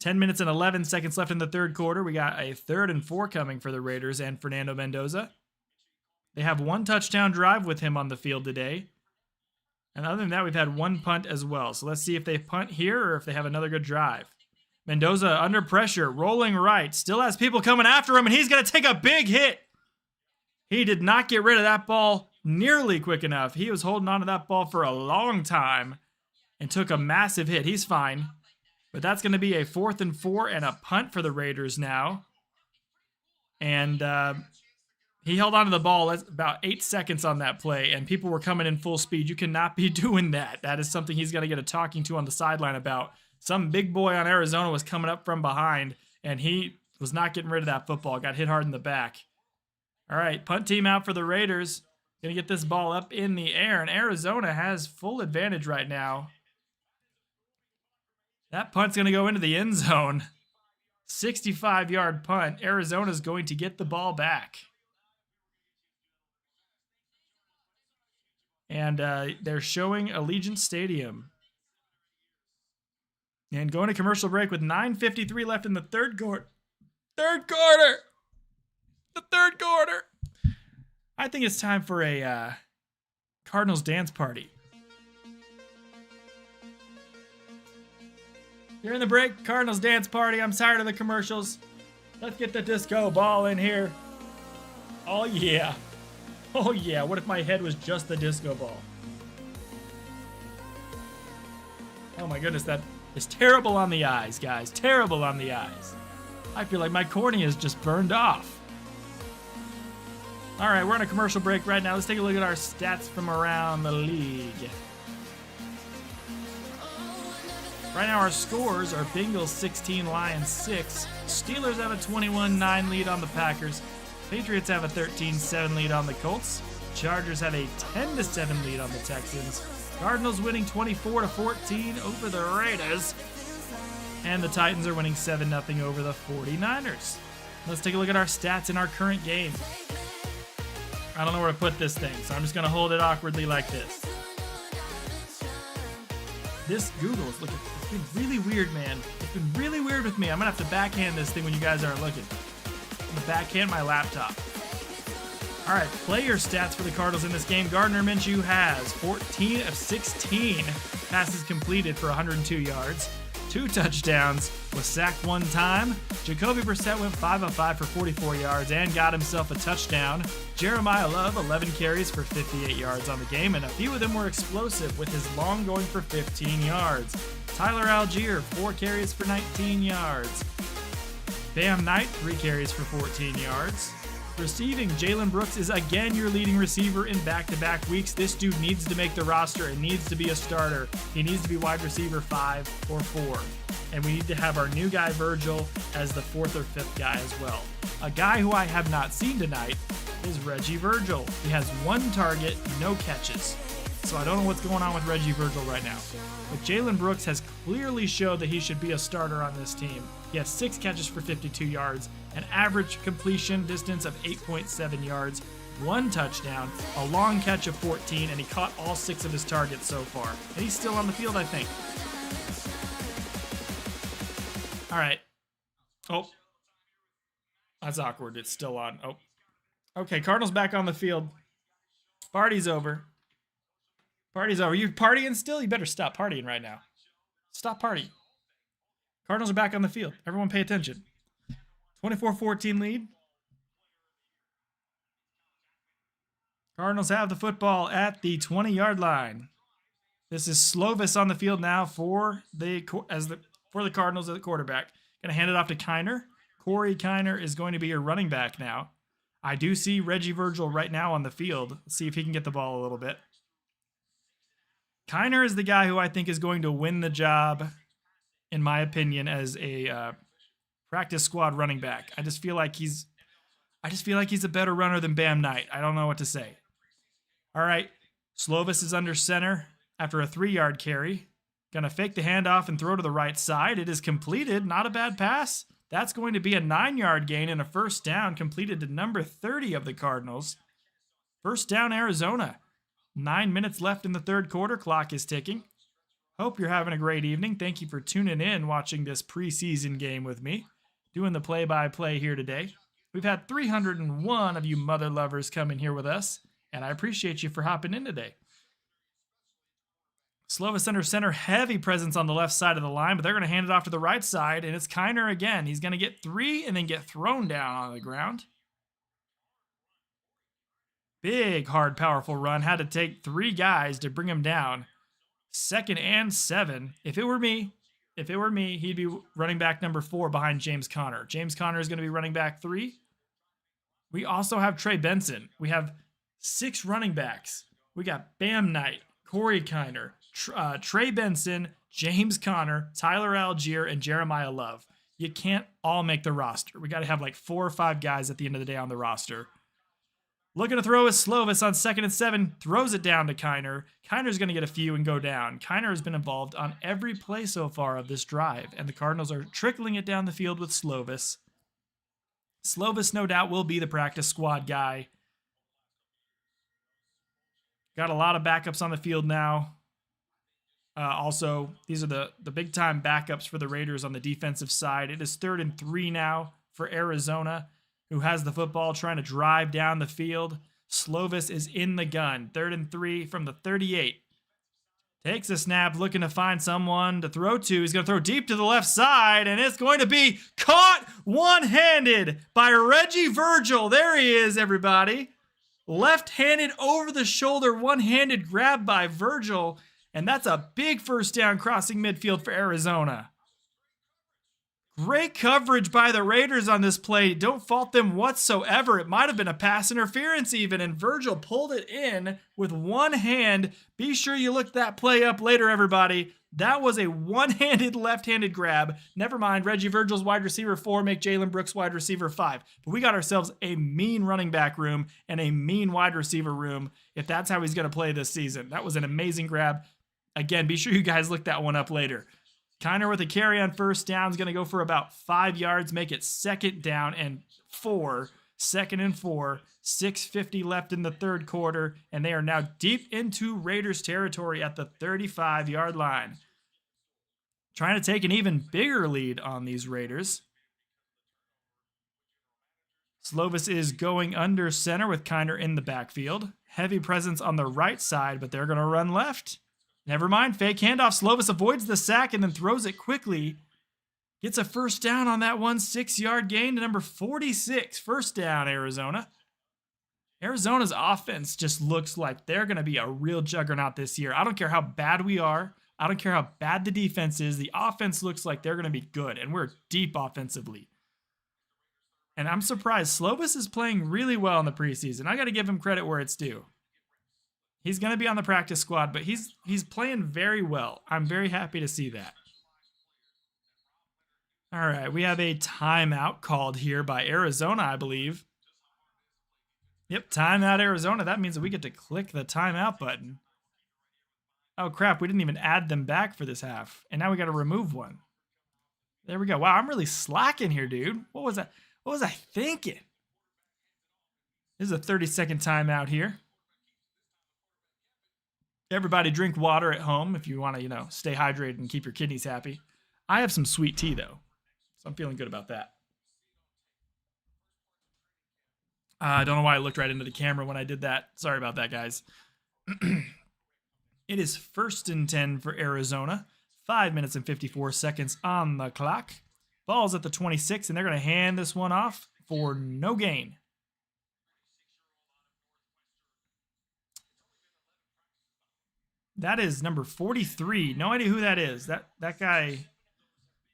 10 minutes and 11 seconds left in the third quarter. We got a 3rd and 4 coming for the Raiders and Fernando Mendoza. They have 1 touchdown drive with him on the field today. And other than that, we've had 1 punt as well. So let's see if they punt here or if they have another good drive. Mendoza under pressure, rolling right, still has people coming after him, and he's going to take a big hit. He did not get rid of that ball nearly quick enough. He was holding on to that ball for a long time and took a massive hit. He's fine, but that's going to be a 4th and 4 and a punt for the Raiders now. And he held on to the ball about 8 seconds on that play, and people were coming in full speed. You cannot be doing that. That is something he's going to get a talking to on the sideline about. Some big boy on Arizona was coming up from behind, and he was not getting rid of that football. Got hit hard in the back. All right, punt team out for the Raiders. Going to get this ball up in the air, and Arizona has full advantage right now. That punt's going to go into the end zone. 65-yard punt. Arizona's going to get the ball back. And they're showing Allegiant Stadium. And going to commercial break with 9:53 left in the third quarter. The third quarter. I think it's time for a Cardinals dance party. During the break, Cardinals dance party. I'm tired of the commercials. Let's get the disco ball in here. Oh, yeah. Oh, yeah. What if my head was just the disco ball? Oh, my goodness. That is terrible on the eyes, guys. Terrible on the eyes. I feel like my cornea is just burned off. All right, we're on a commercial break right now. Let's take a look at our stats from around the league. Right now, our scores are Bengals 16, Lions 6. Steelers have a 21-9 lead on the Packers. Patriots have a 13-7 lead on the Colts. Chargers have a 10-7 lead on the Texans. Cardinals winning 24-14 over the Raiders. And the Titans are winning 7-0 over the 49ers. Let's take a look at our stats in our current game. I don't know where to put this thing, so I'm just going to hold it awkwardly like this. This Google is looking, it's been really weird, man. It's been really weird with me. I'm going to have to backhand this thing when you guys aren't looking. I'm going to backhand my laptop. All right, player stats for the Cardinals in this game. Gardner Minshew has 14 of 16 passes completed for 102 yards, 2 touchdowns, was sacked 1 time. Jacoby Brissett went 5 of 5 for 44 yards and got himself a touchdown. Jeremiah Love, 11 carries for 58 yards on the game, and a few of them were explosive with his long going for 15 yards. Tyler Algier, 4 carries for 19 yards. Bam Knight, 3 carries for 14 yards. Receiving, Jalen Brooks is again your leading receiver in back-to-back weeks. This dude needs to make the roster and needs to be a starter. He needs to be wide receiver 5 or 4. And we need to have our new guy, Virgil, as the 4th or 5th guy as well. A guy who I have not seen tonight is Reggie Virgil. He has 1 target, no catches. So I don't know what's going on with Reggie Virgil right now. But Jalen Brooks has clearly showed that he should be a starter on this team. He has 6 catches for 52 yards, an average completion distance of 8.7 yards, 1 touchdown, a long catch of 14, and he caught all 6 of his targets so far. And he's still on the field, I think. All right. That's awkward. It's still on. Oh. Okay, Cardinals back on the field. Party's over. Party's over. You partying still? You better stop partying right now. Stop partying. Cardinals are back on the field. Everyone pay attention. 24-14 lead. Cardinals have the football at the 20-yard line. This is Slovis on the field now for the Cardinals at the quarterback. Going to hand it off to Kiner. Corey Kiner is going to be your running back now. I do see Reggie Virgil right now on the field. Let's see if he can get the ball a little bit. Kiner is the guy who I think is going to win the job, in my opinion, as a practice squad running back. I just feel like he's a better runner than Bam Knight. I don't know what to say. All right, Slovis is under center after a 3-yard carry. Gonna fake the handoff and throw to the right side. It is completed. Not a bad pass. That's going to be a 9-yard gain and a first down completed to number 30 of the Cardinals. First down, Arizona. 9 minutes left in the third quarter. Clock is ticking. Hope you're having a great evening. Thank you for tuning in, watching this preseason game with me. Doing the play-by-play here today. We've had 301 of you mother lovers come in here with us, and I appreciate you for hopping in today. Slovis under center, heavy presence on the left side of the line, but they're going to hand it off to the right side, and it's Kiner again. He's going to get 3 and then get thrown down on the ground. Big, hard, powerful run. Had to take 3 guys to bring him down. 2nd and 7. If it were me, he'd be running back number 4 behind James Conner. James Conner is going to be running back 3. We also have Trey Benson. We have 6 running backs. We got Bam Knight, Corey Kiner, Trey Benson, James Conner, Tyler Algier, and Jeremiah Love. You can't all make the roster. We got to have like 4 or 5 guys at the end of the day on the roster. Looking to throw is Slovis on 2nd and 7. Throws it down to Kiner. Kiner's going to get a few and go down. Kiner has been involved on every play so far of this drive, and the Cardinals are trickling it down the field with Slovis. Slovis, no doubt, will be the practice squad guy. Got a lot of backups on the field now. Also, these are the big-time backups for the Raiders on the defensive side. It is 3rd and 3 now for Arizona, who has the football trying to drive down the field. Slovis is in the gun. 3rd and 3 from the 38. Takes a snap, looking to find someone to throw to. He's going to throw deep to the left side, and it's going to be caught one-handed by Reggie Virgil. There he is, everybody. Left-handed over the shoulder, one-handed grab by Virgil, and that's a big first down crossing midfield for Arizona. Great coverage by the Raiders on this play. Don't fault them whatsoever. It might have been a pass interference even, and Virgil pulled it in with one hand. Be sure you look that play up later, everybody. That was a one-handed left-handed grab. Never mind, Reggie Virgil's wide receiver 4, make Jalen Brooks wide receiver 5. But we got ourselves a mean running back room and a mean wide receiver room if that's how he's going to play this season. That was an amazing grab. Again, be sure you guys look that one up later. Kiner with a carry on first down is going to go for about 5 yards, make it 2nd down and 4. 2nd and 4. 6:50 left in the third quarter, and they are now deep into Raiders territory at the 35-yard line. Trying to take an even bigger lead on these Raiders. Slovis is going under center with Kiner in the backfield. Heavy presence on the right side, but they're going to run left. Never mind, fake handoff. Slovis avoids the sack and then throws it quickly. Gets a first down on that one, 6-yard gain to number 46. First down, Arizona. Arizona's offense just looks like they're going to be a real juggernaut this year. I don't care how bad we are. I don't care how bad the defense is. The offense looks like they're going to be good, and we're deep offensively. And I'm surprised. Slovis is playing really well in the preseason. I got to give him credit where it's due. He's going to be on the practice squad, but he's playing very well. I'm very happy to see that. All right, we have a timeout called here by Arizona, I believe. Yep, timeout Arizona. That means that we get to click the timeout button. Oh, crap, we didn't even add them back for this half. And now we got to remove one. There we go. Wow, I'm really slacking here, dude. What was I thinking? This is a 30-second timeout here. Everybody drink water at home if you want to, stay hydrated and keep your kidneys happy. I have some sweet tea, though, so I'm feeling good about that. I don't know why I looked right into the camera when I did that. Sorry about that, guys. It is 1st and 10 for Arizona. 5 minutes and 54 seconds on the clock. Ball's at the 26, and they're going to hand this one off for no gain. That is number 43. No idea who that is. That guy.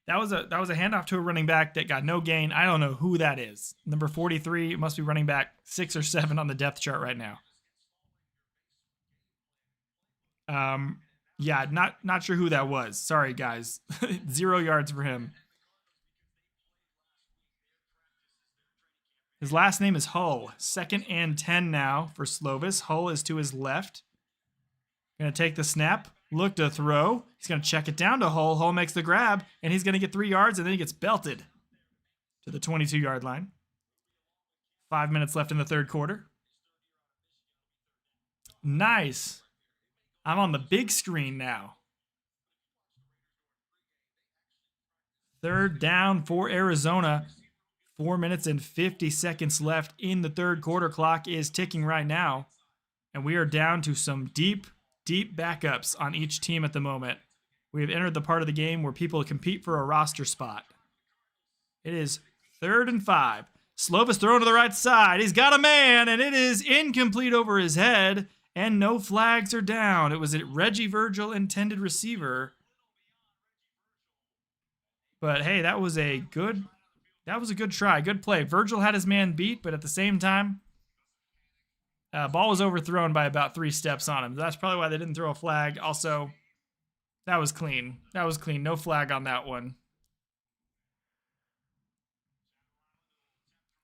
That was a handoff to a running back that got no gain. I don't know who that is. Number 43 must be running back 6 or 7 on the depth chart right now. Yeah, not sure who that was. Sorry, guys. 0 yards for him. His last name is Hull. 2nd and 10 now for Slovis. Hull is to his left. Going to take the snap. Look to throw. He's going to check it down to Hull. Hull makes the grab, and he's going to get 3 yards, and then he gets belted to the 22-yard line. 5 minutes left in the third quarter. Nice. I'm on the big screen now. 3rd down for Arizona. 4 minutes and 50 seconds left in the third quarter. Clock is ticking right now. And we are down to some deep backups on each team at the moment. We have entered the part of the game where people compete for a roster spot. It is 3rd and 5. Slovis thrown to the right side. He's got a man, and it is incomplete over his head. And no flags are down. It was a Reggie Virgil intended receiver. But hey, that was a good try. Good play. Virgil had his man beat, but at the same time, ball was overthrown by about 3 steps on him. That's probably why they didn't throw a flag. Also, that was clean. That was clean. No flag on that one.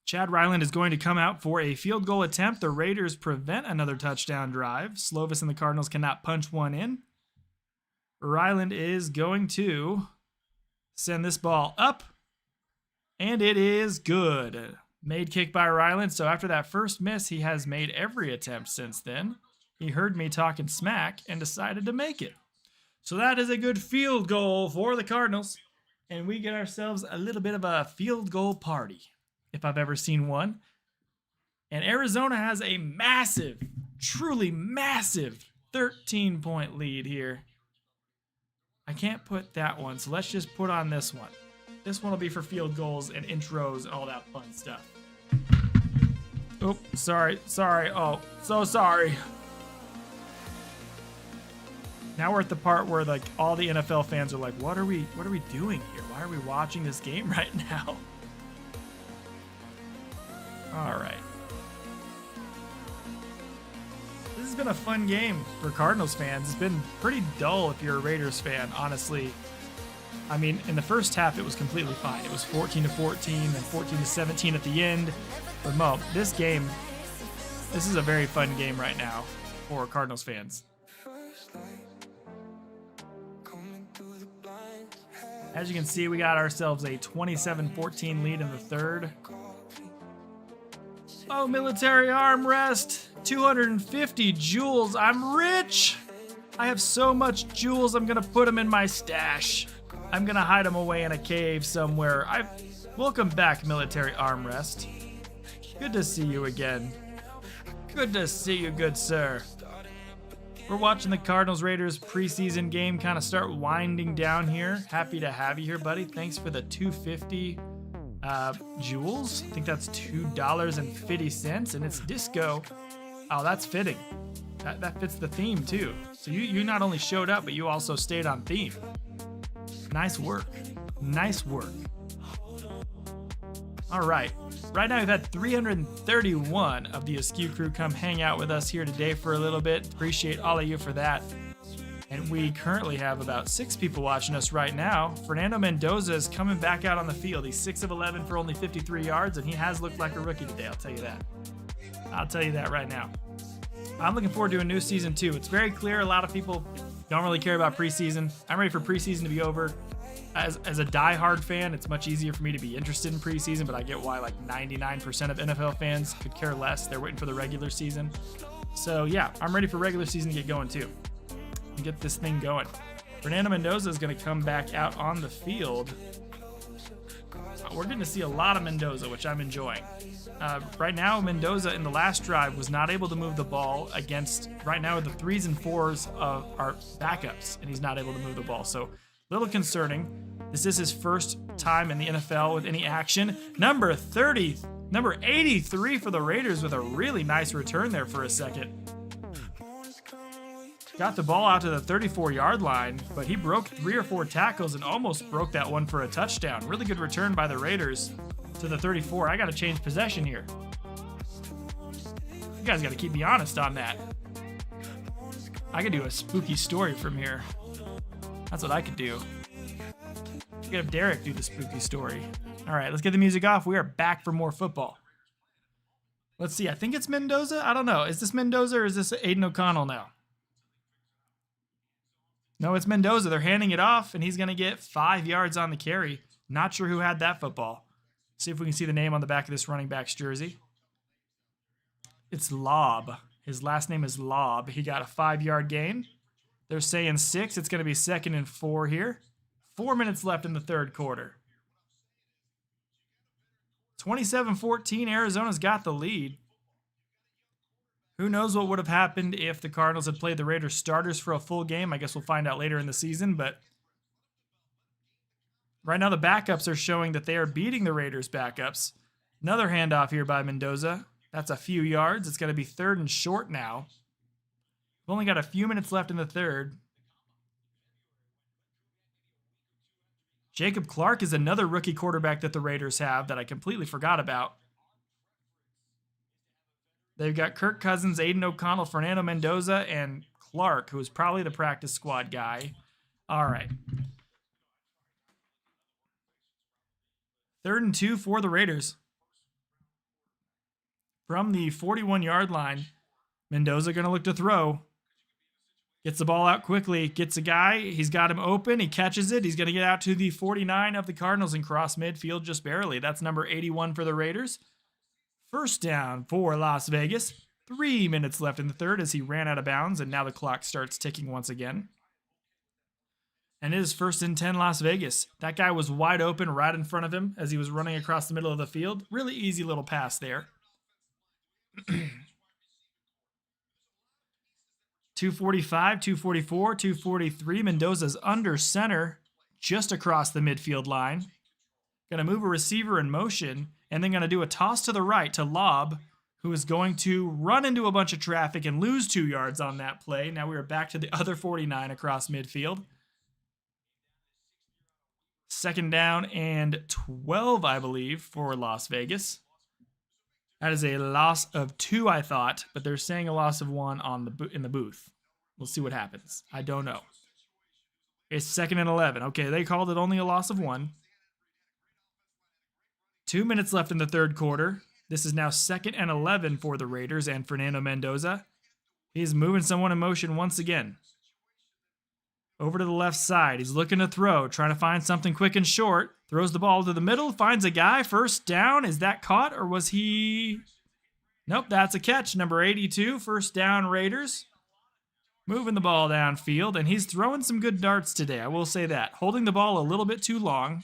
Chad Ryland is going to come out for a field goal attempt. The Raiders prevent another touchdown drive. Slovis and the Cardinals cannot punch one in. Ryland is going to send this ball up, and it is good. Made kick by Ryland. So after that first miss, he has made every attempt since then. He heard me talking smack and decided to make it. So that is a good field goal for the Cardinals. And we get ourselves a little bit of a field goal party, if I've ever seen one. And Arizona has a massive, truly massive 13-point lead here. I can't put that one, so let's just put on this one. This one will be for field goals and intros and all that fun stuff. Oh, sorry. Oh, so sorry. Now we're at the part where like all the NFL fans are like, what are we doing here? Why are we watching this game right now? All right. This has been a fun game for Cardinals fans. It's been pretty dull if you're a Raiders fan, honestly. I mean, in the first half, it was completely fine. It was 14-14 and 14-17 at the end. But Mo, this is a very fun game right now for Cardinals fans. As you can see, we got ourselves a 27-14 lead in the third. Oh, military armrest. 250 jewels. I'm rich. I have so much jewels, I'm going to put them in my stash. I'm going to hide them away in a cave somewhere. Welcome back, military armrest. Good to see you again. Good to see you, good sir. We're watching the Cardinals-Raiders preseason game kind of start winding down here. Happy to have you here, buddy. Thanks for the 250 jewels. I think that's $2.50, and it's disco. Oh, that's fitting. That fits the theme, too. So you not only showed up, but you also stayed on theme. Nice work. Nice work. All right. Right now, we've had 331 of the Askew crew come hang out with us here today for a little bit. Appreciate all of you for that. And we currently have about 6 people watching us right now. Fernando Mendoza is coming back out on the field. He's 6 of 11 for only 53 yards, and he has looked like a rookie today, I'll tell you that. I'll tell you that right now. I'm looking forward to a new season, too. It's very clear a lot of people don't really care about preseason. I'm ready for preseason to be over. As a diehard fan, it's much easier for me to be interested in preseason, but I get why like 99% of NFL fans could care less. They're waiting for the regular season. So yeah, I'm ready for regular season to get going too. And get this thing going. Fernando Mendoza is going to come back out on the field. we're going to see a lot of Mendoza, which I'm enjoying. Right now, Mendoza in the last drive was not able to move the ball against, right now, the 3s and 4s of our backups, and he's not able to move the ball. So, a little concerning. This is his first time in the NFL with any action. Number 83 for the Raiders with a really nice return there for a second. Got the ball out to the 34-yard line, but he broke 3 or 4 tackles and almost broke that one for a touchdown. Really good return by the Raiders to the 34. I got to change possession here. You guys got to keep me honest on that. I could do a spooky story from here. That's what I could do. I could have Derek do the spooky story. All right, let's get the music off. We are back for more football. Let's see. I think it's Mendoza. I don't know. Is this Mendoza or is this Aiden O'Connell now? No, it's Mendoza. They're handing it off, and he's going to get 5 yards on the carry. Not sure who had that football. See if we can see the name on the back of this running back's jersey. It's Lobb. His last name is Lobb. He got a 5-yard gain. They're saying 6. It's going to be 2nd and 4 here. 4 minutes left in the third quarter. 27-14, Arizona's got the lead. Who knows what would have happened if the Cardinals had played the Raiders starters for a full game. I guess we'll find out later in the season, but right now the backups are showing that they are beating the Raiders backups. Another handoff here by Mendoza. That's a few yards. It's going to be 3rd and short now. We've only got a few minutes left in the third. Jacob Clark is another rookie quarterback that the Raiders have that I completely forgot about. They've got Kirk Cousins, Aiden O'Connell, Fernando Mendoza, and Clark, who is probably the practice squad guy. All right. 3rd and 2 for the Raiders. From the 41-yard line, Mendoza going to look to throw. Gets the ball out quickly. Gets a guy. He's got him open. He catches it. He's going to get out to the 49 of the Cardinals and cross midfield just barely. That's number 81 for the Raiders. First down for Las Vegas. 3 minutes left in the third as he ran out of bounds, and now the clock starts ticking once again. And it is 1st and 10 Las Vegas. That guy was wide open right in front of him as he was running across the middle of the field. Really easy little pass there. 245, 244, 243. Mendoza's under center just across the midfield line. Going to move a receiver in motion, and then going to do a toss to the right to Lobb, who is going to run into a bunch of traffic and lose 2 yards on that play. Now we are back to the other 49 across midfield. 2nd down and 12, I believe, for Las Vegas. That is a loss of 2, I thought, but they're saying a loss of 1 in the booth. We'll see what happens. I don't know. It's 2nd and 11. Okay, they called it only a loss of 1. 2 minutes left in the third quarter. This is now 2nd and 11 for the Raiders and Fernando Mendoza. He's moving someone in motion once again. Over to the left side. He's looking to throw, trying to find something quick and short. Throws the ball to the middle, finds a guy. First down. Is that caught or was he... Nope, that's a catch. Number 82, first down Raiders. Moving the ball downfield, and he's throwing some good darts today, I will say that. Holding the ball a little bit too long,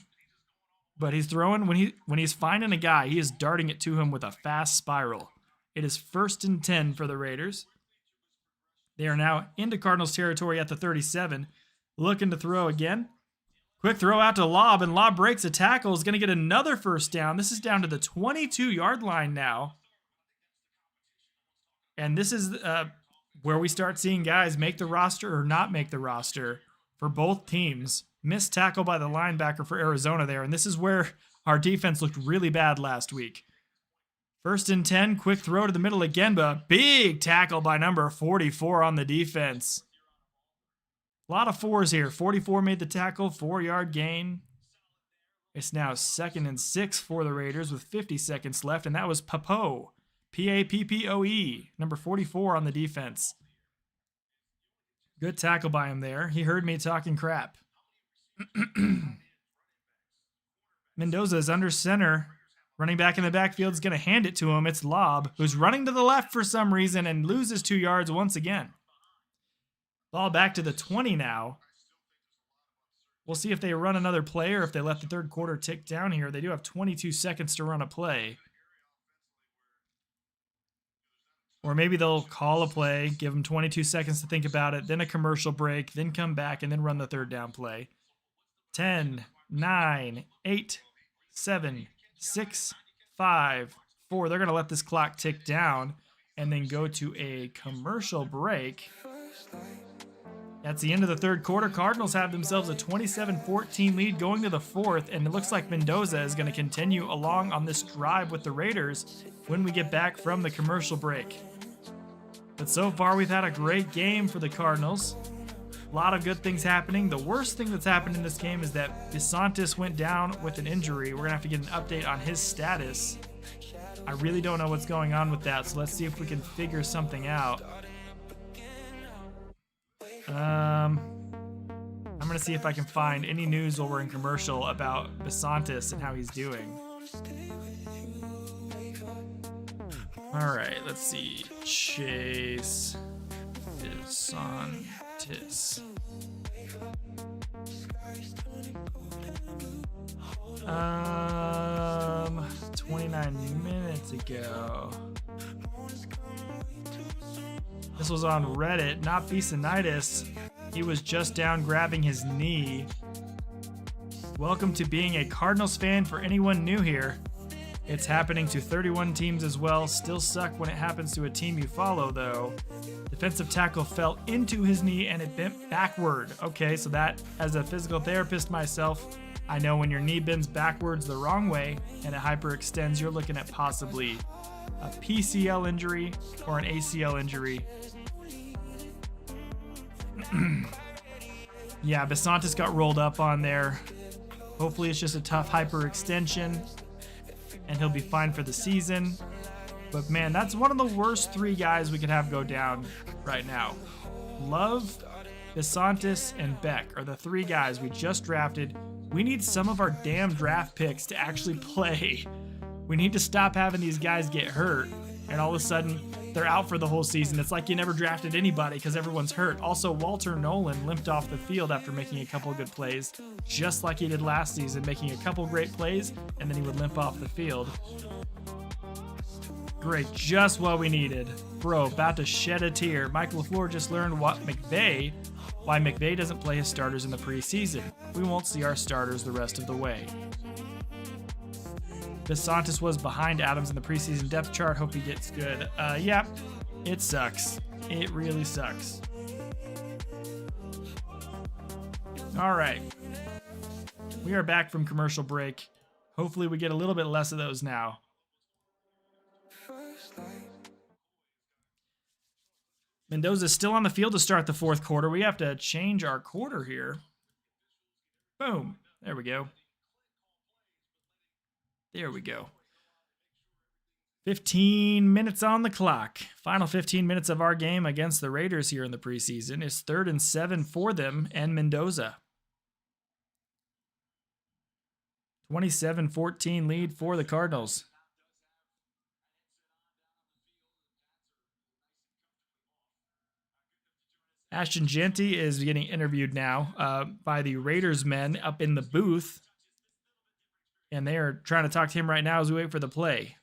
but he's throwing, when he's finding a guy, he is darting it to him with a fast spiral. It is 1st and 10 for the Raiders. They are now into Cardinals territory at the 37, looking to throw again. Quick throw out to Lobb, and Lobb breaks a tackle, is going to get another first down. This is down to the 22-yard line now. And this is where we start seeing guys make the roster or not make the roster for both teams. Missed tackle by the linebacker for Arizona there, and this is where our defense looked really bad last week. 1st and 10, quick throw to the middle again, but a big tackle by number 44 on the defense. A lot of 4s here. 44 made the tackle, 4-yard gain. It's now 2nd and 6 for the Raiders with 50 seconds left, and that was Papoe. P-A-P-P-O-E, number 44 on the defense. Good tackle by him there. He heard me talking crap. Mendoza is under center. Running back in the backfield is going to hand it to him. It's Lobb, who's running to the left for some reason and loses 2 yards once again. Ball back to the 20 now. We'll see if they run another play or if they let the third quarter tick down here. They do have 22 seconds to run a play. Or maybe they'll call a play, give them 22 seconds to think about it, then a commercial break, then come back and then run the third down play. 10, 9, 8, 7, 6, 5, 4. They're going to let this clock tick down and then go to a commercial break. That's the end of the third quarter. Cardinals have themselves a 27-14 lead going to the fourth, and it looks like Mendoza is going to continue along on this drive with the Raiders when we get back from the commercial break. But so far, we've had a great game for the Cardinals. A lot of good things happening. The worst thing that's happened in this game is that DeSantis went down with an injury. We're going to have to get an update on his status. I really don't know what's going on with that, so let's see if we can figure something out. I'm going to see if I can find any news while we're in commercial about DeSantis and how he's doing. All right, let's see. Chase DeSantis. 29 minutes ago. This was on Reddit, not Bisonitis. He was just down grabbing his knee. Welcome to being a Cardinals fan for anyone new here. It's happening to 31 teams as well. Still suck when it happens to a team you follow, though. Defensive tackle fell into his knee and it bent backward. Okay, so that, as a physical therapist myself, I know when your knee bends backwards the wrong way and it hyperextends, you're looking at possibly a PCL injury or an ACL injury. Yeah, DeSantis got rolled up on there. Hopefully it's just a tough hyperextension and he'll be fine for the season. But man, that's one of the worst three guys we could have go down right now. Love, DeSantis, and Beck are the three guys we just drafted. We need some of our damn draft picks to actually play. We need to stop having these guys get hurt and all of a sudden they're out for the whole season. It's like you never drafted anybody because everyone's hurt. Also, Walter Nolan limped off the field after making a couple of good plays, just like he did last season, making a couple great plays, and then he would limp off the field. Great, just what we needed. Bro, about to shed a tear. Mike LaFleur just learned why McVay doesn't play his starters in the preseason. We won't see our starters the rest of the way. DeSantis was behind Adams in the preseason depth chart. Hope he gets good. Yeah, it sucks. It really sucks. All right. We are back from commercial break. Hopefully we get a little bit less of those now. Mendoza's still on the field to start the fourth quarter. We have to change our quarter here. Boom. There we go. There we go. 15 minutes on the clock. Final 15 minutes of our game against the Raiders here in the preseason. It's 3rd and 7 for them and Mendoza. 27-14 lead for the Cardinals. Ashton Jeanty is getting interviewed now by the Raiders men up in the booth. And they are trying to talk to him right now as we wait for the play.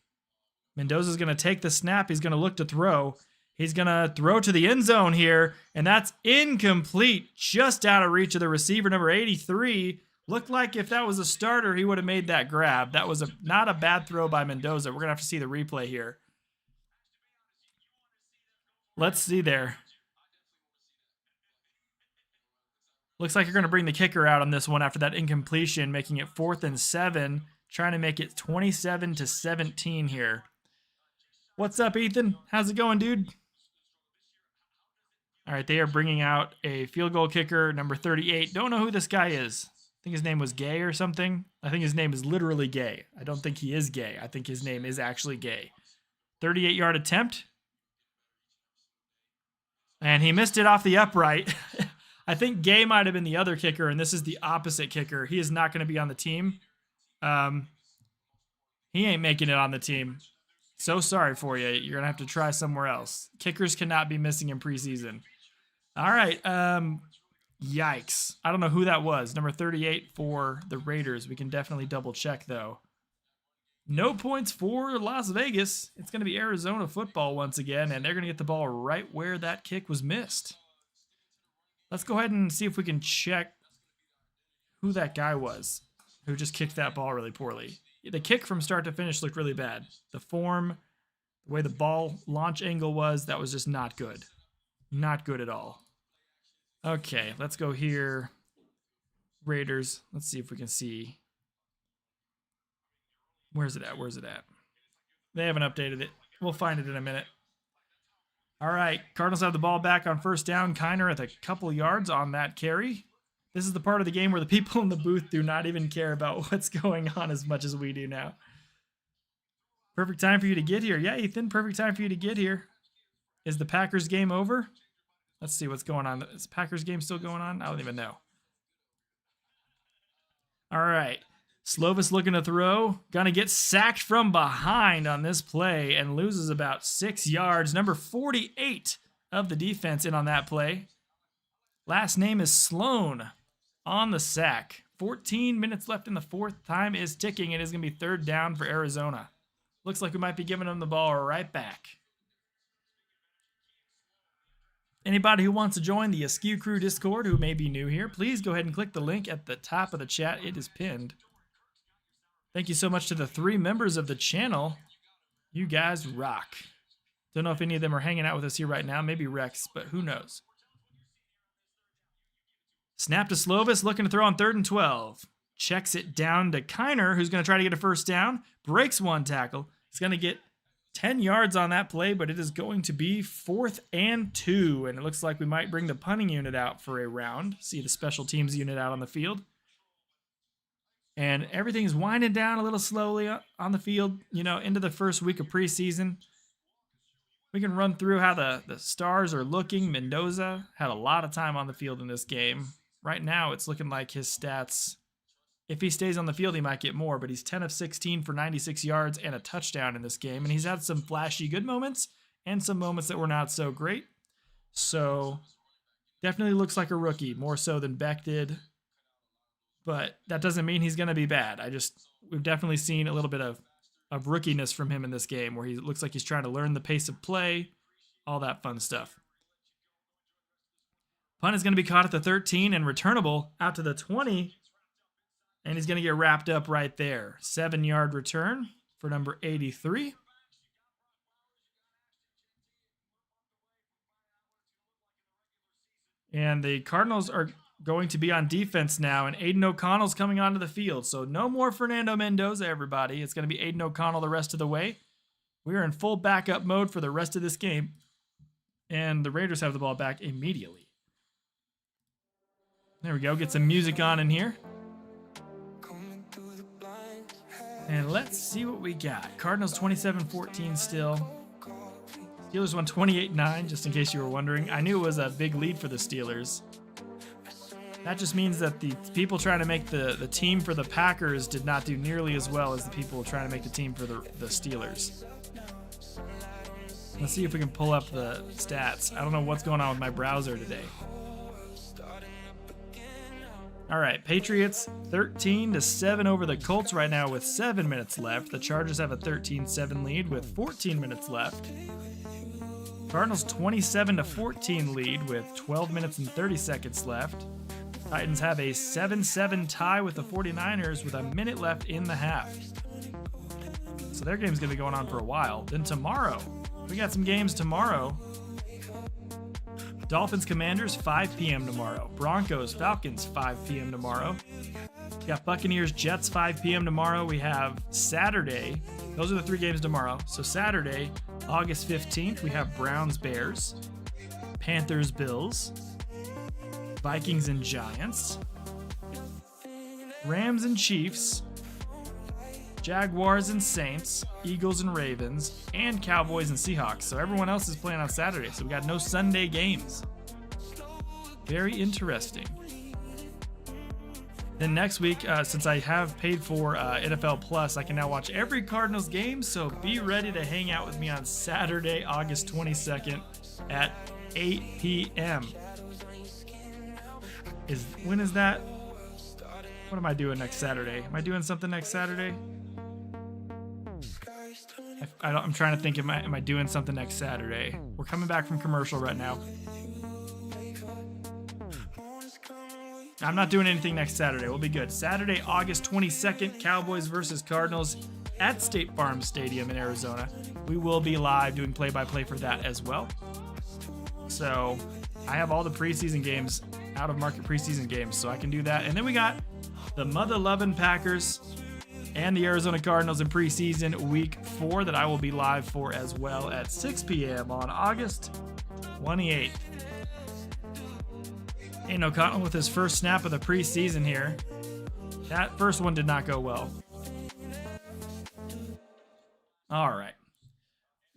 Mendoza's going to take the snap. He's going to look to throw. He's going to throw to the end zone here. And that's incomplete. Just out of reach of the receiver, number 83. Looked like if that was a starter, he would have made that grab. That was not a bad throw by Mendoza. We're going to have to see the replay here. Let's see there. Looks like you're going to bring the kicker out on this one after that incompletion, making it 4th and 7, trying to make it 27-17 here. What's up, Ethan? How's it going, dude? All right, they are bringing out a field goal kicker, number 38. Don't know who this guy is. I think his name was Gay or something. I think his name is literally Gay. I don't think he is gay. I think his name is actually Gay. 38-yard attempt. And he missed it off the upright. I think Gay might have been the other kicker, and this is the opposite kicker. He is not going to be on the team. He ain't making it on the team. So sorry for you. You're going to have to try somewhere else. Kickers cannot be missing in preseason. All right. Yikes. I don't know who that was. Number 38 for the Raiders. We can definitely double check, though. No points for Las Vegas. It's going to be Arizona football once again, and they're going to get the ball right where that kick was missed. Let's go ahead and see if we can check who that guy was who just kicked that ball really poorly. The kick from start to finish looked really bad. The form, the way the ball launch angle was, that was just not good. Not good at all. Okay, let's go here. Raiders. Let's see if we can see. Where's it at? Where's it at? They haven't updated it. We'll find it in a minute. All right, Cardinals have the ball back on first down. Kiner at a couple yards on that carry. This is the part of the game where the people in the booth do not even care about what's going on as much as we do now. Perfect time for you to get here. Yeah, Ethan, perfect time for you to get here. Is the Packers game over? Let's see what's going on. Is the Packers game still going on? I don't even know. All right. Slovis looking to throw. Gonna get sacked from behind on this play and loses about 6 yards. Number 48 of the defense in on that play. Last name is Sloan on the sack. 14 minutes left in the fourth. Time is ticking. It is going to be third down for Arizona. Looks like we might be giving them the ball right back. Anybody who wants to join the Askew Crew Discord who may be new here, please go ahead and click the link at the top of the chat. It is pinned. Thank you so much to the 3 members of the channel. You guys rock. Don't know if any of them are hanging out with us here right now. Maybe Rex, but who knows. Snap to Slovis, looking to throw on 3rd and 12. Checks it down to Kiner, who's going to try to get a first down. Breaks one tackle. He's going to get 10 yards on that play, but it is going to be 4th and 2. And it looks like we might bring the punting unit out for a round. See the special teams unit out on the field. And everything's winding down a little slowly on the field, you know, into the first week of preseason. We can run through how the stars are looking. Mendoza had a lot of time on the field in this game. Right now, it's looking like his stats, if he stays on the field, he might get more, but he's 10 of 16 for 96 yards and a touchdown in this game. And he's had some flashy good moments and some moments that were not so great. So definitely looks like a rookie, more so than Beck did. But that doesn't mean he's going to be bad. We've definitely seen a little bit of rookiness from him in this game where he looks like he's trying to learn the pace of play, all that fun stuff. Punt is going to be caught at the 13 and returnable out to the 20. And he's going to get wrapped up right there. 7-yard return for number 83. And the Cardinals are going to be on defense now, and Aiden O'Connell's coming onto the field. So no more Fernando Mendoza, everybody. It's going to be Aiden O'Connell the rest of the way. We are in full backup mode for the rest of this game. And the Raiders have the ball back immediately. There we go. Get some music on in here. And let's see what we got. Cardinals 27-14 still. Steelers won 28-9, just in case you were wondering. I knew it was a big lead for the Steelers. That just means that the people trying to make the team for the Packers did not do nearly as well as the people trying to make the team for the Steelers. Let's see if we can pull up the stats. I don't know what's going on with my browser today. All right, Patriots 13-7 over the Colts right now with 7 minutes left. The Chargers have a 13-7 lead with 14 minutes left. Cardinals 27-14 lead with 12 minutes and 30 seconds left. Titans have a 7-7 tie with the 49ers with a minute left in the half. So their game's going to be going on for a while. Then tomorrow, we got some games tomorrow. Dolphins Commanders 5 p.m. tomorrow. Broncos Falcons 5 p.m. tomorrow. We got Buccaneers Jets 5 p.m. tomorrow. We have Saturday. Those are the 3 games tomorrow. So Saturday, August 15th, we have Browns Bears, Panthers Bills, Vikings and Giants, Rams and Chiefs, Jaguars and Saints, Eagles and Ravens, and Cowboys and Seahawks. So everyone else is playing on Saturday, so we got no Sunday games. Very interesting. Then next week, since I have paid for NFL Plus, I can now watch every Cardinals game, so be ready to hang out with me on Saturday, August 22nd at 8 p.m. When is that? What am I doing next Saturday? Am I doing something next Saturday? I'm trying to think. Am I doing something next Saturday? We're coming back from commercial right now. I'm not doing anything next Saturday. We'll be good. Saturday, August 22nd, Cowboys versus Cardinals at State Farm Stadium in Arizona. We will be live doing play-by-play for that as well. So I have all the preseason games, out-of-market preseason games, so I can do that. And then we got the mother-loving Packers and the Arizona Cardinals in preseason week 4 that I will be live for as well at 6 p.m. on August 28th. Aiden O'Connell with his first snap of the preseason here. That first one did not go well. All right.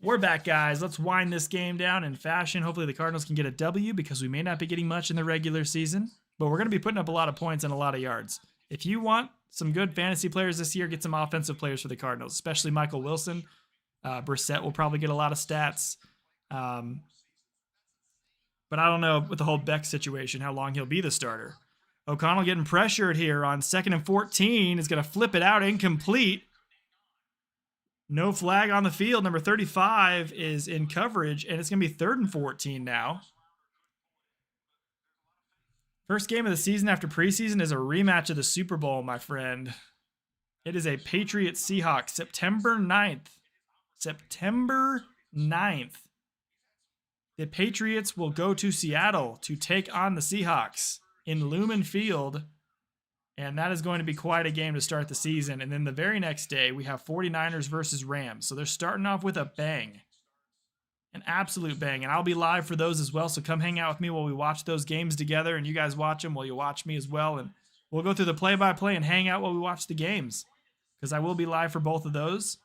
We're back, guys. Let's wind this game down in fashion. Hopefully the Cardinals can get a W because we may not be getting much in the regular season, but we're going to be putting up a lot of points and a lot of yards. If you want some good fantasy players this year, get some offensive players for the Cardinals, especially Michael Wilson. Brissett will probably get a lot of stats. But I don't know with the whole Beck situation how long he'll be the starter. O'Connell getting pressured here on 2nd and 14. Is going to flip it out, incomplete. No flag on the field. Number 35 is in coverage, and it's going to be 3rd and 14 now. First game of the season after preseason is a rematch of the Super Bowl, my friend. It is a Patriots-Seahawks, September 9th. September 9th. The Patriots will go to Seattle to take on the Seahawks in Lumen Field, and that is going to be quite a game to start the season. And then the very next day, we have 49ers versus Rams. So they're starting off with a bang, an absolute bang, and I'll be live for those as well, so come hang out with me while we watch those games together, and you guys watch them while you watch me as well, and we'll go through the play-by-play and hang out while we watch the games, because I will be live for both of those.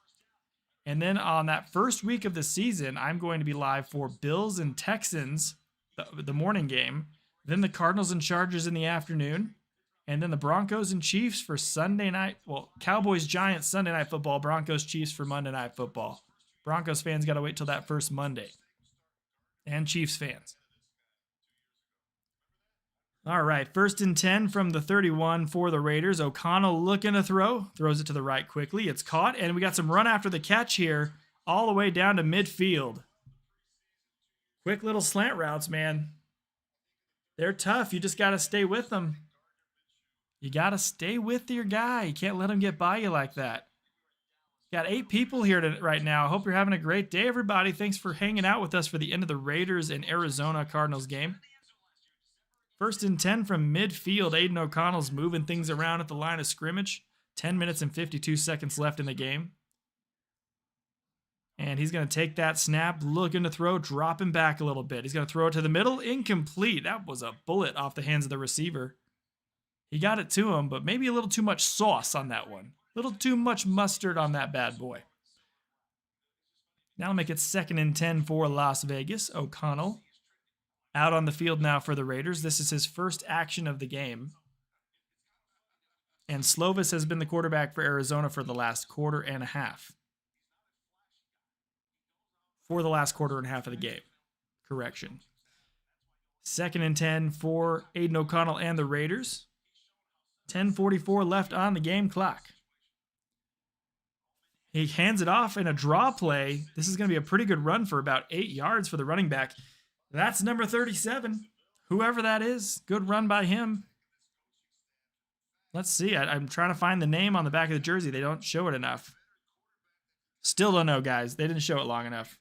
And then on that first week of the season, I'm going to be live for Bills and Texans, the morning game. Then the Cardinals and Chargers in the afternoon. And then the Broncos and Chiefs for Sunday night. Well, Cowboys-Giants Sunday night football. Broncos-Chiefs for Monday night football. Broncos fans got to wait till that first Monday. And Chiefs fans. All right, 1st and 10 from the 31 for the Raiders. O'Connell looking to throw. Throws it to the right quickly. It's caught, and we got some run after the catch here all the way down to midfield. Quick little slant routes, man. They're tough. You just got to stay with them. You got to stay with your guy. You can't let him get by you like that. Got 8 people here right now. I hope you're having a great day, everybody. Thanks for hanging out with us for the end of the Raiders and Arizona Cardinals game. 1st and 10 from midfield. Aiden O'Connell's moving things around at the line of scrimmage. 10 minutes and 52 seconds left in the game. And he's going to take that snap, looking to throw, dropping back a little bit. He's going to throw it to the middle. Incomplete. That was a bullet off the hands of the receiver. He got it to him, but maybe a little too much sauce on that one. A little too much mustard on that bad boy. Now I'll make it 2nd and 10 for Las Vegas. O'Connell out on the field now for the Raiders. This is his first action of the game. And Slovis has been the quarterback for Arizona for the last quarter and a half. For the last quarter and a half of the game. Correction. 2nd and 10 for Aiden O'Connell and the Raiders. 10:44 left on the game clock. He hands it off in a draw play. This is going to be a pretty good run for about 8 yards for the running back. That's number 37. Whoever that is, good run by him. Let's see. I'm trying to find the name on the back of the jersey. They don't show it enough. Still don't know, guys. They didn't show it long enough.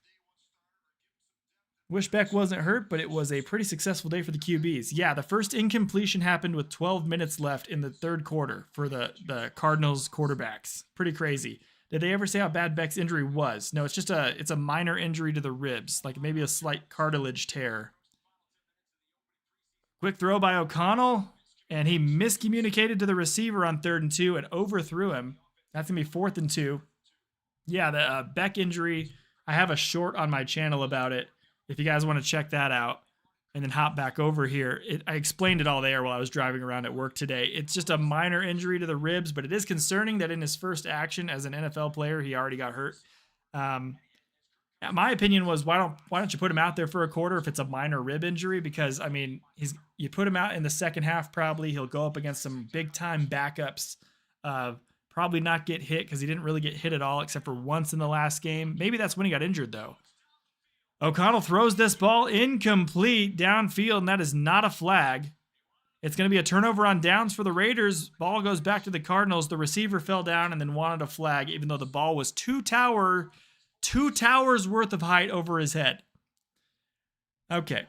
Wish Beck wasn't hurt, but it was a pretty successful day for the QBs. Yeah, the first incompletion happened with 12 minutes left in the 3rd quarter for the Cardinals quarterbacks. Pretty crazy. Did they ever say how bad Beck's injury was? No, it's a minor injury to the ribs, like maybe a slight cartilage tear. Quick throw by O'Connell, and he miscommunicated to the receiver on 3rd and 2 and overthrew him. That's going to be 4th and 2. Yeah, the Beck injury, I have a short on my channel about it. If you guys want to check that out and then hop back over here. I explained it all there while I was driving around at work today. It's just a minor injury to the ribs, but it is concerning that in his first action as an NFL player, he already got hurt. My opinion was why don't you put him out there for a quarter if it's a minor rib injury? Because I mean, you put him out in the second half, probably he'll go up against some big time backups. Probably not get hit because he didn't really get hit at all except for once in the last game. Maybe that's when he got injured though. O'Connell throws this ball incomplete downfield, and that is not a flag. It's going to be a turnover on downs for the Raiders. Ball goes back to the Cardinals. The receiver fell down and then wanted a flag, even though the ball was two towers worth of height over his head. Okay.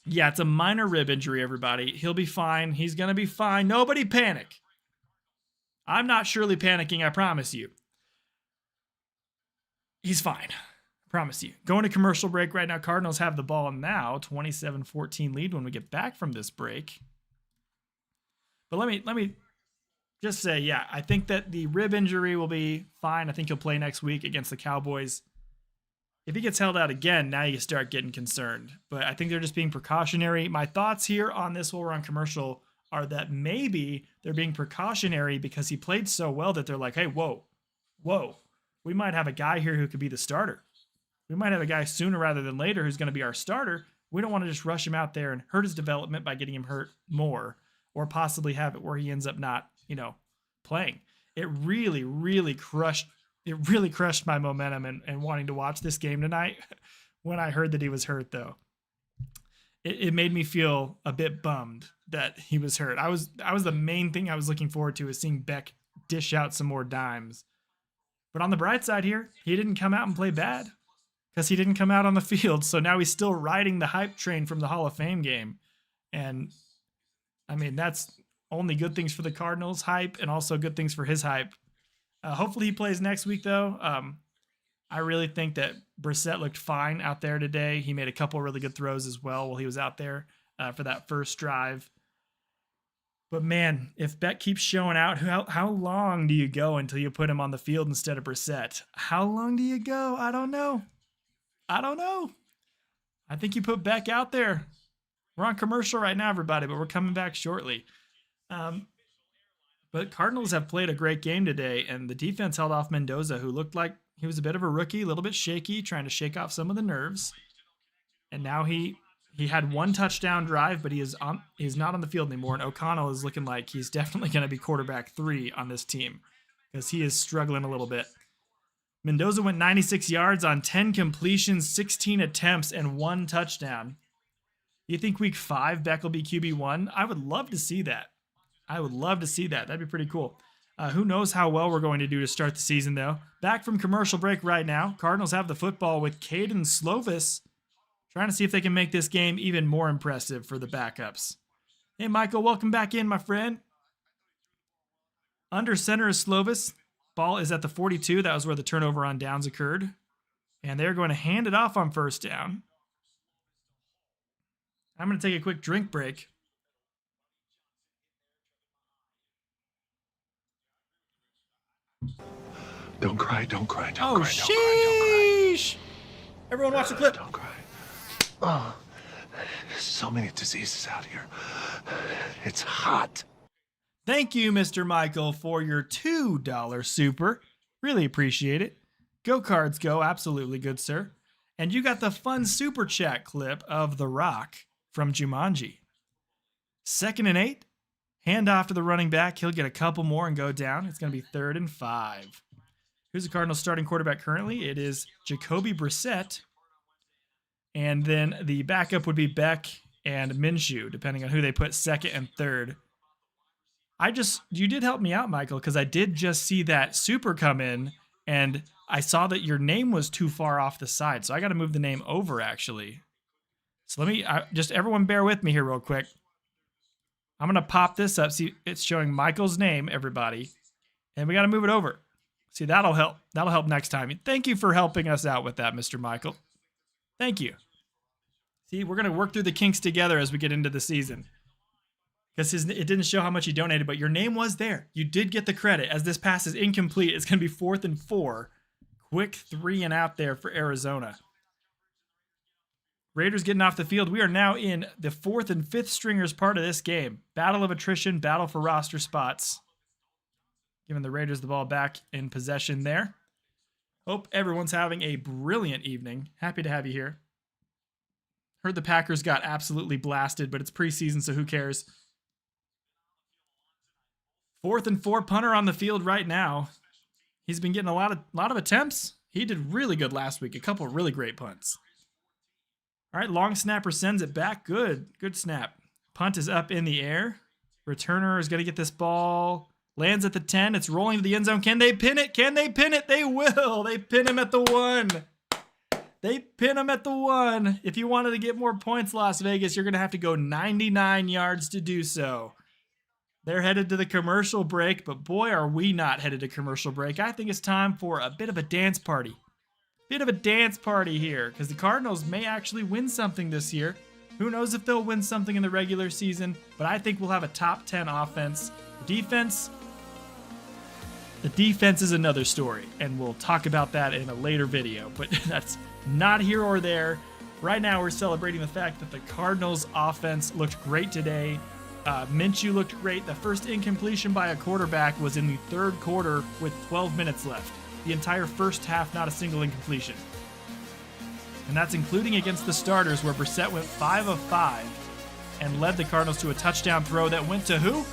Yeah, it's a minor rib injury, everybody. He'll be fine. He's going to be fine. Nobody panic. I'm not surely panicking, I promise you. He's fine. Promise you. Going to commercial break right now. Cardinals have the ball now. 27-14 lead when we get back from this break. But let me just say, yeah, I think that the rib injury will be fine. I think he'll play next week against the Cowboys. If he gets held out again, now you start getting concerned. But I think they're just being precautionary. My thoughts here on this while we're on commercial are that maybe they're being precautionary because he played so well that they're like, hey, whoa, we might have a guy here who could be the starter. We might have a guy sooner rather than later who's going to be our starter. We don't want to just rush him out there and hurt his development by getting him hurt more, or possibly have it where he ends up not, playing. It really crushed my momentum and wanting to watch this game tonight when I heard that he was hurt, though. It made me feel a bit bummed that he was hurt. I was the main thing I was looking forward to is seeing Beck dish out some more dimes. But on the bright side here, he didn't come out and play bad because he didn't come out on the field. So now he's still riding the hype train from the Hall of Fame game. And I mean, that's only good things for the Cardinals hype and also good things for his hype. Hopefully he plays next week, though. I really think that Brissett looked fine out there today. He made a couple really good throws as well while he was out there for that first drive. But man, if Beck keeps showing out, how long do you go until you put him on the field instead of Brissett? How long do you go? I don't know. I think you put Beck out there. We're on commercial right now, everybody, but we're coming back shortly. But Cardinals have played a great game today, and the defense held off Mendoza, who looked like he was a bit of a rookie, a little bit shaky, trying to shake off some of the nerves. And now he had one touchdown drive, but he's not on the field anymore. And O'Connell is looking like he's definitely going to be quarterback 3 on this team because he is struggling a little bit. Mendoza went 96 yards on 10 completions, 16 attempts, and 1 touchdown. You think week 5 Beck will be QB1? I would love to see that. That'd be pretty cool. Who knows how well we're going to do to start the season, though. Back from commercial break right now. Cardinals have the football with Caden Slovis, trying to see if they can make this game even more impressive for the backups. Hey, Michael, welcome back in, my friend. Under center is Slovis. Ball is at the 42. That was where the turnover on downs occurred. And they're going to hand it off on first down. I'm going to take a quick drink break. Don't cry, don't cry, don't Oh, cry, sheesh! don't cry. Everyone watch the clip. Don't cry. Oh, so many diseases out here. It's hot. Thank you, Mr. Michael, for your $2 super. Really appreciate it. Go Cards go, absolutely good, sir. And you got the fun super chat clip of The Rock from Jumanji. 2nd and 8. Hand off to the running back. He'll get a couple more and go down. It's going to be 3rd and 5. Who's the Cardinals starting quarterback currently? It is Jacoby Brissett. And then the backup would be Beck and Minshew, depending on who they put 2nd and 3rd. You did help me out, Michael, because I did just see that super come in, and I saw that your name was too far off the side, so I got to move the name over, actually. So just everyone bear with me here real quick. I'm going to pop this up. See, it's showing Michael's name, everybody. And we got to move it over. See, that'll help. That'll help next time. Thank you for helping us out with that, Mr. Michael. Thank you. See, we're going to work through the kinks together as we get into the season. Because it didn't show how much you donated, but your name was there. You did get the credit. As this pass is incomplete, it's going to be 4th and 4. Quick 3 and out there for Arizona. Raiders getting off the field. We are now in the 4th and 5th stringers part of this game. Battle of attrition, battle for roster spots. Giving the Raiders the ball back in possession there. Hope everyone's having a brilliant evening. Happy to have you here. Heard the Packers got absolutely blasted, but it's preseason, so who cares? 4th and 4 punter on the field right now. He's been getting a lot of attempts. He did really good last week. A couple of really great punts. All right, long snapper sends it back. Good snap. Punt is up in the air. Returner is going to get this ball. Lands at the 10. It's rolling to the end zone. Can they pin it? Can they pin it? They will. They pin him at the 1. They pin him at the 1. If you wanted to get more points, Las Vegas, you're going to have to go 99 yards to do so. They're headed to the commercial break, but boy, are we not headed to commercial break. I think it's time for a bit of a dance party. Bit of a dance party here, because the Cardinals may actually win something this year. Who knows if they'll win something in the regular season, but I think we'll have a top 10 offense. The defense is another story, and we'll talk about that in a later video, but that's not here or there. Right now, we're celebrating the fact that the Cardinals offense looked great today. Minshew looked great. The first incompletion by a quarterback was in the 3rd quarter with 12 minutes left. The entire first half, not a single incompletion. And that's including against the starters, where Brissett went 5 of 5 and led the Cardinals to a touchdown throw that went to who?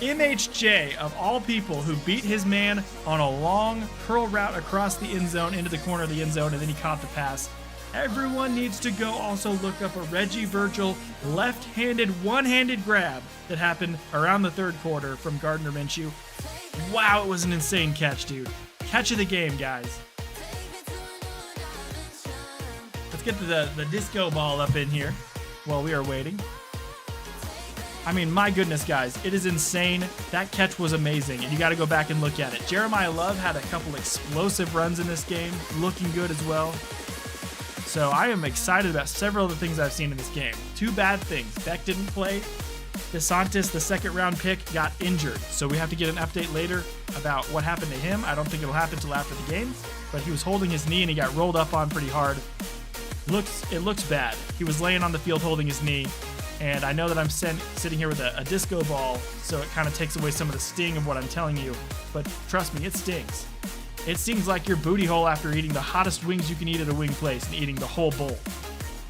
MHJ, of all people, who beat his man on a long curl route across the end zone into the corner of the end zone, and then he caught the pass. Everyone needs to go also look up a Reggie Virgil left-handed, one-handed grab that happened around the 3rd quarter from Gardner Minshew. Wow, it was an insane catch, dude. Catch of the game, guys. Let's get to the disco ball up in here while we are waiting. I mean, my goodness, guys, it is insane. That catch was amazing, and you got to go back and look at it. Jeremiah Love had a couple explosive runs in this game, looking good as well. So I am excited about several of the things I've seen in this game. 2 bad things. Beck didn't play. DeSantis, the 2nd-round pick, got injured. So we have to get an update later about what happened to him. I don't think it'll happen until after the game, but he was holding his knee and he got rolled up on pretty hard. It looks bad. He was laying on the field holding his knee, and I know that I'm sitting here with a disco ball, so it kind of takes away some of the sting of what I'm telling you, but trust me, it stings. It stings like your booty hole after eating the hottest wings you can eat at a wing place and eating the whole bowl.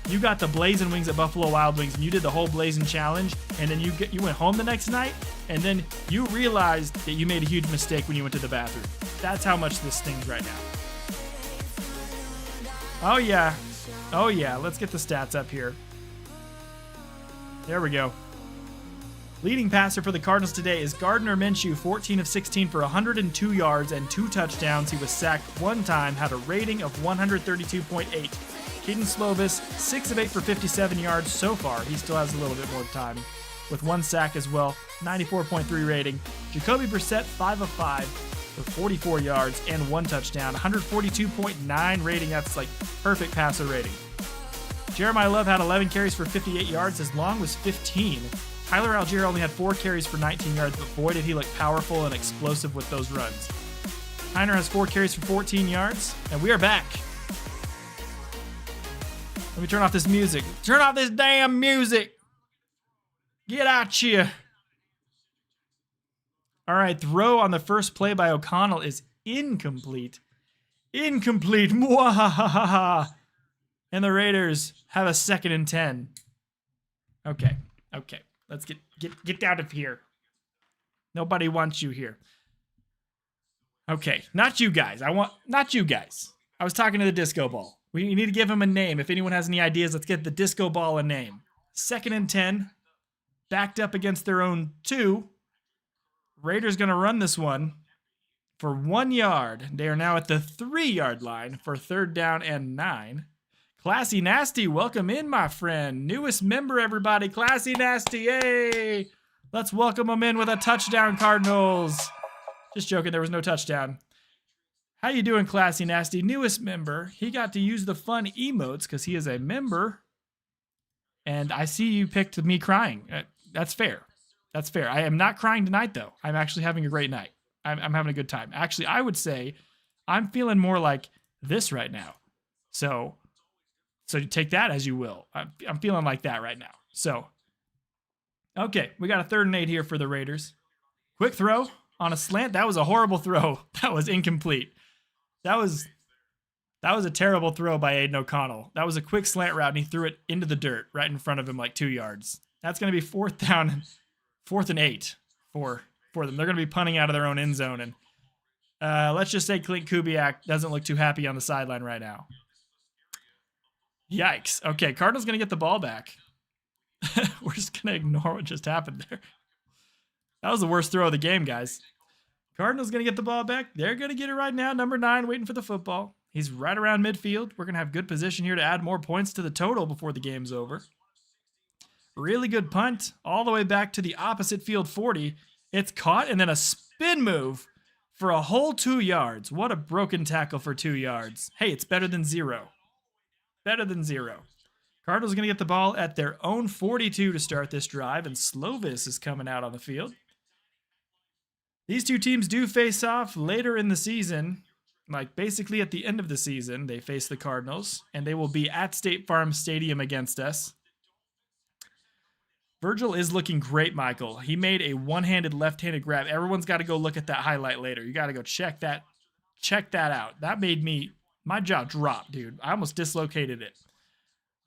You got the blazing wings at Buffalo Wild Wings, and you did the whole blazing challenge, and then you went home the next night, and then you realized that you made a huge mistake when you went to the bathroom. That's how much this stings right now. Oh yeah, let's get the stats up here. There we go. Leading passer for the Cardinals today is Gardner Minshew, 14 of 16 for 102 yards and 2 touchdowns. He was sacked 1 time, had a rating of 132.8. Keaton Slovis, 6 of 8 for 57 yards so far. He still has a little bit more time, with 1 sack as well, 94.3 rating. Jacoby Brissett, 5 of 5 for 44 yards and 1 touchdown, 142.9 rating. That's like perfect passer rating. Jeremiah Love had 11 carries for 58 yards. His long was 15. Tyler Algier only had 4 carries for 19 yards, but boy did he look powerful and explosive with those runs. Heiner has 4 carries for 14 yards, and we are back. Let me turn off this music. Turn off this damn music! Get out here! All right, throw on the first play by O'Connell is incomplete. Incomplete! Mwahaha! And the Raiders have a 2nd and 10. Okay. Let's get out of here. Nobody wants you here. Okay, not you guys. Not you guys. I was talking to the disco ball. We need to give him a name. If anyone has any ideas, let's get the disco ball a name. 2nd and 10. Backed up against their own 2. Raiders going to run this one for 1 yard. They are now at the 3-yard line for 3rd down and 9. Classy Nasty, welcome in, my friend. Newest member, everybody. Classy Nasty, yay! Let's welcome him in with a touchdown, Cardinals. Just joking, there was no touchdown. How you doing, Classy Nasty? Newest member. He got to use the fun emotes because he is a member. And I see you picked me crying. That's fair. That's fair. I am not crying tonight, though. I'm actually having a great night. I'm having a good time. Actually, I would say I'm feeling more like this right now. So you take that as you will. I'm feeling like that right now. So, okay, we got a 3rd and 8 here for the Raiders. Quick throw on a slant. That was a horrible throw. That was incomplete. That was That was a terrible throw by Aiden O'Connell. That was a quick slant route, and he threw it into the dirt right in front of him like 2 yards. That's going to be 4th down, 4th and 8 for them. They're going to be punting out of their own end zone. And let's just say Clint Kubiak doesn't look too happy on the sideline right now. Yikes. Okay, Cardinals going to get the ball back. We're just going to ignore what just happened there. That was the worst throw of the game, guys. Cardinals going to get the ball back. They're going to get it right now. Number 9 waiting for the football. He's right around midfield. We're going to have good position here to add more points to the total before the game's over. Really good punt all the way back to the opposite field 40. It's caught and then a spin move for a whole 2 yards. What a broken tackle for 2 yards. Hey, it's better than 0. Better than 0. Cardinals are going to get the ball at their own 42 to start this drive, and Slovis is coming out on the field. These two teams do face off later in the season. Like basically at the end of the season, they face the Cardinals, and they will be at State Farm Stadium against us. Virgil is looking great, Michael. He made a one-handed left-handed grab. Everyone's got to go look at that highlight later. You got to go check that out. That made my jaw drop, dude. I almost dislocated it.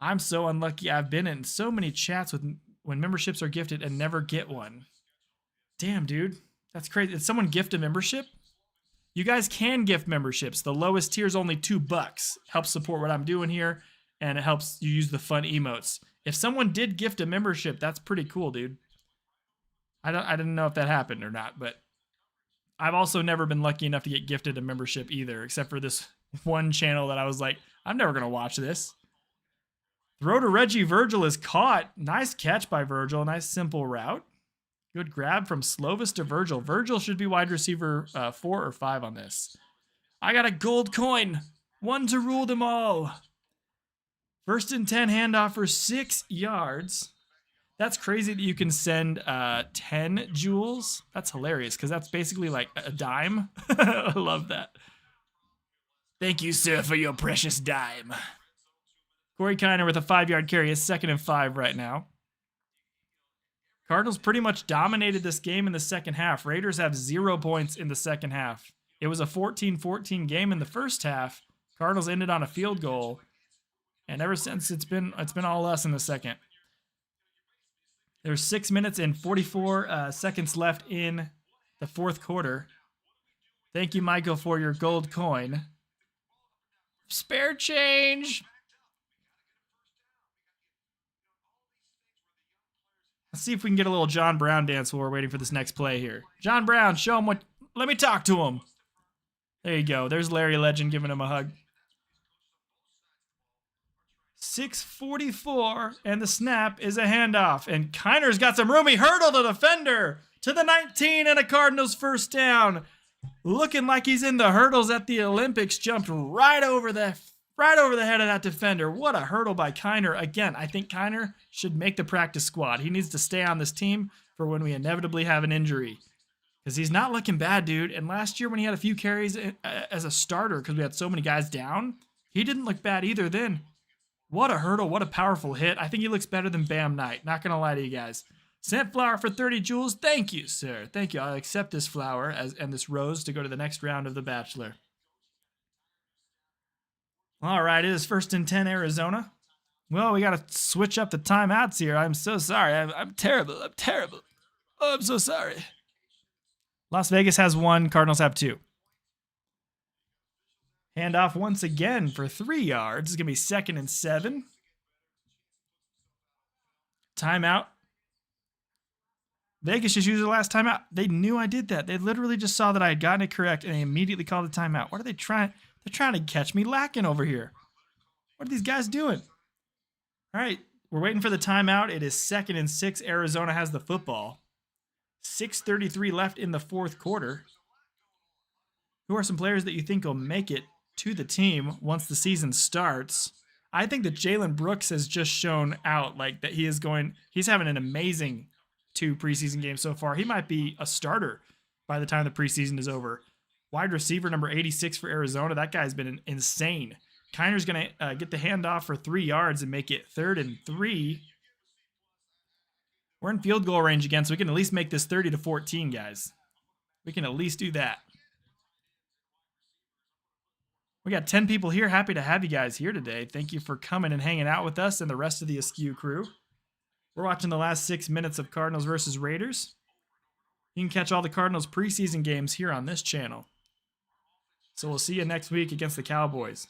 I'm so unlucky. I've been in so many chats with when memberships are gifted and never get one. Damn, dude. That's crazy. Did someone gift a membership? You guys can gift memberships. The lowest tier is only $2. Helps support what I'm doing here, and it helps you use the fun emotes. If someone did gift a membership, that's pretty cool, dude. I didn't know if that happened or not, but I've also never been lucky enough to get gifted a membership either, except for this one channel that I was like, I'm never going to watch this. Throw to Reggie Virgil is caught. Nice catch by Virgil. Nice simple route. Good grab from Slovis to Virgil. Virgil should be wide receiver 4 or 5 on this. I got a gold coin. One to rule them all. 1st and 10 handoff for 6 yards. That's crazy that you can send 10 jewels. That's hilarious because that's basically like a dime. I love that. Thank you, sir, for your precious dime. Corey Kiner with a 5-yard carry is 2nd and 5 right now. Cardinals pretty much dominated this game in the second half. Raiders have 0 points in the second half. It was a 14-14 game in the first half. Cardinals ended on a field goal. And ever since, it's been all us in the second. There's 6 minutes and 44 seconds left in the fourth quarter. Thank you, Michael, for your gold coin. Spare change. Let's see if we can get a little John Brown dance while we're waiting for this next play here. John Brown, show him what... Let me talk to him. There you go. There's Larry Legend giving him a hug. 6:44, and the snap is a handoff. And Kiner's got some room. He hurdled a defender to the 19 and a Cardinals first down. Looking like he's in the hurdles at the Olympics. Jumped right over the head of that defender. What a hurdle by Kiner. Again, I think Kiner should make the practice squad. He needs to stay on this team for when we inevitably have an injury. Because he's not looking bad, dude. And last year when he had a few carries as a starter, because we had so many guys down, he didn't look bad either then. What a hurdle. What a powerful hit. I think he looks better than Bam Knight. Not going to lie to you guys. Sent flower for 30 jewels. Thank you, sir. Thank you. I'll accept this flower and this rose to go to the next round of The Bachelor. All right, it is 1st and 10 Arizona. Well, we got to switch up the timeouts here. I'm so sorry. I'm terrible. I'm terrible. Oh, I'm so sorry. Las Vegas has 1. Cardinals have 2. Handoff once again for 3 yards. It's going to be 2nd and 7. Timeout. Vegas just used the last timeout. They knew I did that. They literally just saw that I had gotten it correct, and they immediately called the timeout. What are they trying? They're trying to catch me lacking over here. What are these guys doing? All right, we're waiting for the timeout. It is 2nd and 6. Arizona has the football. 6:33 left in the fourth quarter. Who are some players that you think will make it to the team once the season starts? I think that Jalen Brooks has just shown out like that he's having an amazing 2 preseason games so far. He might be a starter by the time the preseason is over. Wide receiver number 86 for Arizona. That guy's been insane. Kiner's going to get the handoff for 3 yards and make it 3rd and 3. We're in field goal range again, so we can at least make this 30-14, guys. We can at least do that. We got 10 people here. Happy to have you guys here today. Thank you for coming and hanging out with us and the rest of the Askew crew. We're watching the last 6 minutes of Cardinals versus Raiders. You can catch all the Cardinals preseason games here on this channel. So we'll see you next week against the Cowboys.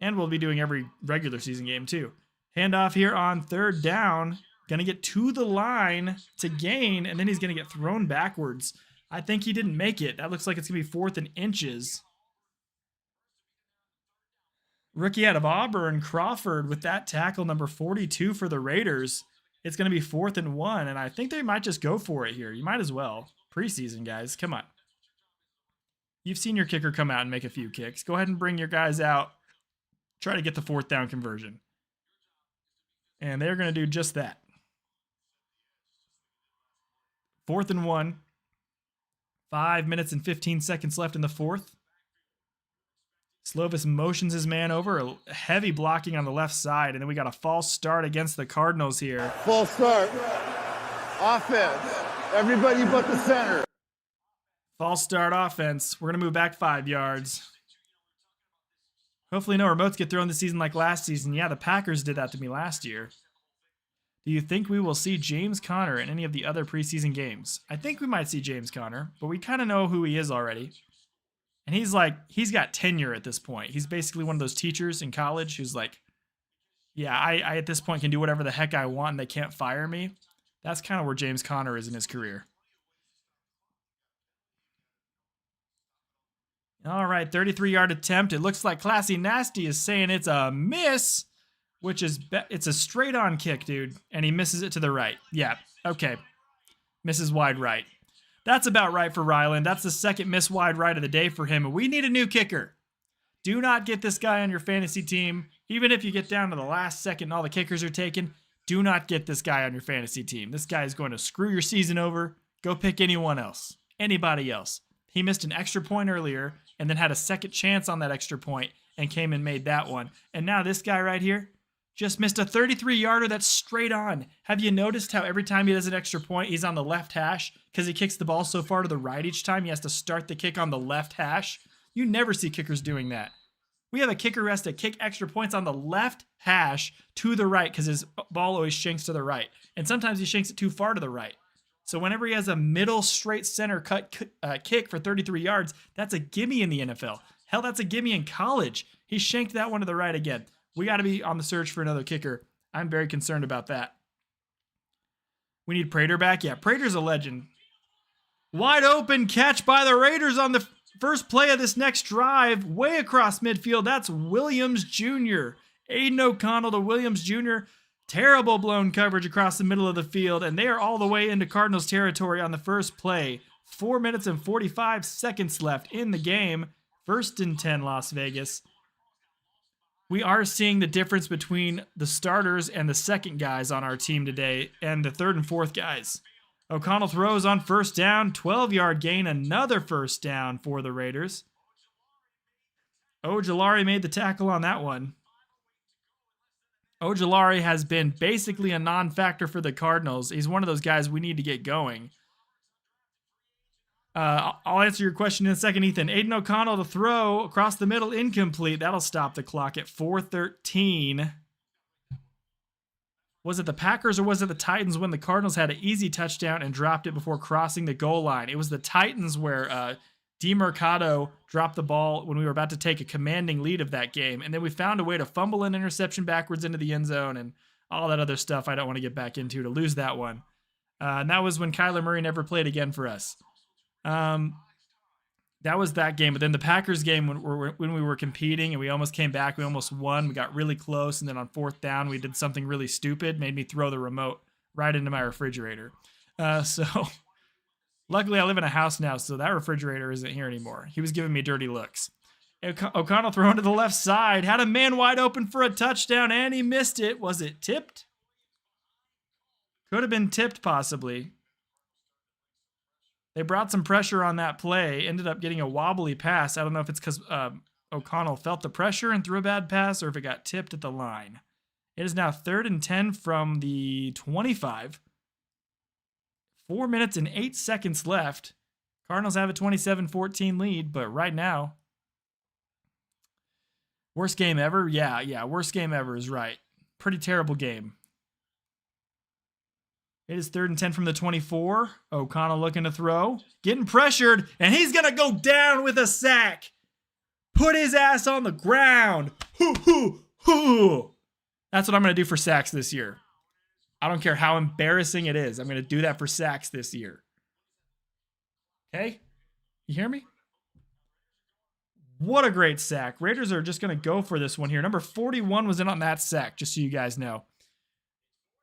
And we'll be doing every regular season game too. Handoff here on third down. Going to get to the line to gain, and then he's going to get thrown backwards. I think he didn't make it. That looks like it's going to be 4th and inches. Rookie out of Auburn, Crawford, with that tackle, number 42 for the Raiders. It's going to be 4th and 1, and I think they might just go for it here. You might as well. Preseason, guys. Come on. You've seen your kicker come out and make a few kicks. Go ahead and bring your guys out. Try to get the 4th down conversion. And they're going to do just that. 4th and 1. 5 minutes and 15 seconds left in the 4th. Slovis motions his man over, a heavy blocking on the left side, and then we got a false start against the Cardinals here. False start. Offense. Everybody but the center. False start offense. We're going to move back 5 yards. Hopefully no remotes get thrown this season like last season. Yeah, the Packers did that to me last year. Do you think we will see James Conner in any of the other preseason games? I think we might see James Conner, but we kind of know who he is already. And he's got tenure at this point. He's basically one of those teachers in college who's like, yeah, I at this point can do whatever the heck I want and they can't fire me. That's kind of where James Conner is in his career. All right, 33-yard attempt. It looks like Classy Nasty is saying it's a miss, which is, it's a straight-on kick, dude. And he misses it to the right. Yeah, okay. Misses wide right. That's about right for Ryland. That's the second miss wide right of the day for him. And we need a new kicker. Do not get this guy on your fantasy team. Even if you get down to the last second and all the kickers are taken, do not get this guy on your fantasy team. This guy is going to screw your season over. Go pick anyone else. Anybody else. He missed an extra point earlier and then had a second chance on that extra point and came and made that one. And now this guy right here just missed a 33-yarder that's straight on. Have you noticed how every time he does an extra point, he's on the left hash? Because he kicks the ball so far to the right each time, he has to start the kick on the left hash. You never see kickers doing that. We have a kicker who has to kick extra points on the left hash to the right because his ball always shanks to the right. And sometimes he shanks it too far to the right. So whenever he has a middle straight center cut kick for 33 yards, that's a gimme in the NFL. Hell, that's a gimme in college. He shanked that one to the right again. We got to be on the search for another kicker. I'm very concerned about that. We need Prater back. Yeah, Prater's a legend. Wide open catch by the Raiders on the first play of this next drive. Way across midfield. That's Williams Jr. Aiden O'Connell to Williams Jr. Terrible blown coverage across the middle of the field. And they are all the way into Cardinals territory on the first play. 4 minutes and 45 seconds left in the game. 1st and 10 Las Vegas. We are seeing the difference between the starters and the second guys on our team today and the 3rd and 4th guys. O'Connell throws on 1st down, 12-yard gain, another 1st down for the Raiders. Ojulari made the tackle on that one. Ojulari has been basically a non-factor for the Cardinals. He's one of those guys we need to get going. I'll answer your question in a second, Ethan. Aiden O'Connell to throw across the middle, incomplete. That'll stop the clock at 4:13. Was it the Packers or was it the Titans when the Cardinals had an easy touchdown and dropped it before crossing the goal line? It was the Titans where DeMercado dropped the ball when we were about to take a commanding lead of that game. And then we found a way to fumble an interception backwards into the end zone and all that other stuff I don't want to get back into to lose that one. And that was when Kyler Murray never played again for us. That was that game. But then the Packers game when we were competing and we almost came back, we almost won. We got really close. And then on 4th down, we did something really stupid, made me throw the remote right into my refrigerator. So luckily I live in a house now, so that refrigerator isn't here anymore. He was giving me dirty looks. O'Connell thrown to the left side, had a man wide open for a touchdown and he missed it. Was it tipped? Could have been tipped possibly. They brought some pressure on that play, ended up getting a wobbly pass. I don't know if it's because O'Connell felt the pressure and threw a bad pass or if it got tipped at the line. It is now 3rd and 10 from the 25. 4 minutes and 8 seconds left. Cardinals have a 27-14 lead, but right now, worst game ever? Yeah, worst game ever is right. Pretty terrible game. It is 3rd and 10 from the 24. O'Connell looking to throw. Getting pressured, and he's going to go down with a sack. Put his ass on the ground. Hoo, hoo, hoo. That's what I'm going to do for sacks this year. I don't care how embarrassing it is. I'm going to do that for sacks this year. Okay? You hear me? What a great sack. Raiders are just going to go for this one here. Number 41 was in on that sack, just so you guys know.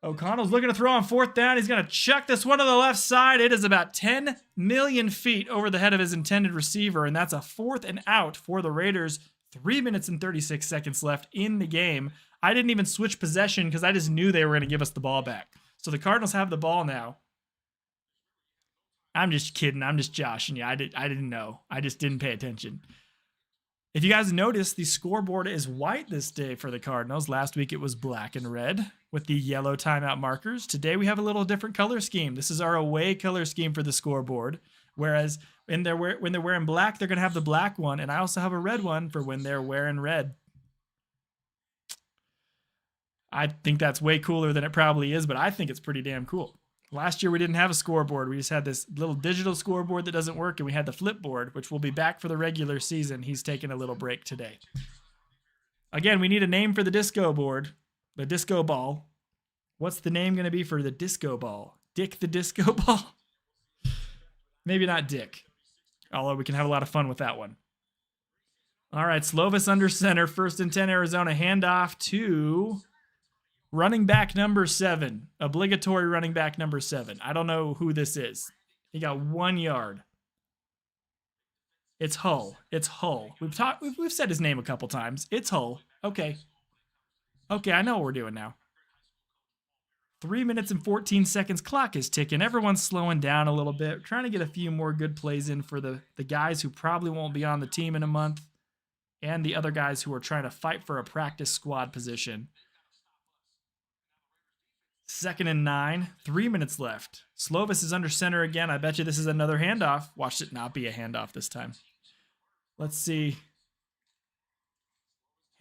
O'Connell's looking to throw on 4th down. He's going to chuck this one to the left side. It is about 10 million feet over the head of his intended receiver, and that's a 4th and out for the Raiders. 3 minutes and 36 seconds left in the game. I didn't even switch possession because I just knew they were going to give us the ball back. So the Cardinals have the ball now. I'm just kidding. I'm just joshing you. I didn't know. I just didn't pay attention. If you guys noticed, the scoreboard is white this day for the Cardinals. Last week it was black and red with the yellow timeout markers. Today we have a little different color scheme. This is our away color scheme for the scoreboard. Whereas when they're wearing black, they're going to have the black one. And I also have a red one for when they're wearing red. I think that's way cooler than it probably is, but I think it's pretty damn cool. Last year, we didn't have a scoreboard. We just had this little digital scoreboard that doesn't work, and we had the flipboard, which will be back for the regular season. He's taking a little break today. Again, we need a name for the disco board, the disco ball. What's the name going to be for the disco ball? Dick the disco ball? Maybe not Dick, although we can have a lot of fun with that one. All right, Slovis under center, 1st and 10 Arizona, handoff to running back number 7, obligatory running back number 7. I don't know who this is. He got 1 yard. It's Hull. It's Hull. We've said his name a couple times. It's Hull. Okay. Okay, I know what we're doing now. 3 minutes and 14 seconds. Clock is ticking. Everyone's slowing down a little bit. We're trying to get a few more good plays in for the guys who probably won't be on the team in a month, and the other guys who are trying to fight for a practice squad position. 2nd and 9, 3 minutes left. Slovis is under center again. I bet you this is another handoff. Watch it not be a handoff this time. Let's see.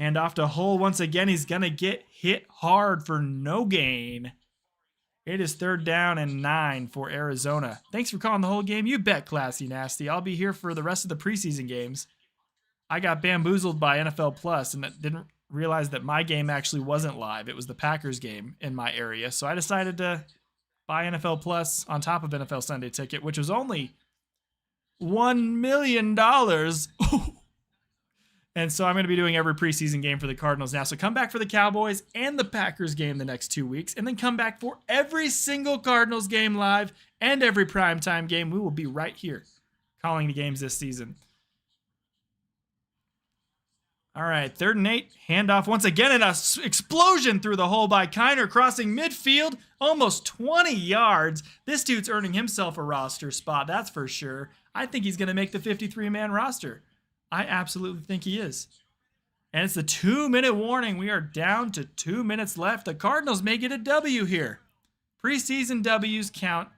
Handoff to Hull once again. He's going to get hit hard for no gain. It is 3rd down and 9 for Arizona. Thanks for calling the whole game. You bet, Classy Nasty. I'll be here for the rest of the preseason games. I got bamboozled by NFL Plus and didn't realize that my game actually wasn't live. It was the Packers game in my area. So I decided to buy NFL Plus on top of NFL Sunday Ticket, which was only $1 million. And so I'm going to be doing every preseason game for the Cardinals now. So come back for the Cowboys and the Packers game the next 2 weeks, and then come back for every single Cardinals game live and every primetime game. We will be right here calling the games this season. All right, 3rd and 8, handoff once again, and an explosion through the hole by Kiner, crossing midfield, almost 20 yards. This dude's earning himself a roster spot, that's for sure. I think he's going to make the 53-man roster. I absolutely think he is. And it's the 2-minute warning. We are down to 2 minutes left. The Cardinals may get a W here. Preseason W's count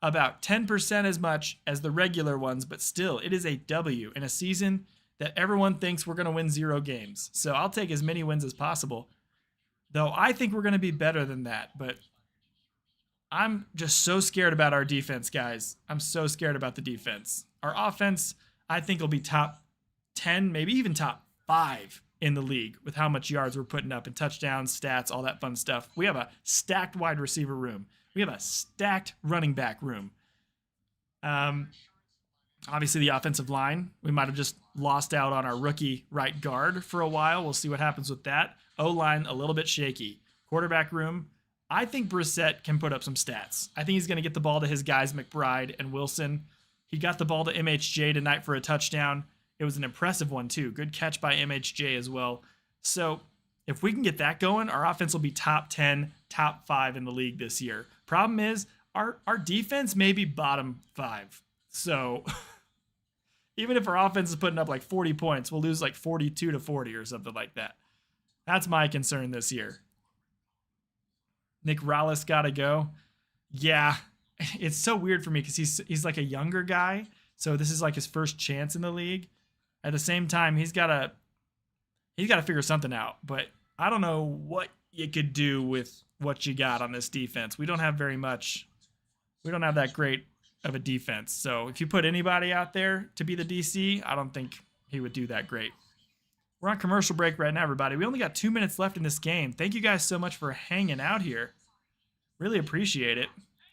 about 10% as much as the regular ones, but still, it is a W in a season that everyone thinks we're going to win 0 games. So I'll take as many wins as possible. Though I think we're going to be better than that. But I'm just so scared about our defense, guys. I'm so scared about the defense. Our offense, I think, will be top 10, maybe even top 5 in the league with how much yards we're putting up and touchdowns, stats, all that fun stuff. We have a stacked wide receiver room. We have a stacked running back room. Obviously, the offensive line, we might have just lost out on our rookie right guard for a while. We'll see what happens with that. O-line, a little bit shaky. Quarterback room, I think Brissett can put up some stats. I think he's going to get the ball to his guys, McBride and Wilson. He got the ball to MHJ tonight for a touchdown. It was an impressive one, too. Good catch by MHJ as well. So if we can get that going, our offense will be top 10, top 5 in the league this year. Problem is, our defense may be bottom 5. So even if our offense is putting up like 40 points, we'll lose like 42-40 or something like that. That's my concern this year. Nick Rallis got to go. Yeah, it's so weird for me because he's like a younger guy. So this is like his first chance in the league. At the same time, he's got to figure something out. But I don't know what you could do with what you got on this defense. We don't have very much. We don't have that great of a defense. So if you put anybody out there to be the DC, I don't think he would do that great. We're on commercial break right now, everybody. We only got 2 minutes left in this game. Thank you guys so much for hanging out here. Really appreciate it.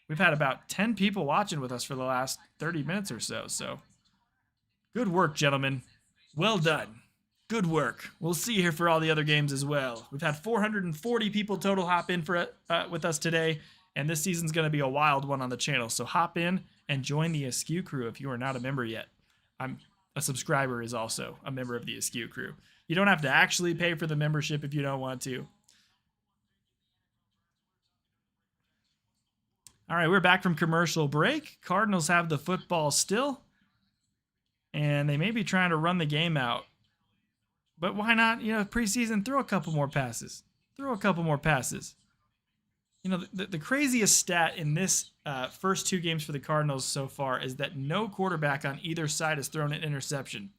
We've had about 10 people watching with us for the last 30 minutes or so. So good work, gentlemen. Well done. Good work. We'll see you here for all the other games as well. We've had 440 people total hop in for with us today, and this season's going to be a wild one on the channel. So hop in and join the Askew crew if you are not a member yet. A subscriber is also a member of the Askew crew. You don't have to actually pay for the membership if you don't want to. All right, we're back from commercial break. Cardinals have the football still, and they may be trying to run the game out. But why not, preseason, throw a couple more passes. Throw a couple more passes. The craziest stat in this first 2 games for the Cardinals so far is that no quarterback on either side has thrown an interception,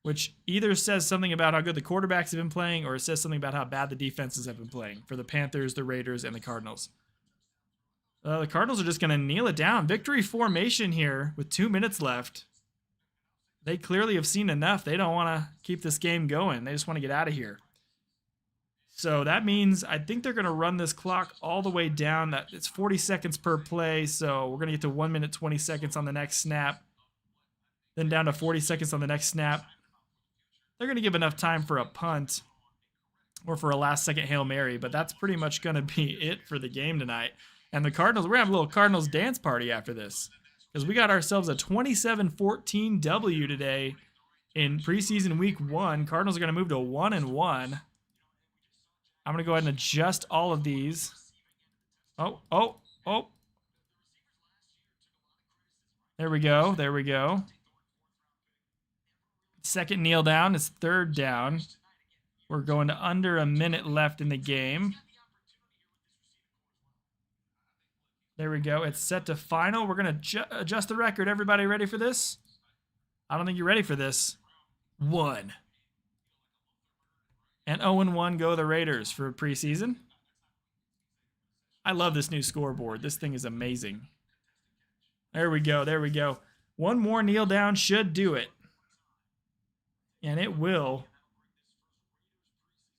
which either says something about how good the quarterbacks have been playing or it says something about how bad the defenses have been playing for the Panthers, the Raiders, and the Cardinals. The Cardinals are just going to kneel it down. Victory formation here with 2 minutes left. They clearly have seen enough. They don't want to keep this game going. They just want to get out of here. So that means I think they're going to run this clock all the way down. It's 40 seconds per play, so we're going to get to 1 minute 20 seconds on the next snap. Then down to 40 seconds on the next snap. They're going to give enough time for a punt or for a last-second Hail Mary, but that's pretty much going to be it for the game tonight. And the Cardinals, we're going to have a little Cardinals dance party after this because we got ourselves a 27-14 W today in preseason week 1. Cardinals are going to move to 1-1. I'm going to go ahead and adjust all of these. Oh. There we go. There we go. Second kneel down is third down. We're going to under a minute left in the game. There we go. It's set to final. We're going to adjust the record. Everybody ready for this? I don't think you're ready for this. 1. And 0-1 go the Raiders for preseason. I love this new scoreboard. This thing is amazing. There we go. There we go. One more kneel down should do it. And it will.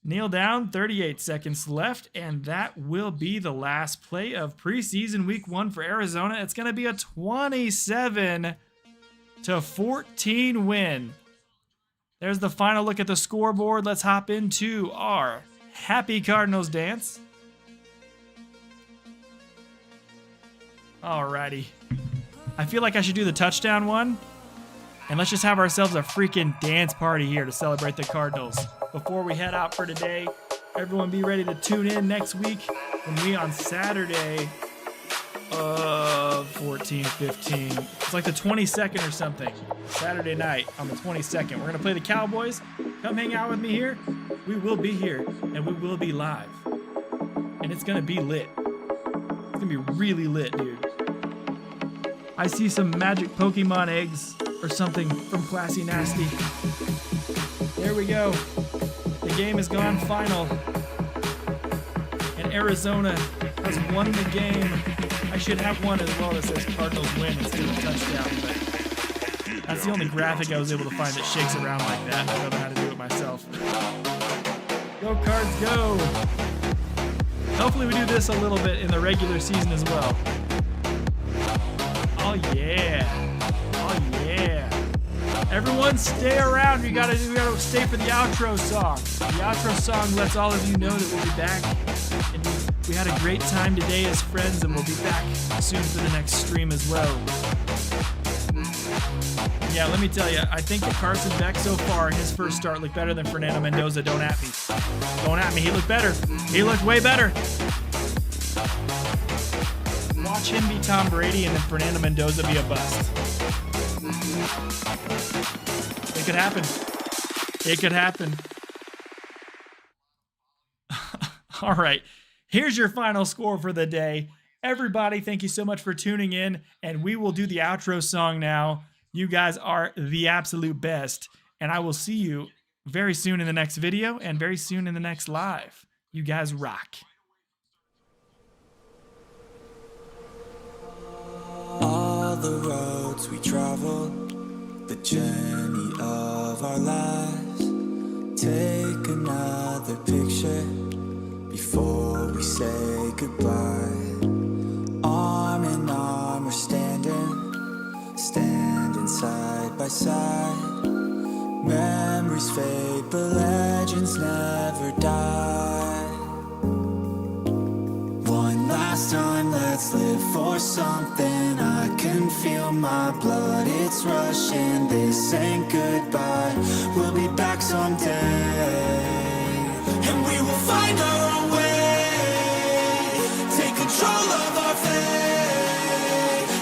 Kneel down, 38 seconds left, and that will be the last play of preseason week 1 for Arizona. It's going to be a 27-14 win. There's the final look at the scoreboard. Let's hop into our Happy Cardinals dance. Alrighty. I feel like I should do the touchdown one. And let's just have ourselves a freaking dance party here to celebrate the Cardinals. Before we head out for today, everyone be ready to tune in next week when we on Saturday, 15. It's like the 22nd or something. Saturday night on the 22nd. We're going to play the Cowboys. Come hang out with me here. We will be here and we will be live. And it's going to be lit. It's going to be really lit, dude. I see some magic Pokemon eggs or something from Classy Nasty. There we go. The game has gone final. And Arizona has won the game. I should have one as well that says Cardinals win instead of touchdown, but that's the only graphic I was able to find that shakes around like that. I don't know how to do it myself. Go Cards, go! Hopefully we do this a little bit in the regular season as well. Oh yeah! Oh yeah! Everyone stay around. We gotta stay for the outro song. The outro song lets all of you know that we'll be back. And we had a great time today as friends, and we'll be back soon for the next stream as well. Yeah, let me tell you, I think that Carson Beck so far in his first start looked better than Fernando Mendoza. Don't at me. Don't at me. He looked better. He looked way better. Watch him be Tom Brady and then Fernando Mendoza be a bust. It could happen. It could happen. All right. Here's your final score for the day. Everybody, thank you so much for tuning in, and we will do the outro song now. You guys are the absolute best, and I will see you very soon in the next video and very soon in the next live. You guys rock. All the roads we travel, the journey of our lives. Take another picture before we say goodbye. Arm in arm we're standing side by side. Memories fade but legends never die. One last time, let's live for something. I can feel my blood, it's rushing. This ain't goodbye, we'll be back someday. And we will find our own way. Take control of our fate.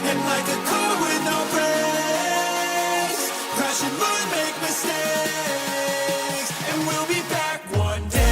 And like a car with no brakes, crash and learn, make mistakes. And we'll be back one day.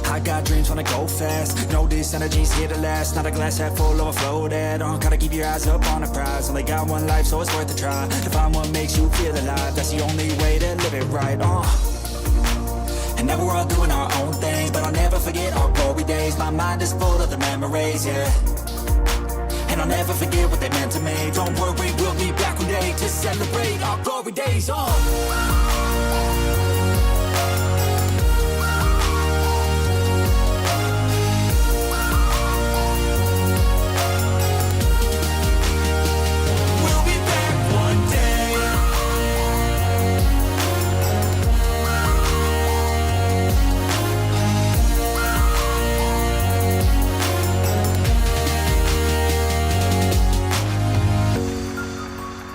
I got dreams, wanna go fast. Know this energy's here to last. Not a glass half full, overflow that. Gotta keep your eyes up on the prize. Only got one life, so it's worth a try. To find what makes you feel alive, that's the only way to live it right. And now we're all doing our own things, but I'll never forget our glory days. My mind is full of the memories, yeah. And I'll never forget what they meant to me. Don't worry, we'll be back one day to celebrate our glory days.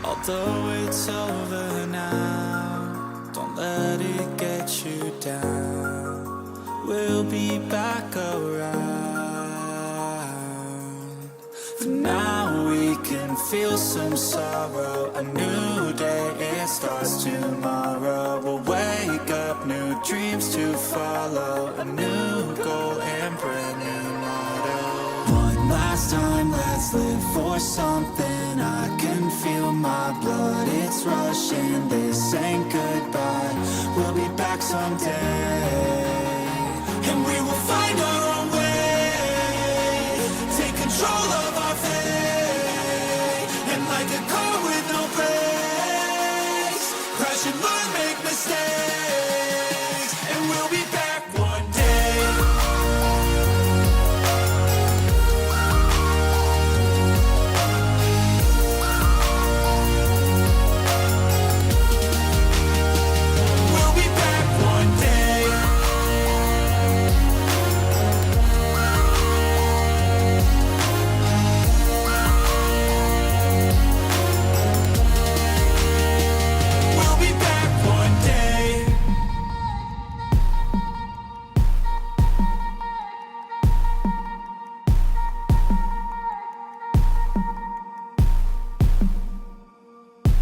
Although it's over now, don't let it get you down. We'll be back around. For now we can feel some sorrow. A new day, it starts tomorrow. We'll wake up, new dreams to follow. A new goal and brand new motto. One last time, let's live for something. I can feel my blood, it's rushing. This ain't goodbye, we'll be back someday. And we will find our own way. Take control of our fate. And like a car with no brakes, crash and learn, make mistakes.